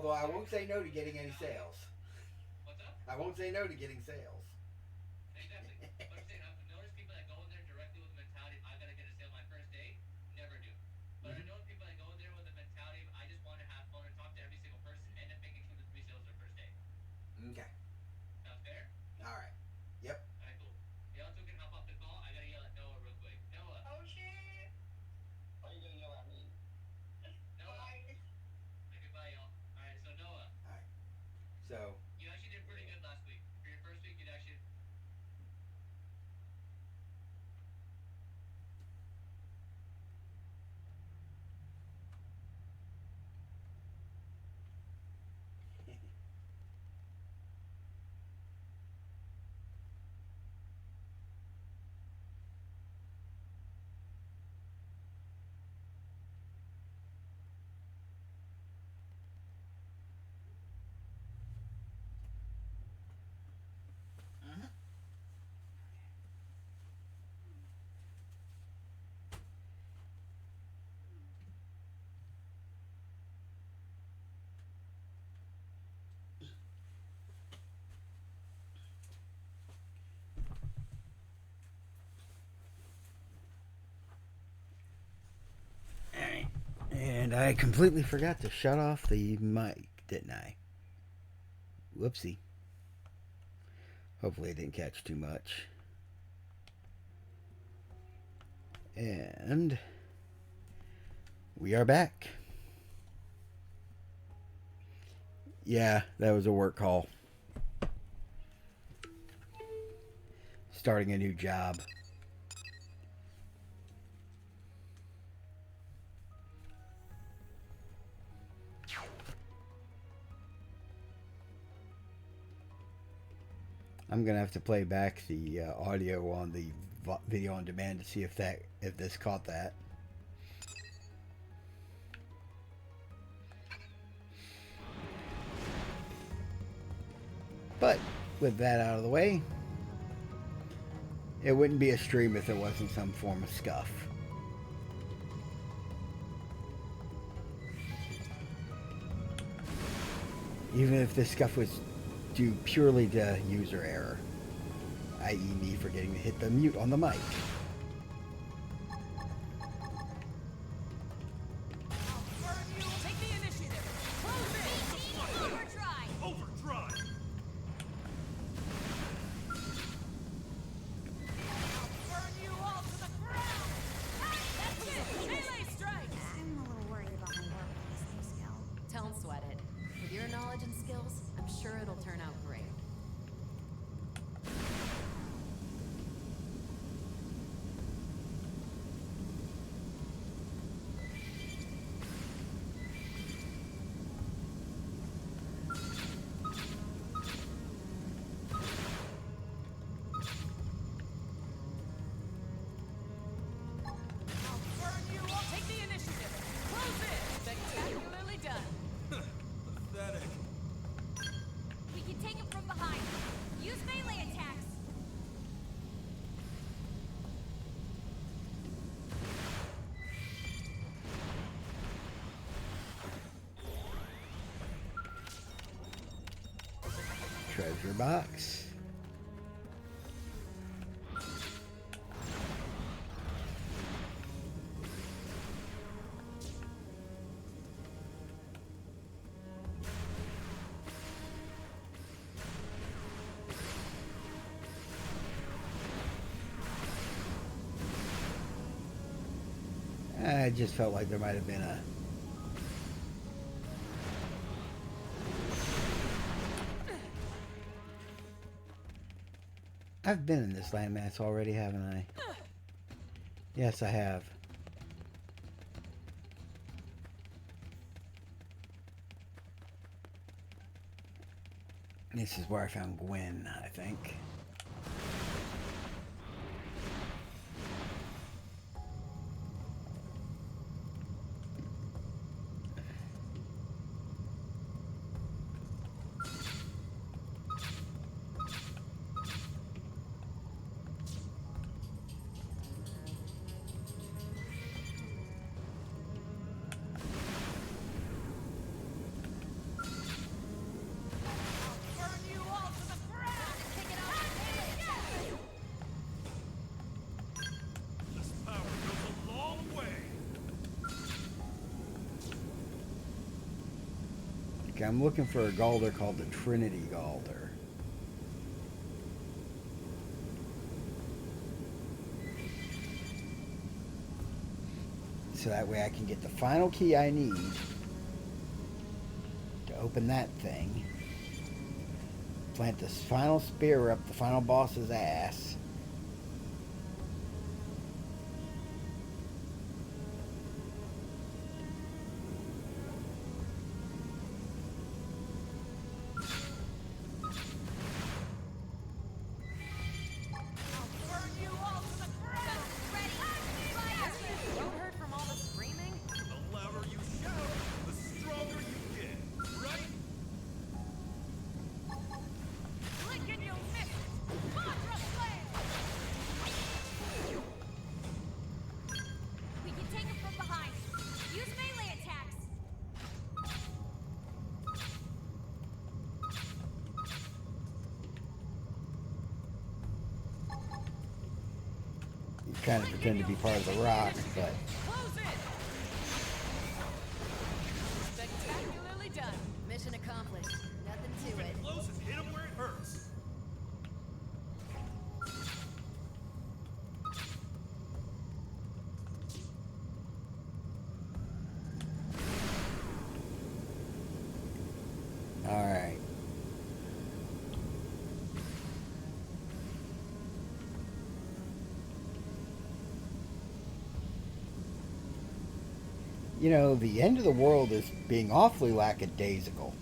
S1: Although I won't say no to getting any sales.
S22: What's up?
S1: I won't say no to getting sales.
S22: Exactly. But I'm saying, I've noticed people that go in there directly with the mentality of, I gotta get a sale my first day, never do. But I know people that go in there with the mentality of, I just want to have fun and talk to every single person, end up making 2 to 3 sales their first day.
S1: Okay.
S22: Sounds fair?
S1: Alright. Yep.
S22: Alright, cool. Y'all two can hop off the call. I gotta yell at Noah real quick. Noah. Oh shit. Why are you gonna yell at me? Noah. Okay, bye y'all. Alright, so Noah.
S1: Alright. So.
S22: You actually did pretty good last week. For your first week, you'd actually.
S1: And I completely forgot to shut off the mic, didn't I? Whoopsie. Hopefully it didn't catch too much. And we are back. Yeah, that was a work call. Starting a new job. I'm gonna have to play back the audio on the video on demand to see if this caught that. But with that out of the way, it wouldn't be a stream if it wasn't some form of scuff. Even if this scuff was due purely to user error, i.e. me forgetting to hit the mute on the mic.
S2: Take the initiative. Close it. Overdrive.
S3: Overdrive.
S2: Burn you all to the ground. That's it. Melee strike.
S17: I'm a little worried about my work with this new skill.
S9: Don't sweat it. With your knowledge and skills, I'm sure it'll turn out great.
S2: Burn you all. Take the initiative. Close it. Spectacularly done.
S18: Pathetic.
S4: We can take him from behind. Use melee attacks.
S1: Treasure box. I just felt like there might have been a I've been in this landmass already, haven't I? Yes, I have. This is where I found Gwen, I think. I'm looking for a Galder called the Trinity Galder. So that way I can get the final key I need to open that thing. Plant this final spear up the final boss's ass. Trying to pretend to be part of the rock, but
S15: Spectacularly done. Mission accomplished. Nothing to it.
S3: Close and hit him where it hurts.
S1: all right. You know, the end of the world is being awfully lackadaisical.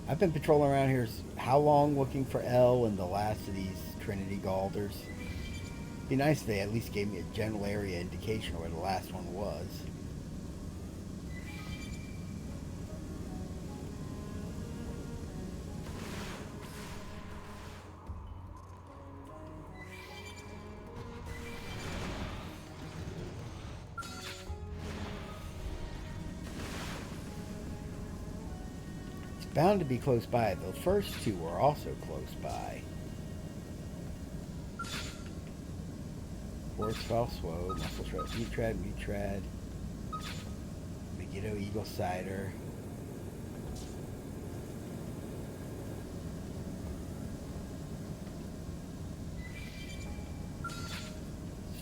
S1: I've been patrolling around here how long looking for L and the last of these Trinity Galders. Be nice if they at least gave me a general area indication of where the last one was. Bound to be close by. The first two were also close by. Quartz Foul Swow, Muscle Shred, Mutrad, Megiddo Eagle Cider.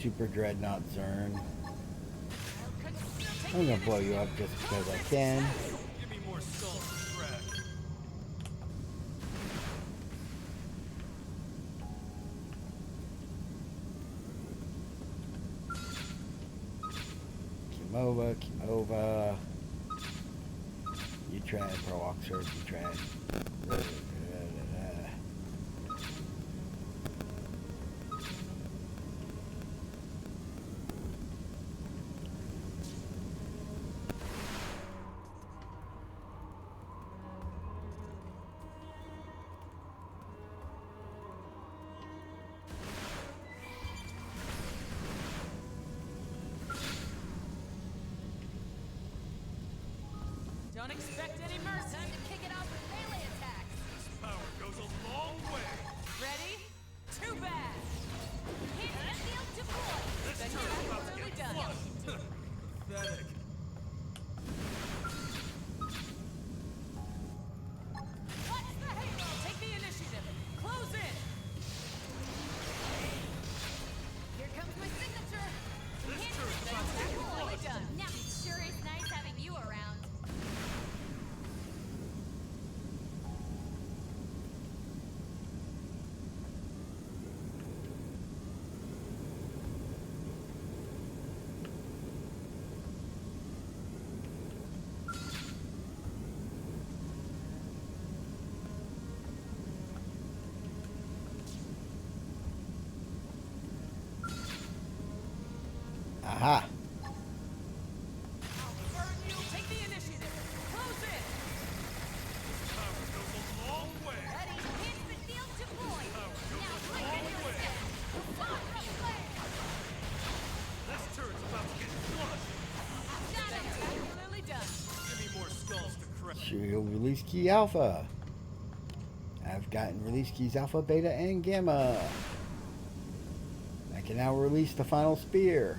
S1: Super Dreadnought Zern. I'm gonna blow you up just because I can.
S3: Give me more skulls to crack.
S1: Kimova. Utrad, Provoxer, Utrad.
S2: Don't expect any mercy. Time to kick it off with melee attacks.
S3: This power goes a long way.
S2: Ready? Too bad. Hit and field deploy.
S3: This
S2: Then
S3: turn's
S2: you're
S3: about to
S2: absolutely
S3: get
S2: done.
S3: flushed. Pathetic.
S2: Watch the halo. Take the initiative. Close in. Here comes my signature.
S3: This
S2: Hit
S3: turn's
S2: and
S3: about to get
S2: absolutely
S3: flushed.
S2: done.
S17: Now, it sure is nice having you around.
S1: Aha.
S2: Take the initiative. Close in.
S3: Power goes a long way.
S2: Ready? Hit the field deploy.
S3: Now,
S2: Click in your step. Start the flame.
S3: This turn's about to get flushed.
S2: Spectacularly done.
S3: Give me more skulls to crack.
S1: Shield Release Key Alpha. I've gotten release keys Alpha, Beta, and Gamma. I can now release the final spear.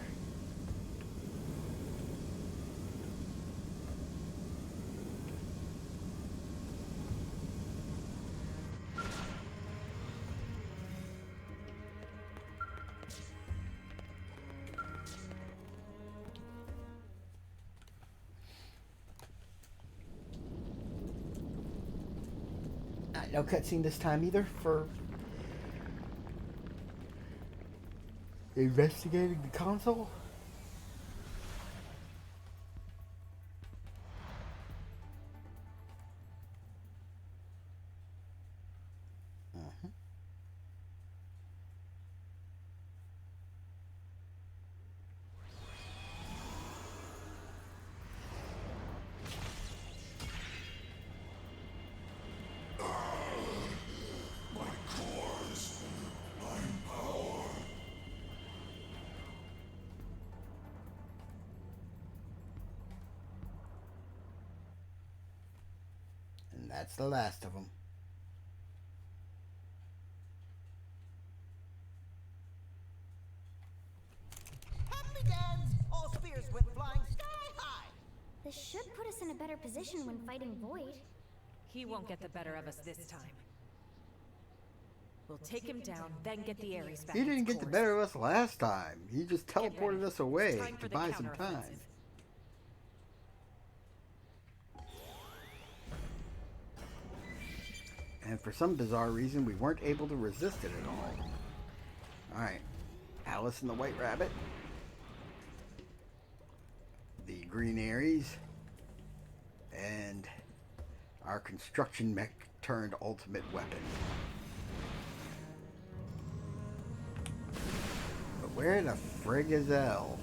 S1: no cutscene this time either for investigating the console. And that's the last of them.
S6: Happy dance! All spears went flying sky high!
S4: This should put us in a better position when fighting Void.
S9: He won't get the better of us this time. We'll take him down, then get the Ares back.
S1: He didn't
S9: its
S1: get the
S9: course.
S1: better of us last time. He just teleported us away
S9: It's time
S1: to
S9: for the
S1: buy some
S9: counteroffensive.
S1: time. And for some bizarre reason, we weren't able to resist it at all. Alright. Alice and the White Rabbit. The Green Ares. And our construction mech turned ultimate weapon. But where the frig is Elle?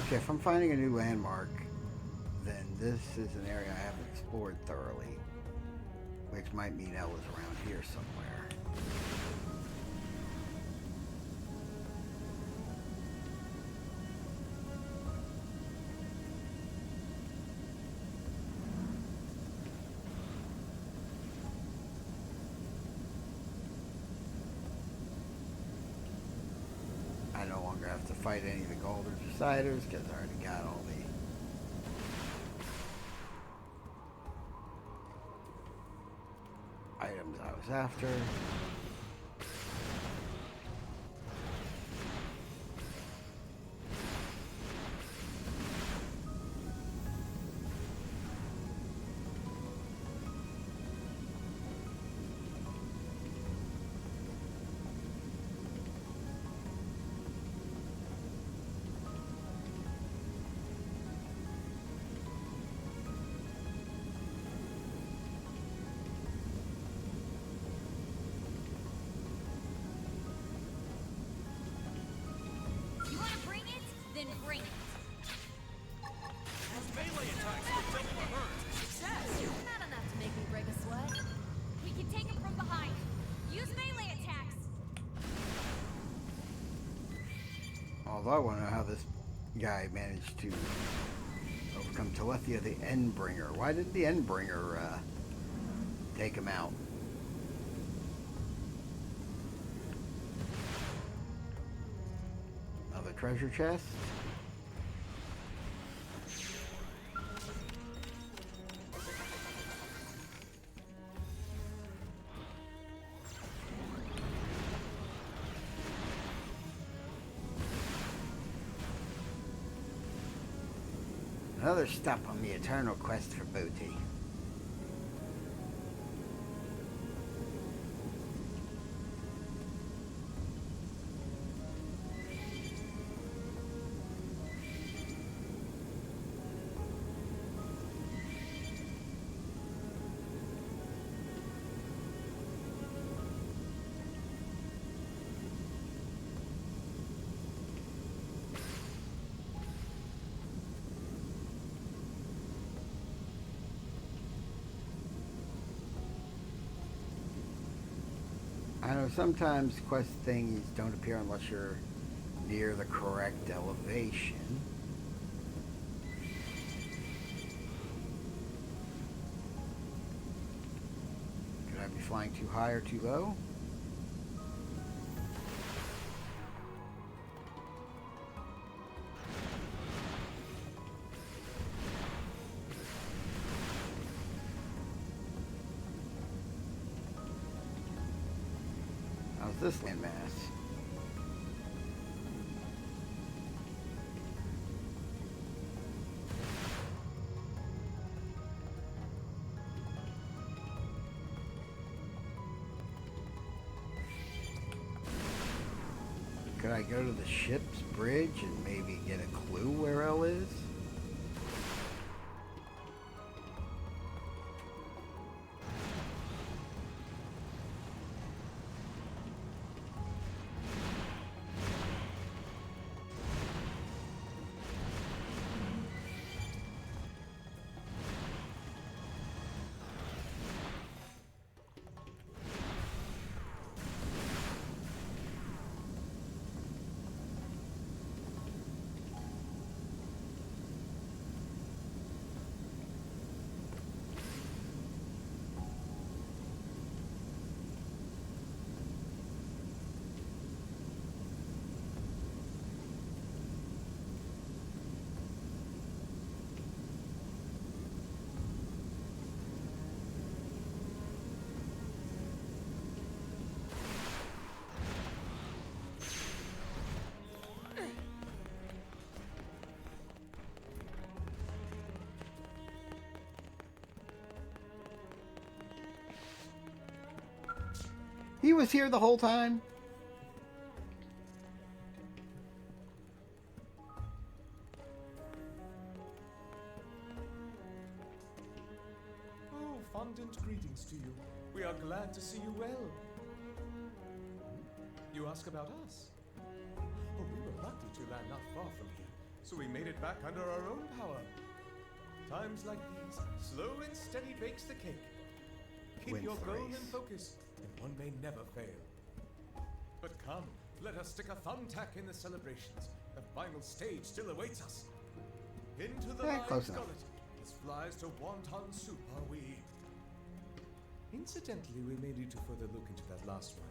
S1: Okay, if I'm finding a new landmark, then this is an area I haven't explored thoroughly, which might mean Elle is around here somewhere. I no longer have to fight any of the Golders or Siders because I already got all the items I was after.
S2: You want to bring it? Then bring it.
S10: Those melee attacks will double the hurt.
S2: Success! Not enough to make me break a sweat. We can take him from behind. Use melee attacks.
S1: Although I want to know how this guy managed to overcome Telethia the Endbringer. Why did the Endbringer take him out? Another treasure chest. Another stop on the eternal quest for booty. I know sometimes quest thingies don't appear unless you're near the correct elevation. Could I be flying too high or too low? How's this landmass? Could I go to the ship's bridge and maybe get a clue where Elle is? He was here the whole time?
S12: Oh, fondant greetings to you. We are glad to see you well. You ask about us? Oh, we were lucky to land not far from here, so we made it back under our own power. Times like these, slow and steady bakes the cake. Keep your goal in focus, and one may never fail. But come, let us stick a thumbtack in the celebrations. The final stage still awaits us. Into the lion's gullet. This flies to wonton soup, are we? Incidentally, we may need to further look into that last one.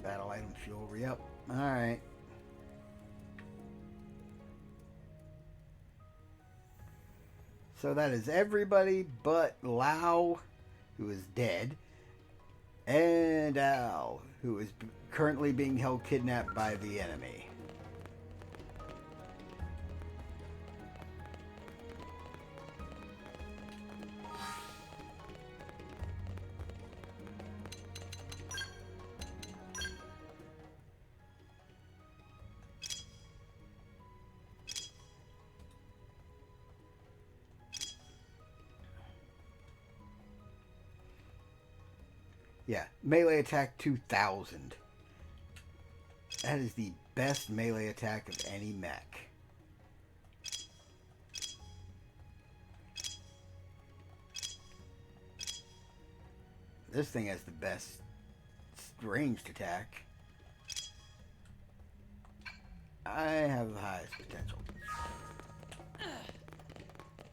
S1: Battle item fuel re-up. Alright. So that is everybody but Lao, who is dead, and Al, who is currently being held kidnapped by the enemy. Yeah, melee attack 2000. That is the best melee attack of any mech. This thing has the best ranged attack. I have the highest potential.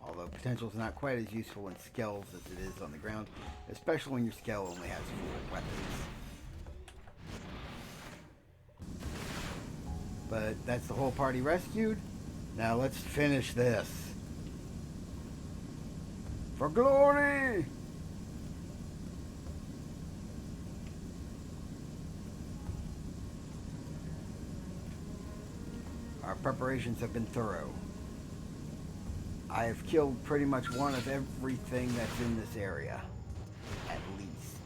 S1: Although potential is not quite as useful in skells as it is on the ground, especially when your skell only has 4 weapons. But that's the whole party rescued. Now let's finish this. For glory! Our preparations have been thorough. I have killed pretty much one of everything that's in this area. At least.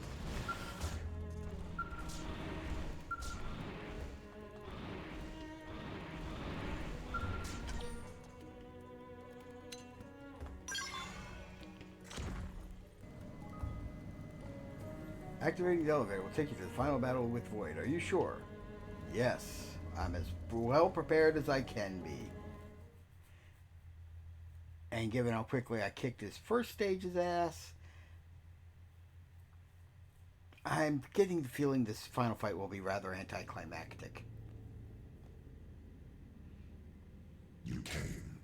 S1: Activating the elevator will take you to the final battle with Void. Are you sure? Yes. I'm as well prepared as I can be. And given how quickly I kicked his first stage's ass, I'm getting the feeling this final fight will be rather anticlimactic.
S14: You came.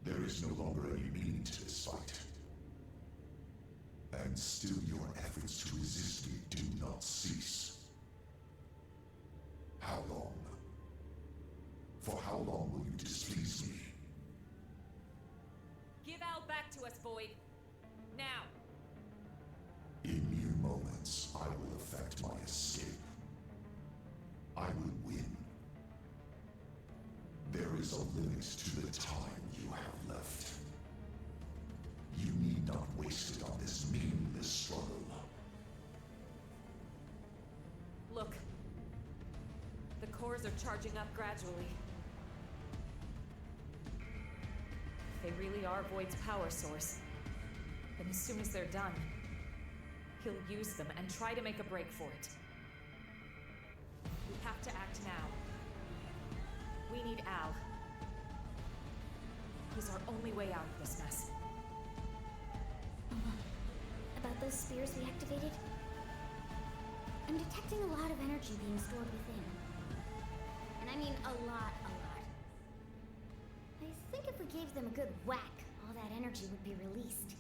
S14: There is no longer any meaning to this fight. And still your efforts to resist me do not cease. How long? For how long will you displease me?
S9: Give Al back to us, Void. Now.
S14: I will effect my escape. I will win. There is a limit to the time you have left. You need not waste it on this meaningless struggle.
S9: Look. The cores are charging up gradually. If they really are Void's power source, then as soon as they're done, he'll use them and try to make a break for it. We have to act now. We need Al. He's our only way out of this mess.
S4: About those spears we activated? I'm detecting a lot of energy being stored within. And I mean a lot. I think if we gave them a good whack, all that energy would be released.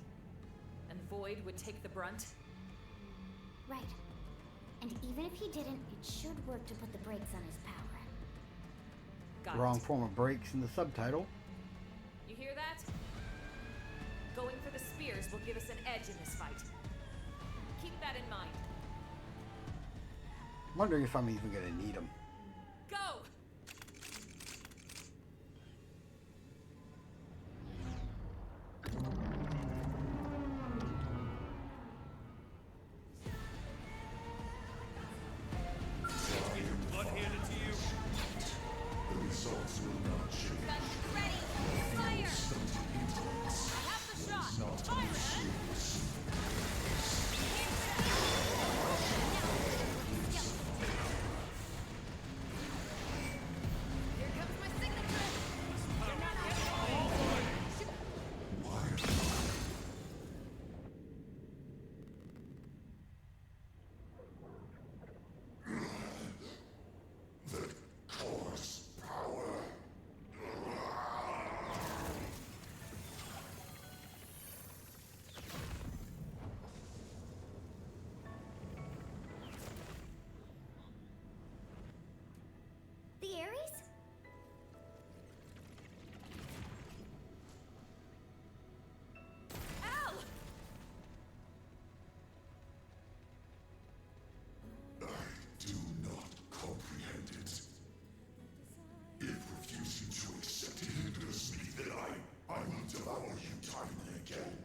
S9: And Void would take the brunt?
S4: Right. And even if he didn't, it should work to put the brakes on his power.
S9: Got
S1: Wrong
S9: it.
S1: form of brakes in the subtitle.
S9: You hear that? Going for the spears will give us an edge in this fight. Keep that in mind.
S1: I'm wondering if I'm even gonna need them.
S9: Go!
S3: Blood handed to you.
S14: The results will not change.
S2: Guns ready. Fire! I have the shot. Fire! Here comes my signature. You're not getting away.
S14: The core's power.
S4: The Ares?
S9: Al!
S14: I do not comprehend it. If refusing to accept it hinders me, then I will devour you time and again.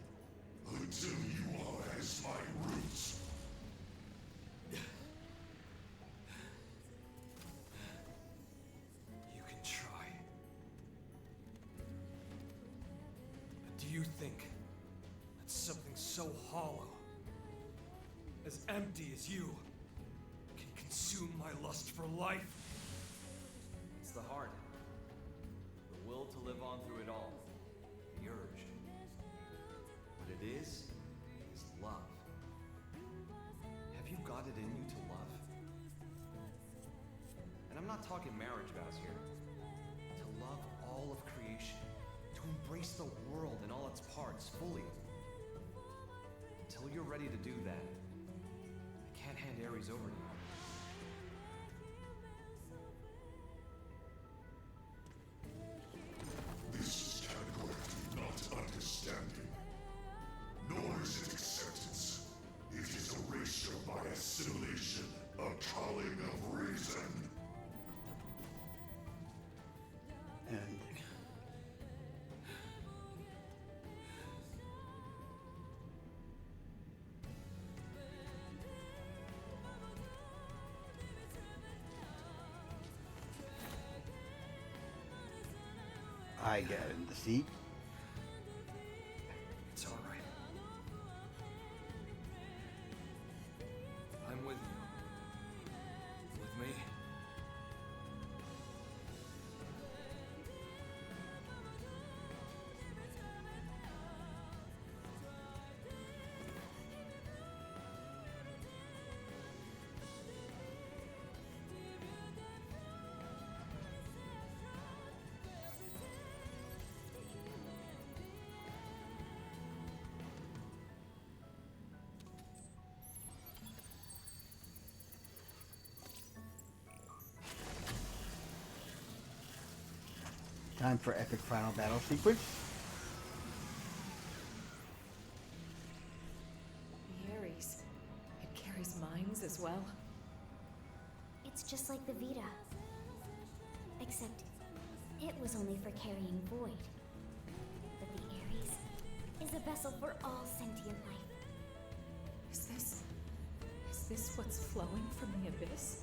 S14: Until you are as my roots.
S18: You can try. But do you think that something so hollow, as empty as you, can consume my lust for life?
S5: It's the heart. The will to live on through it all. The urge. What it is love. Have you got it in you to love? And I'm not talking marriage vows here. To love all of creation. To embrace the world in all its parts fully. Until you're ready to do that, I can't hand Ares over to you.
S14: This is categorically not understanding. Nor is it acceptance. It is erasure by assimilation, a culling of reason.
S1: And I get in the seat.
S18: It's all right. I'm with you. With me.
S1: Time for epic final battle sequence.
S9: The Ares. It carries mine.
S4: like the Vita. Except, it was only for carrying void. But the Ares is a vessel for all sentient life.
S9: Is this what's flowing from the abyss?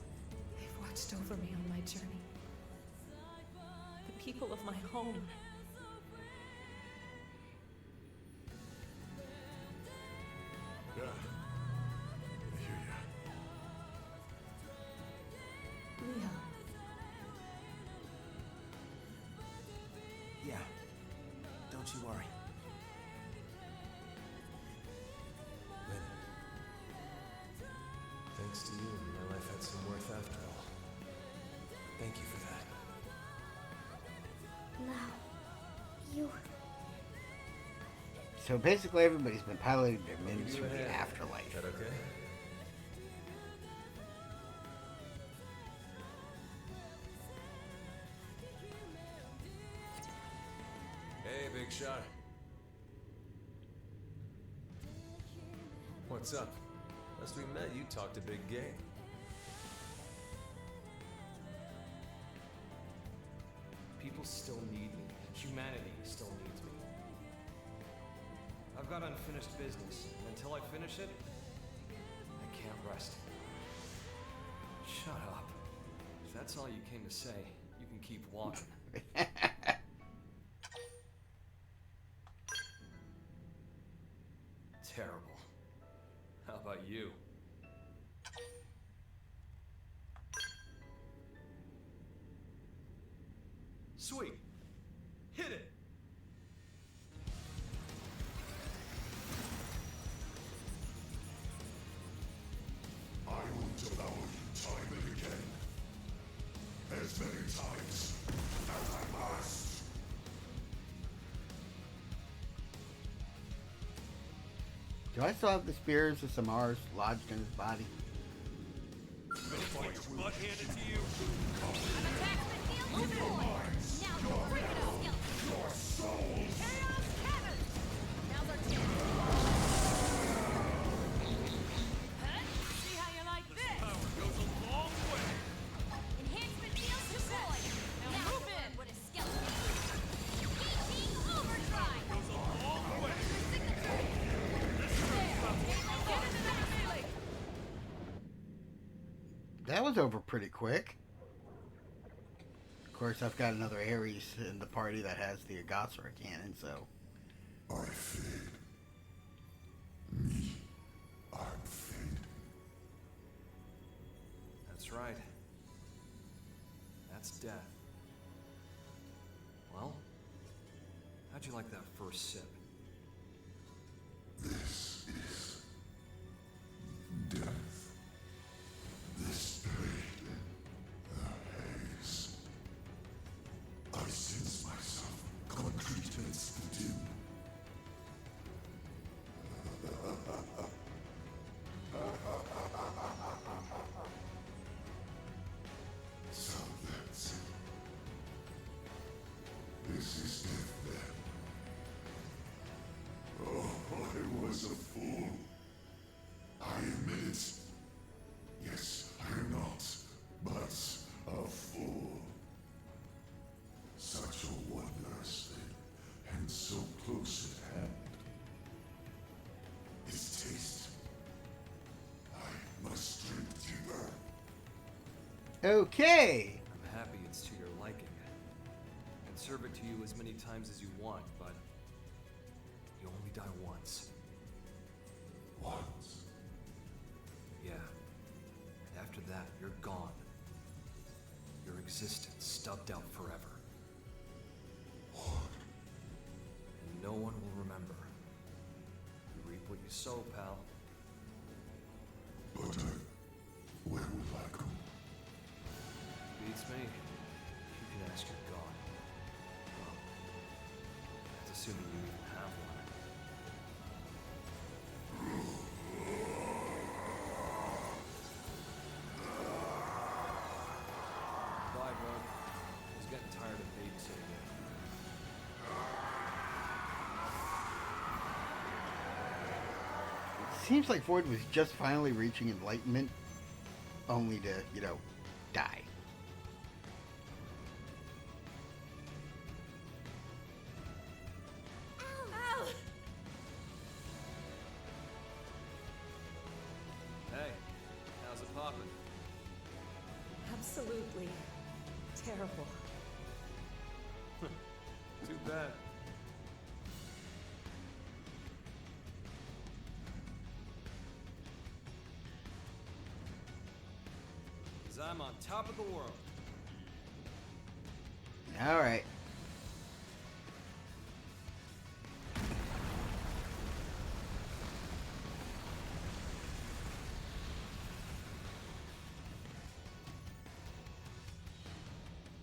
S9: They've watched over me on my journey. The people of my home.
S11: Yeah. I hear ya.
S9: Leo.
S6: Yeah. Don't you worry.
S5: Lynn. Thanks to you, my life had some worth after all. Thank you for that.
S4: Now, you...
S1: So basically, everybody's been piloting their mins from the afterlife.
S5: Is that okay? Hey, big shot. What's up? Last we met, you talked a big game. People still need me. Humanity still needs me. I've got unfinished business, and until I finish it, I can't rest. Shut up. If that's all you came to say, you can keep walking. Terrible. How about you? Sweet. Hit it!
S14: I will devour you time and again. As many times as I must.
S1: Do I still have the spears of Samar's lodged in his body?
S3: Butt handed to you.
S14: Your soul.
S2: See how you like this?
S3: Power goes a long way.
S2: Enhancement deals deployed. Now move in. What is skeleton? Heating overdrive.
S3: Goes a long way.
S2: Get into that melee.
S1: That was over pretty quick. Of course, I've got another Ares in the party that has the Agassara cannon, so...
S14: I fade. Me, I'm fade.
S5: That's right. That's death. Well, how'd you like that first sip?
S14: This is death. This pain, the haze. I sense myself concrete against the dim. So that's it. This is death then. Oh, I was a fool. I admit it. Yes, I am not, but a fool. Such a wondrous thing, and so close at hand. Its taste. I must drink deeper.
S1: Okay!
S5: I'm happy it's to your liking. I'd serve it to you as many times as you want, but you only die once.
S14: Once.
S5: Yeah. And after that, you're gone. Your existence stubbed out forever. And no one will remember. You reap what you sow, pal.
S14: But where will I go?
S5: Beats me. You can ask your god. Well, that's assuming you even have one. Bye, bud. I was getting tired of babysitting you.
S1: It seems like Ford was just finally reaching enlightenment, only to, you know, die.
S9: absolutely terrible.
S10: Too bad.
S5: Because I'm on top of the world.
S1: All right.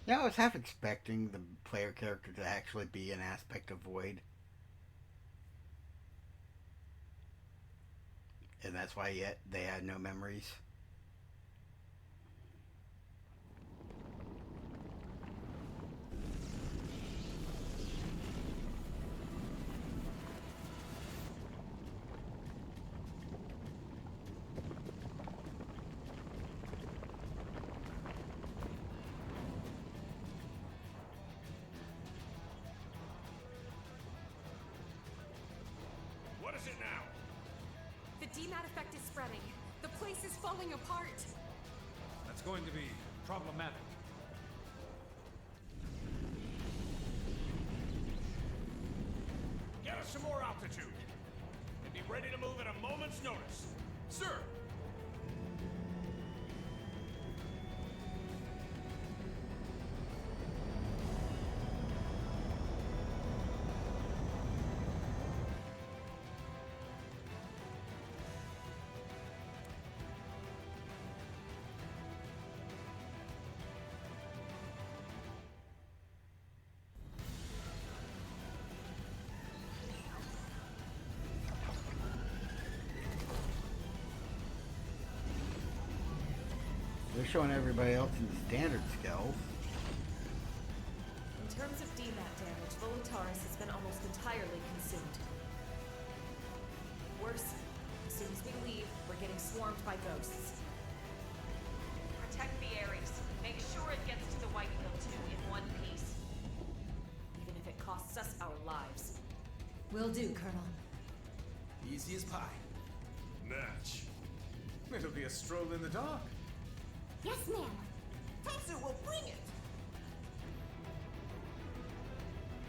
S1: Yeah, I was half expecting the player character to actually be an aspect of Void. And that's why yet they had no memories.
S3: What is it now?
S2: The DMAT effect is spreading. The place is falling apart.
S10: That's going to be problematic.
S3: Get us some more altitude. And be ready to move at a moment's notice. Sir!
S1: They're showing everybody else in the standard skills.
S9: In terms of DMAT damage, Volutaris has been almost entirely consumed. Worse, as soon as we leave, we're getting swarmed by ghosts. Protect the Ares. Make sure it gets to the Whitehill 2 in one piece. Even if it costs us our lives.
S15: Will do, Colonel.
S5: Easy as pie.
S11: Natch.
S10: It'll be a stroll in the dark.
S4: Yes, ma'am.
S6: Tetsu will bring it.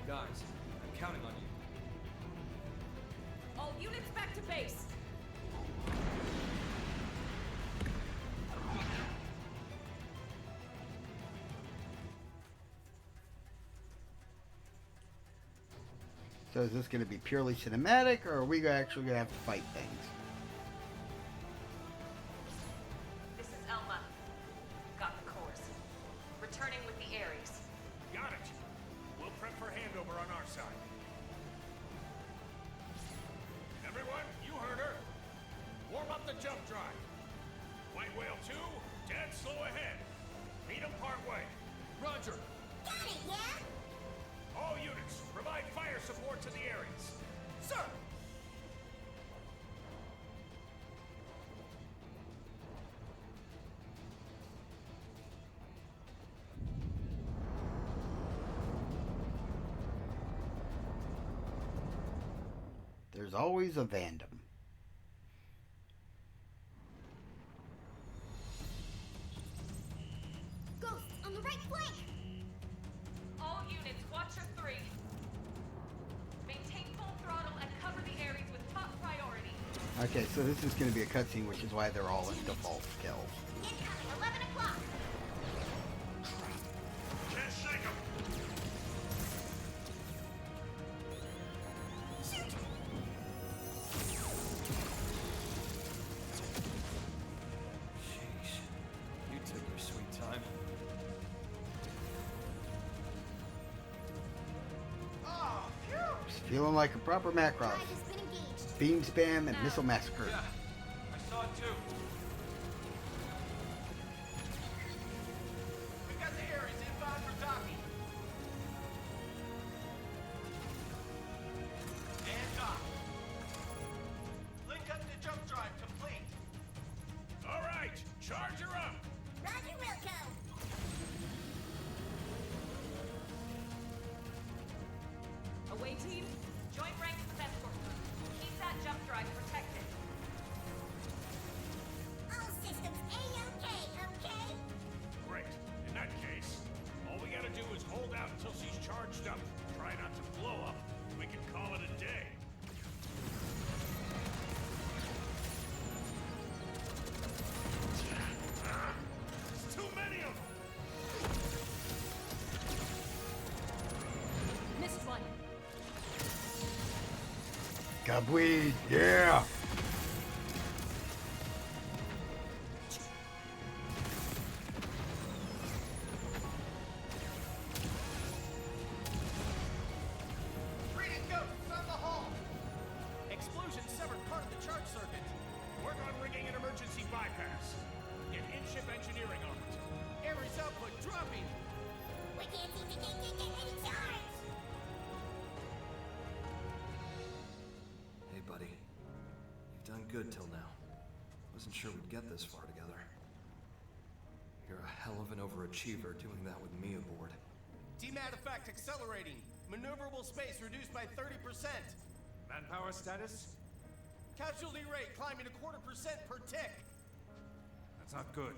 S5: Guys, I'm counting on you.
S9: All units back to base!
S1: So is this going to be purely cinematic, or are we actually going to have to fight things?
S9: This is Elma. Got the course. Returning with the Ares.
S3: Got it. We'll prep for handover on our side. Everyone, you heard her. Warm up the jump drive. White Whale 2, dead slow ahead. Meet them part way.
S10: Roger.
S4: Got it, yeah?
S3: All units, provide fire support to the Ares.
S6: Sir!
S1: There's always a Vandom.
S4: Ghosts on the right flank!
S9: All units, watch your 3. Maintain full throttle and cover the Ares with top priority.
S1: Okay, so this is going to be a cutscene, which is why they're all in default skills.
S4: Incoming, 11 o'clock!
S3: Can't shake them.
S4: Shoot!
S5: Sheesh. You took your sweet time.
S6: Oh, phew!
S1: Just feeling like a proper Macross.
S4: Drive has been engaged.
S1: Beam spam and missile massacre.
S5: Yeah, I saw it too.
S16: We've got the Ares inbound for docking. And dock. Link up to jump drive complete.
S3: All right, charge her up.
S4: Roger, Wilco.
S9: Away team, join ranks with escort group. Keep that jump drive protected. one.
S1: Cubweed, yeah!
S3: Reading ghosts on the hall! Explosion severed part of the charge circuit. Work on rigging an emergency bypass. Get in-ship engineering on it. Ares output dropping.
S4: We can't seem to get any charge!
S5: Hey, buddy. You've done good till now. Wasn't sure we'd get this far together. You're a hell of an overachiever doing that with me aboard.
S16: DMAT effect accelerating. Maneuverable space reduced by 30%.
S3: Manpower status?
S16: Casualty rate climbing 0.25% per tick.
S3: That's not good.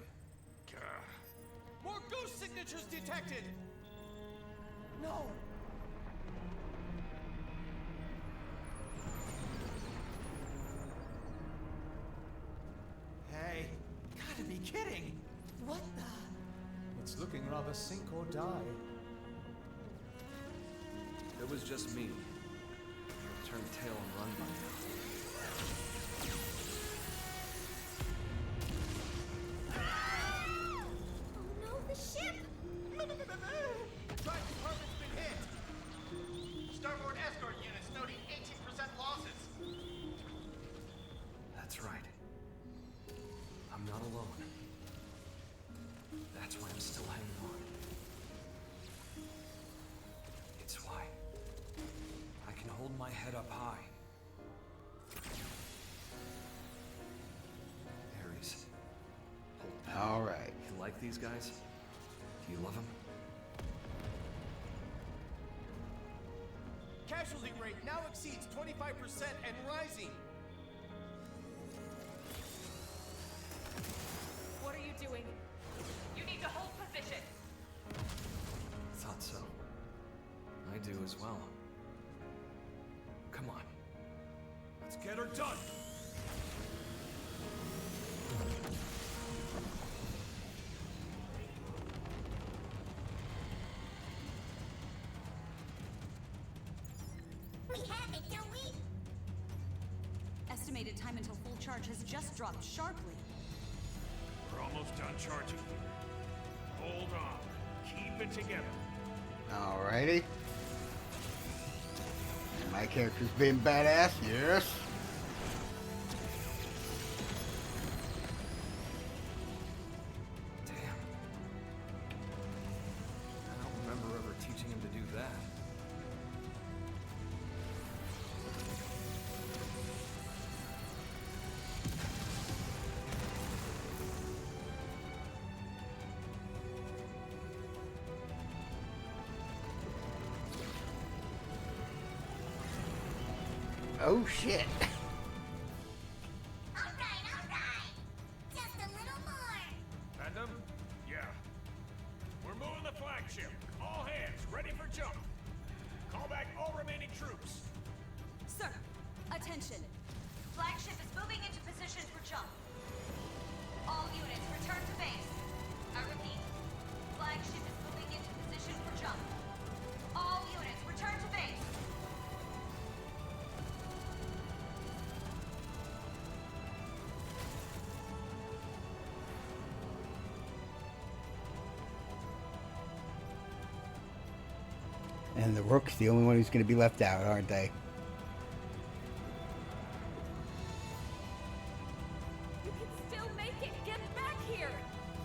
S3: Gah.
S16: More ghost signatures detected. No.
S6: Hey, gotta be kidding! What the?
S12: It's looking rather sink or die.
S5: If it was just me, I'd turn tail and run by now.
S4: Oh no, the ship!
S16: Drive compartment's been hit. Starboard escort units noting 18% losses.
S5: That's right. I'm not alone. That's why I'm still hanging on. It's why I can hold my head up high. Ares, hold tight.
S1: All right.
S5: You like these guys? Do you love them?
S16: Casualty rate now exceeds 25% and rising.
S9: What are you doing? You need to hold position.
S5: Thought so. I do as well. Come on.
S3: Let's get her done!
S4: We have it, don't we?
S17: Estimated time until full charge has just dropped sharply.
S3: We're almost done charging here. Hold on. Keep it together.
S1: Alrighty. And my character's being badass, yes.
S5: Damn. I don't remember ever teaching him to do that.
S1: Oh shit.
S4: Alright. Just a little more.
S3: Phantom? Yeah. We're moving the flagship. All hands, ready for jump. Call back all remaining troops.
S17: Sir, attention. Flagship is moving into position for jump. All units return to base. I repeat, flagship is moving into position for jump. All units return to base.
S1: And the Rook's the only one who's going to be left out, aren't they?
S9: You can still make it. Get back here.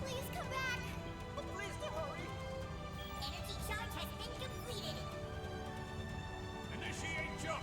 S4: Please come back.
S6: Please don't hurry.
S4: Energy charge has been completed.
S3: Initiate jump.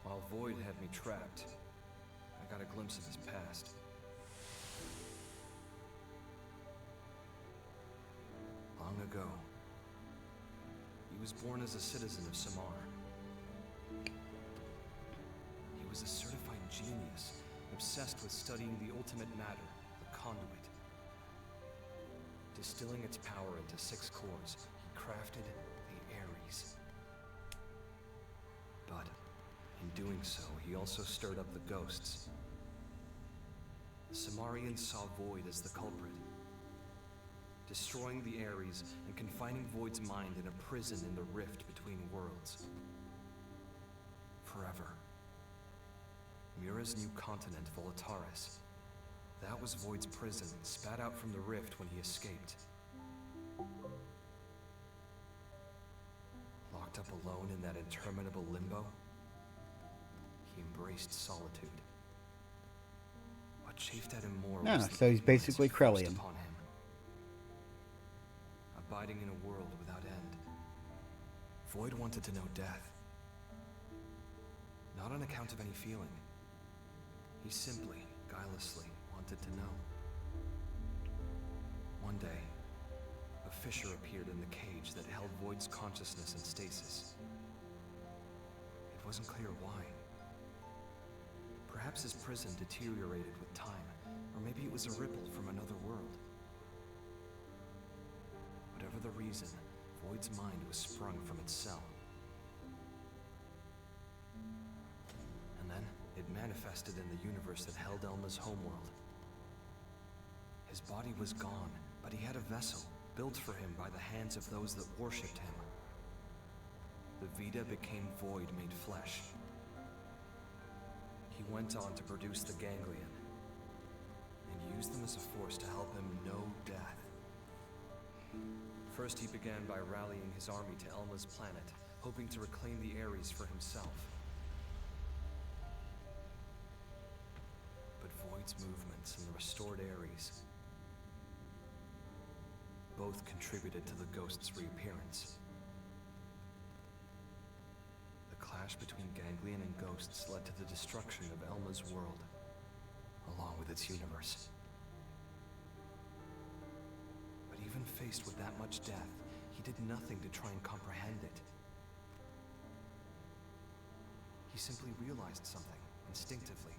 S5: While Void had me trapped, glimpse of his past. Long ago, he was born as a citizen of Samar. He was a certified genius, obsessed with studying the ultimate matter, the conduit. Distilling its power into 6 cores, he crafted the Ares. But in doing so, he also stirred up the ghosts. The Samarians saw Void as the culprit, destroying the Ares and confining Void's mind in a prison in the rift between worlds. Forever. Mira's new continent, Volataris. That was Void's prison, spat out from the rift when he escaped. Locked up alone in that interminable limbo, he embraced solitude. What chafed at him more was the
S1: so he's
S5: ignorance
S1: basically
S5: forced
S1: Krellian.
S5: upon him. Abiding in a world without end. Void wanted to know death. Not on account of any feeling. He simply, guilelessly, wanted to know. One day, a fissure appeared in the cage that held Void's consciousness in stasis. It wasn't clear why. Perhaps his prison deteriorated with time, or maybe it was a ripple from another world. Whatever the reason, Void's mind was sprung from its cell. And then, it manifested in the universe that held Elma's homeworld. His body was gone, but he had a vessel, built for him by the hands of those that worshipped him. The Vita became Void made flesh. He went on to produce the ganglion, and used them as a force to help him know death. First he began by rallying his army to Elma's planet, hoping to reclaim the Ares for himself. But Void's movements and the restored Ares both contributed to the ghost's reappearance. The clash between Ganglion and ghosts led to the destruction of Elma's world, along with its universe. But even faced with that much death, he did nothing to try and comprehend it. He simply realized something, instinctively.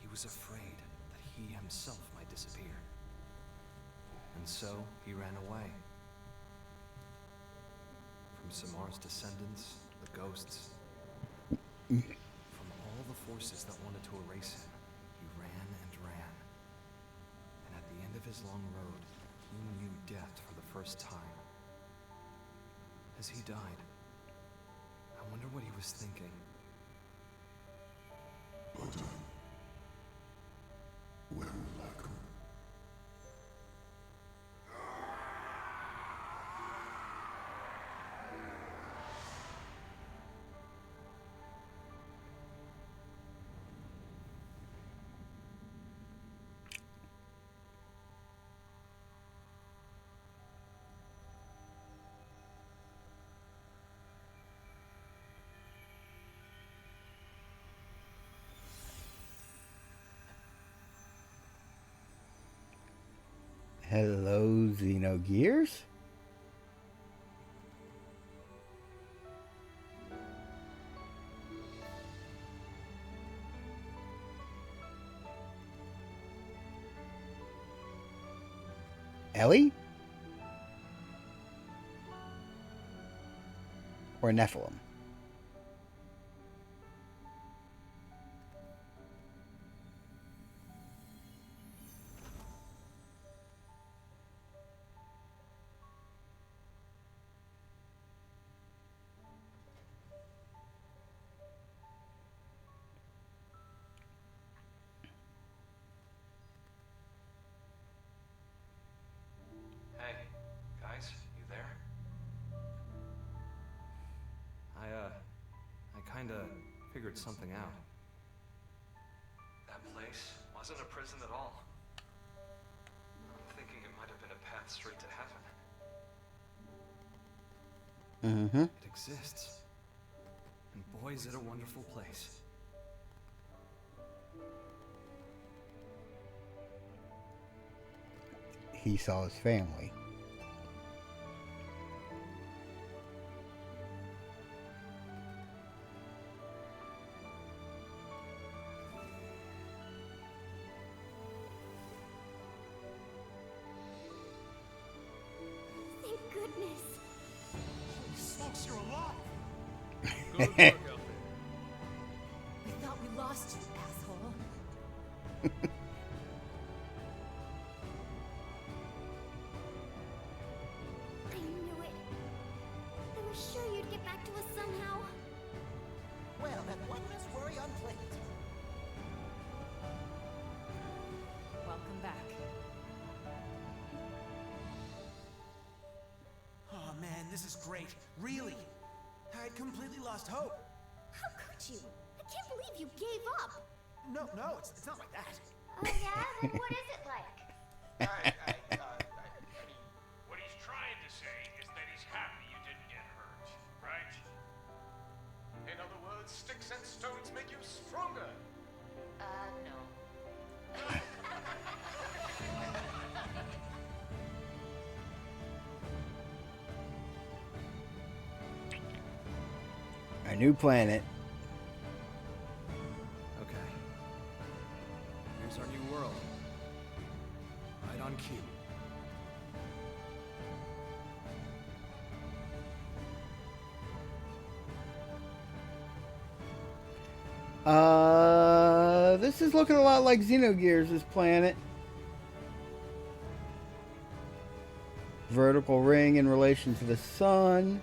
S5: He was afraid that he himself might disappear. And so, he ran away. From Samar's descendants, the ghosts. From all the forces that wanted to erase him, he ran and ran. And at the end of his long road, he knew death for the first time. As he died, I wonder what he was thinking.
S14: But where will I go?
S1: Hello, Xenogears. Ellie? Or Nephilim?
S5: Hey, guys, you there? I kinda figured something out. That place wasn't a prison at all. I'm thinking it might have been a path straight to heaven.
S1: Mm-hmm.
S5: It exists. And boy, is it a wonderful place.
S1: he saw his family.
S13: Thank goodness.
S10: Holy smokes, you're alive!
S11: Good work out there.
S15: We thought we lost you, asshole.
S13: I knew it. I was sure you'd get back to us somehow.
S6: Well, then one less worry on plate.
S9: Welcome back.
S6: Oh man, this is great. Really. I'd completely lost hope.
S13: How could you? I can't believe you gave up.
S6: No, it's not like that.
S13: Oh yeah? Then what is it like?
S3: I mean, what he's trying to say is that he's happy you didn't get hurt, right?
S12: In other words, sticks and stones make you stronger.
S9: No.
S1: A new planet.
S5: Okay. Here's our new world. Right on cue.
S1: This is looking a lot like Xenogears' planet. Vertical ring in relation to the sun.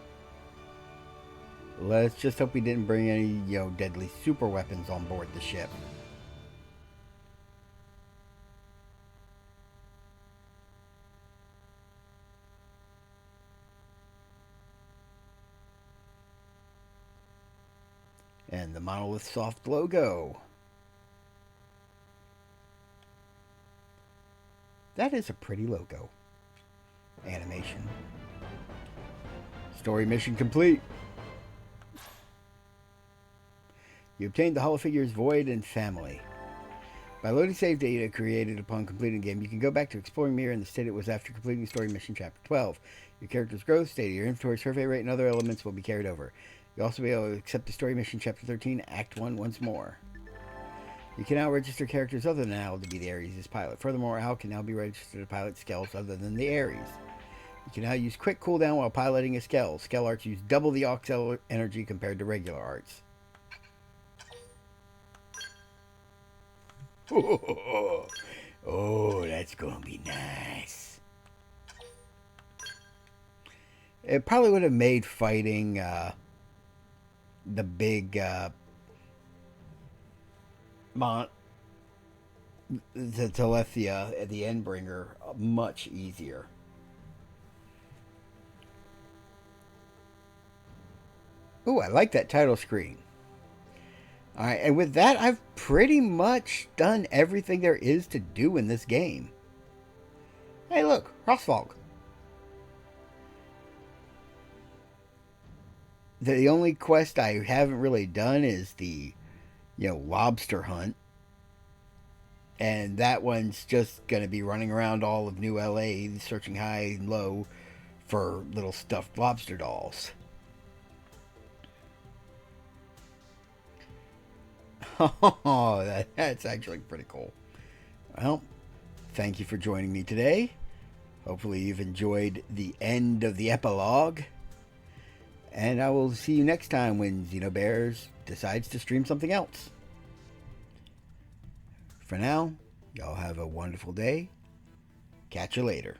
S1: Let's just hope we didn't bring any, deadly super weapons on board the ship. And the Monolith Soft logo. That is a pretty logo. Animation. Story mission complete. You obtained the Hall Figures Void and Family. By loading save data created upon completing the game, you can go back to exploring Mirror in the state it was after completing the story mission Chapter 12. Your character's growth, state of your inventory, survey rate, and other elements will be carried over. You'll also be able to accept the story mission Chapter 13, Act 1 once more. You can now register characters other than Al to be the Ares' pilot. Furthermore, Al can now be registered to pilot Skells other than the Ares. You can now use quick cooldown while piloting a Skell. Skell arts use double the Aux energy compared to regular arts. Oh, that's gonna be nice. It probably would have made fighting the big the Telethia, the Endbringer, much easier. Oh, I like that title screen. Alright, and with that, I've pretty much done everything there is to do in this game. Hey, look, Rossfog. The only quest I haven't really done is the, lobster hunt. And that one's just going to be running around all of New LA, searching high and low for little stuffed lobster dolls. Oh, that's actually pretty cool. Well, thank you for joining me today. Hopefully you've enjoyed the end of the epilogue. And I will see you next time when Xenobears decides to stream something else. For now, y'all have a wonderful day. Catch you later.